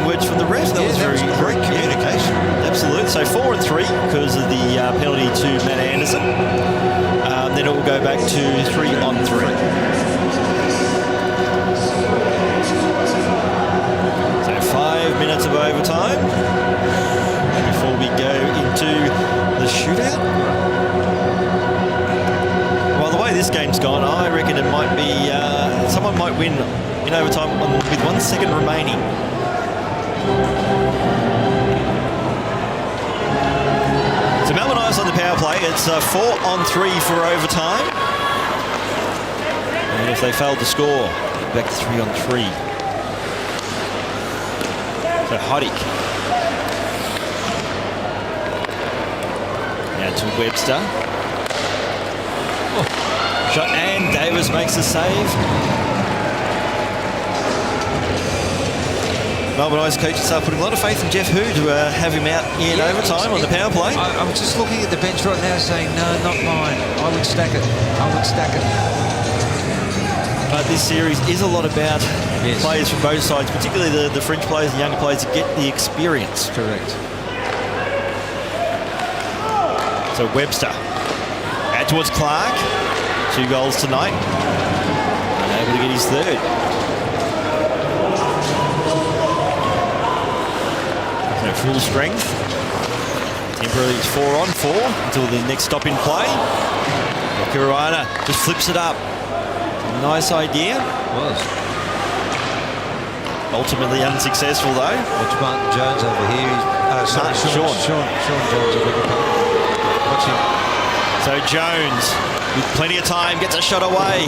words from the ref. That was very great communication. Absolutely. So 4-on-3 because of the penalty to Matt Anderson. Then it will go back to 3-on-3. So 5 minutes of overtime before we go into the shootout. Well, the way this game's gone, I reckon it might be someone might win in overtime with 1 second remaining. So Melbourne Ice on the power play. It's 4-on-3 for overtime. And if they fail to score, back to 3-on-3. So Hoddick. Now to Webster. Shot, and Davis makes a save. Melbourne Ice coaches are putting a lot of faith in Jeff Hu to have him out in overtime on the power play. I'm just looking at the bench right now saying, no, not mine. I would stack it. But this series is a lot about players from both sides, particularly the French players and younger players, to get the experience. Correct. So Webster out towards Clark. 2 goals tonight. Unable to get his third. So full strength. Temporarily it's 4-on-4 until the next stop in play. Carolina just flips it up. Nice idea. Was. Ultimately unsuccessful though. Watch Martin Jones over here. Sean Jones. Watch him. So Jones, with plenty of time, gets a shot away.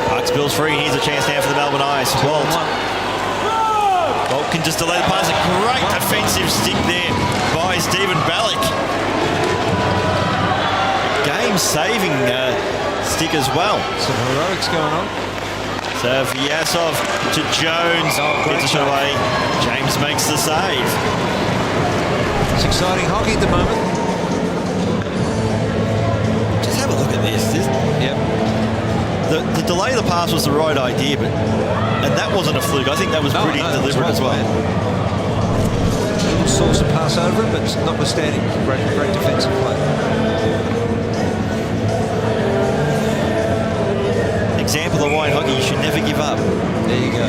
Parks Bill's free, and here's a chance now for the Melbourne Ice. Walt can just delay the pass. A great defensive stick there by Stephen Ballock. Again, game-saving stick as well. Some heroics going on. So Vyasov to Jones, gets a shot away. James makes the save. It's exciting hockey at the moment. Just have a look at this. Yep. The delay of the pass was the right idea, and that wasn't a fluke. I think that was pretty deliberate as well. Little source of pass over him, but notwithstanding, great defensive play. Example of why in hockey you should never give up. There you go.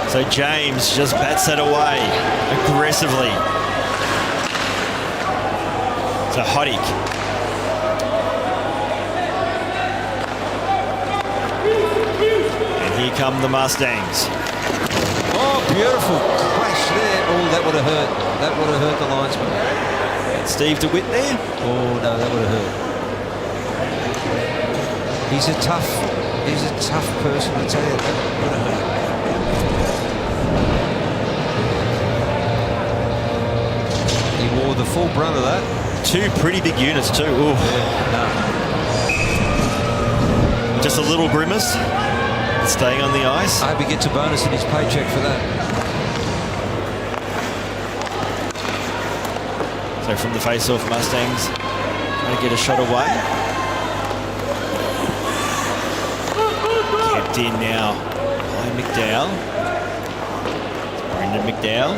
So James just bats that away aggressively. So Hoddick. And here come the Mustangs. Oh, beautiful crash there. Oh, that would have hurt. That would have hurt the linesman. And Steve DeWitt there. Oh, no, that would have hurt. He's a tough person, I tell you. That would have hurt. He wore the full brunt of that. Two pretty big units too. Ooh. Yeah, no. Just a little grimace. Staying on the ice. I hope he gets a bonus in his paycheck for that. So from the face-off, Mustangs trying to get a shot away. Kept in now by McDowell. Brendan McDowell.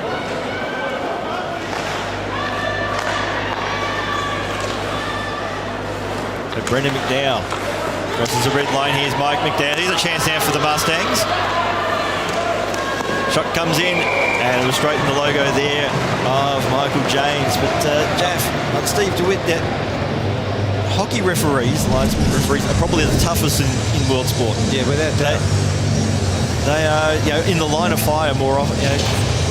So Brendan McDowell crosses the red line. Here's Mike McDowell. Here's a chance now for the Mustangs. Shot comes in, and it was straight in the logo there of Michael James. But Jaff, like Steve DeWitt, that hockey referees, linesman referees, are probably the toughest in world sport. Yeah, without doubt. They are, in the line of fire more often,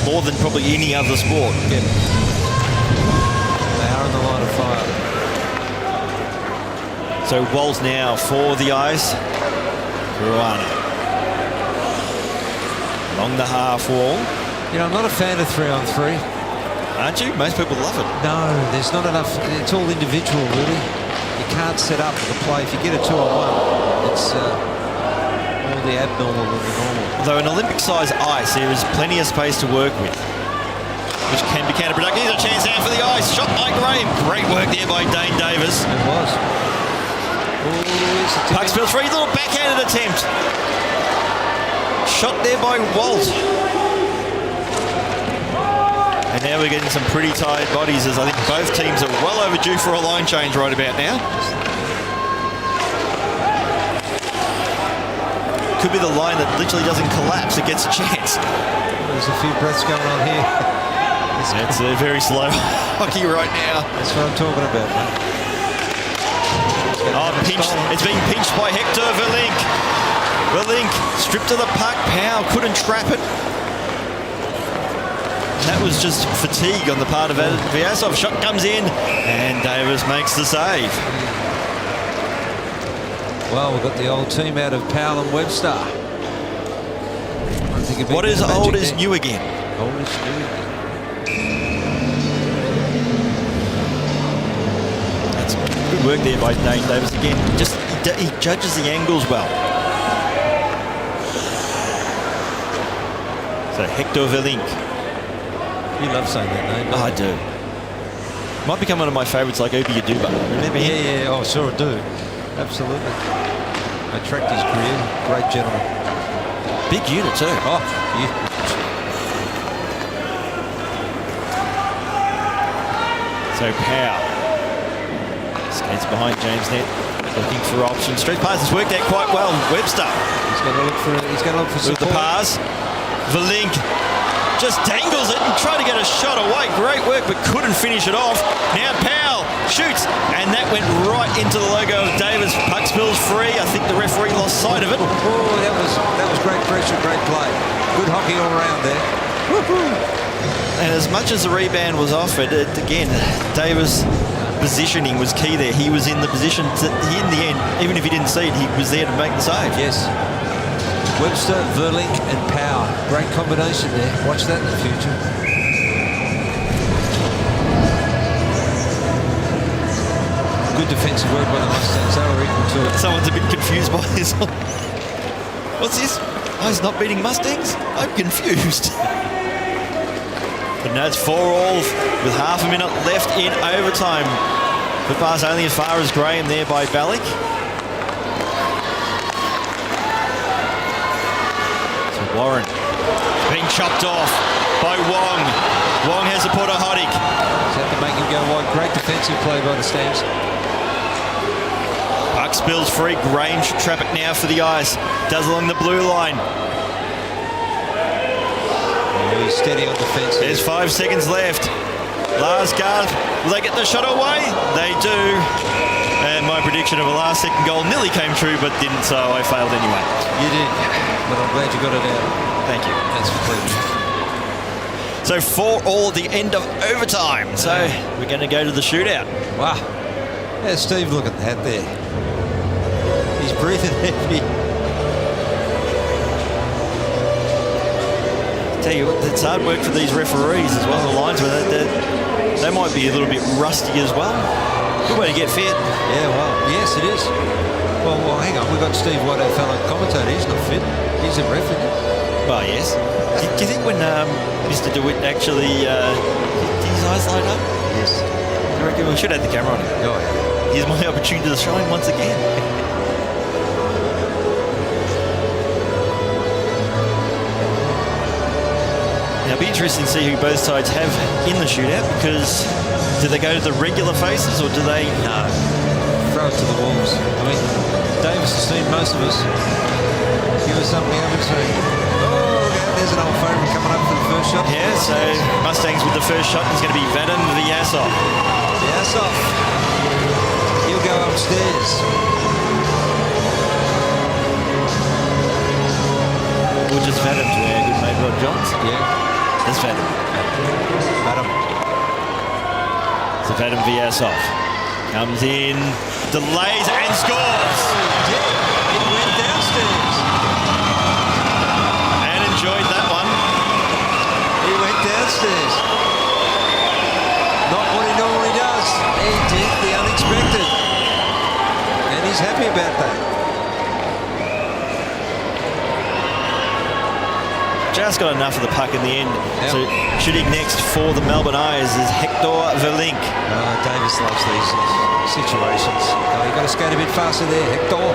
more than probably any other sport. Yeah. They are in the line of fire. So Walls now for the ice. Ruana. Along the half wall. I'm not a fan of 3-on-3. Aren't you? Most people love it. No, there's not enough. It's all individual, really. You can't set up the play. If you get a 2-on-1, it's all the abnormal than the normal. Although an Olympic-size ice, there is plenty of space to work with, which can be counterproductive. Here's a chance now for the ice. Shot by Graham. Great work there by Dane Davis. It was. Puck spills free. Little backhanded attempt. Shot there by Walt. And now we're getting some pretty tired bodies, as I think both teams are well overdue for a line change right about now. Could be the line that literally doesn't collapse. It gets a chance. There's a few breaths going on here. It's a very slow hockey right now. That's what I'm talking about, mate. Oh, pinched. It's being pinched by Hector Verlink. Verlink stripped of the puck. Powell couldn't trap it. That was just fatigue on the part of Vyasov. Shot comes in, and Davis makes the save. Well, we've got the old team out of Powell and Webster. What is old is new again? Old is new again. That's good work there by Dane Davis again. Just he judges the angles well. So Hector Verlink. You love saying that name. Oh, I do. Might become one of my favourites, like Obi Yaduba. Remember him? Yeah. Oh, sure I do. Absolutely. I tracked his career. Great gentleman. Big unit too. Oh, yeah. So Powell skates behind James Net, looking for options. Stretch pass has worked out quite well. Webster. He's going to look for support. With the pass. Verlink just dangles it and tried to get a shot away. Great work, but couldn't finish it off. Now Powell shoots, and that went right into the logo of Davis. Puck spills free. I think the referee lost sight of it. Oh, that was great pressure, great play. Good hockey all around there. And as much as the rebound was offered, again, Davis' positioning was key there. He was in the position to, in the end, even if he didn't see it, he was there to make the save. Yes. Webster, Verlink and Power. Great combination there. Watch that in the future. good defensive work by the Mustangs. They were equal to it. Someone's a bit confused by this. What's this? Ice not beating Mustangs? I'm confused. But no, it's 4-all with half a minute left in overtime. The pass only as far as Graham there by Ballick. So Warren being chopped off by Wong. Wong has a Porter Hoddick. Have to make him go wide. Great defensive play by the Stamps. Puck spills free. Graham should trap it now for the Ice. Does along the blue line. He's steady on defence. There's 5 seconds left. Last gasp. Will they get the shot away? They do. And my prediction of a last second goal nearly came true, but didn't, so I failed anyway. You did. But I'm glad you got it out. Thank you. That's a pleasure. So 4-all at the end of overtime. So we're going to go to the shootout. Wow. Yeah, Steve, look at that there. He's breathing heavy. Tell you what, it's hard work for these referees as well, the linesmen. They might be a little bit rusty as well. Good way to get fit. Yeah, well, yes, it is. Well, hang on. We've got Steve White, our fellow commentator. He's not fit. He's a ref. Well, yes. Do you think when Mr. DeWitt actually did his eyes light up? Yes. I reckon we should have the camera on him. Oh, yeah. Here's my opportunity to shine once again. Now, it'll be interesting to see who both sides have in the shootout, because do they go to the regular faces or do they... No. Throw it to the Wolves. I mean, Davis has seen most of us. Give us something we haven't seen. Oh, there's an old favourite coming up for the first shot. Yeah, so Mustangs with the first shot is going to be Vadim Vyasov. Vyasov. He'll go upstairs. Or just Vadim to our good mate Rod Johns. Yeah. That's Vadim. Vadim. So Vadim Vyasov comes in, delays and scores. Yeah, it went downstairs. And enjoyed that one. He went downstairs. Not what he normally does. He did the unexpected. And he's happy about that. Just got enough of the puck in the end. Yep. So shooting next for the Melbourne Ice is Hector Verlink. Davis loves these situations. You've got to skate a bit faster there, Hector.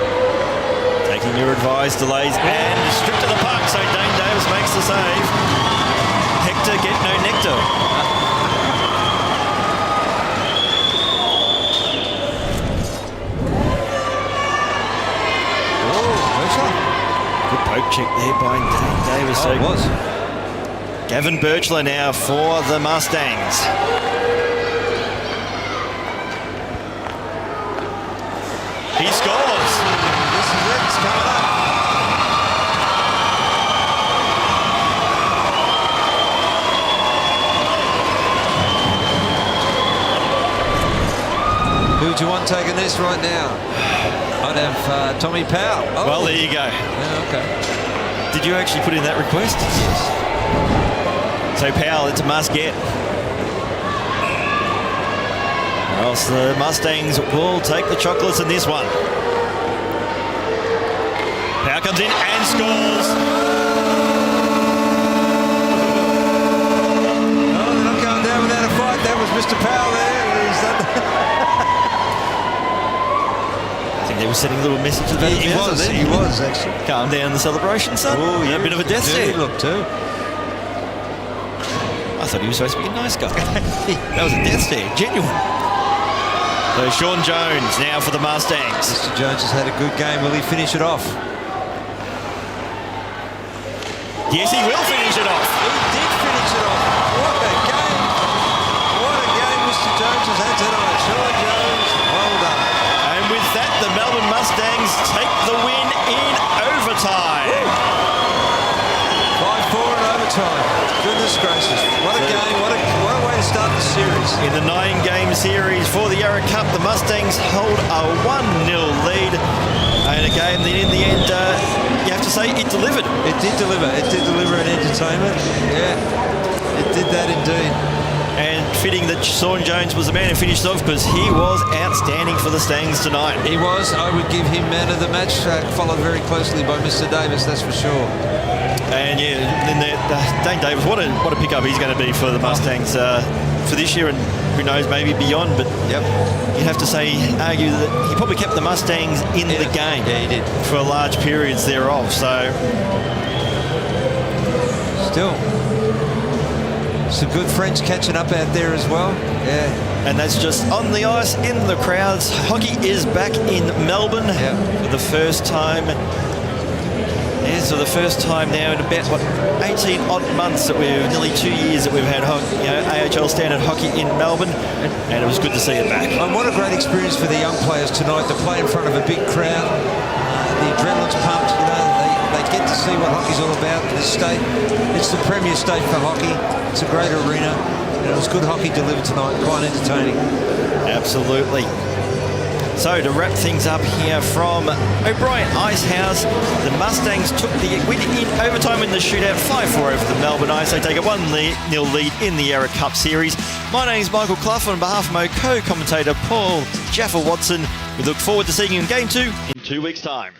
Taking your advice, delays and stripped to the puck. So Dane Davis makes the save. Hector get no nectar. Good poke check there by Dane Davis. Oh, it was. Gavin Birchler now for the Mustangs. He scores. This is it. It's coming up. Who would you want taking this right now? I'd have Tommy Powell. Oh. Well, there you go. Yeah, okay. Did you actually put in that request? Yes. So Powell, it's a must get. Or else the Mustangs will take the chocolates in this one. Powell comes in and scores. Oh, they're not going down without a fight. That was Mr. Powell there. He's done I think they were sending a little message to the He was actually. Calm down the celebration, son. Oh, yeah, a bit of a death He stare. looked too. I thought he was supposed to be a nice guy. That was a death stare, genuine. So Sean Jones now for the Mustangs. Mr. Jones has had a good game. Will he finish it off? Yes, he will finish it off. He did finish it off. What a game. What a game Mr. Jones has had tonight. Sean Jones, well done. And with that, the Melbourne Mustangs take the win in overtime. 5-4 in overtime. Goodness gracious. What a game. What a way to start the series. In the 9-game series for the Yarra Cup, the Mustangs hold a 1-0 lead. And a game that in the end, you have to say, it delivered. It did deliver. It did deliver an entertainment. Yeah, it did that indeed. And fitting that Sean Jones was the man who finished off because he was outstanding for the Stangs tonight. He was. I would give him man of the match, followed very closely by Mr. Davis, that's for sure. And then Dane Davis, what a pickup he's going to be for the Mustangs for this year, and who knows, maybe beyond. But you'd have to argue that he probably kept the Mustangs in the game. Yeah, he did. For large periods thereof. So still, some good friends catching up out there as well. Yeah. And that's just on the ice, in the crowds. Hockey is back in Melbourne for the first time. Yeah, so the first time now in about 18 odd months that nearly 2 years that we've had AHL standard hockey in Melbourne, and it was good to see it back. And what a great experience for the young players tonight to play in front of a big crowd. The adrenaline's pumped. They get to see what hockey's all about. This state, it's the premier state for hockey. It's a great arena. And it was good hockey delivered tonight. Quite entertaining. Absolutely. So to wrap things up here from O'Brien Ice House, the Mustangs took the win in overtime in the shootout, 5-4 over the Melbourne Ice. They take a 1-0 lead in the Yarra Cup series. My name's Michael Clough, on behalf of my co-commentator Paul Jaffa Watson. We look forward to seeing you in Game 2 in 2 weeks' time.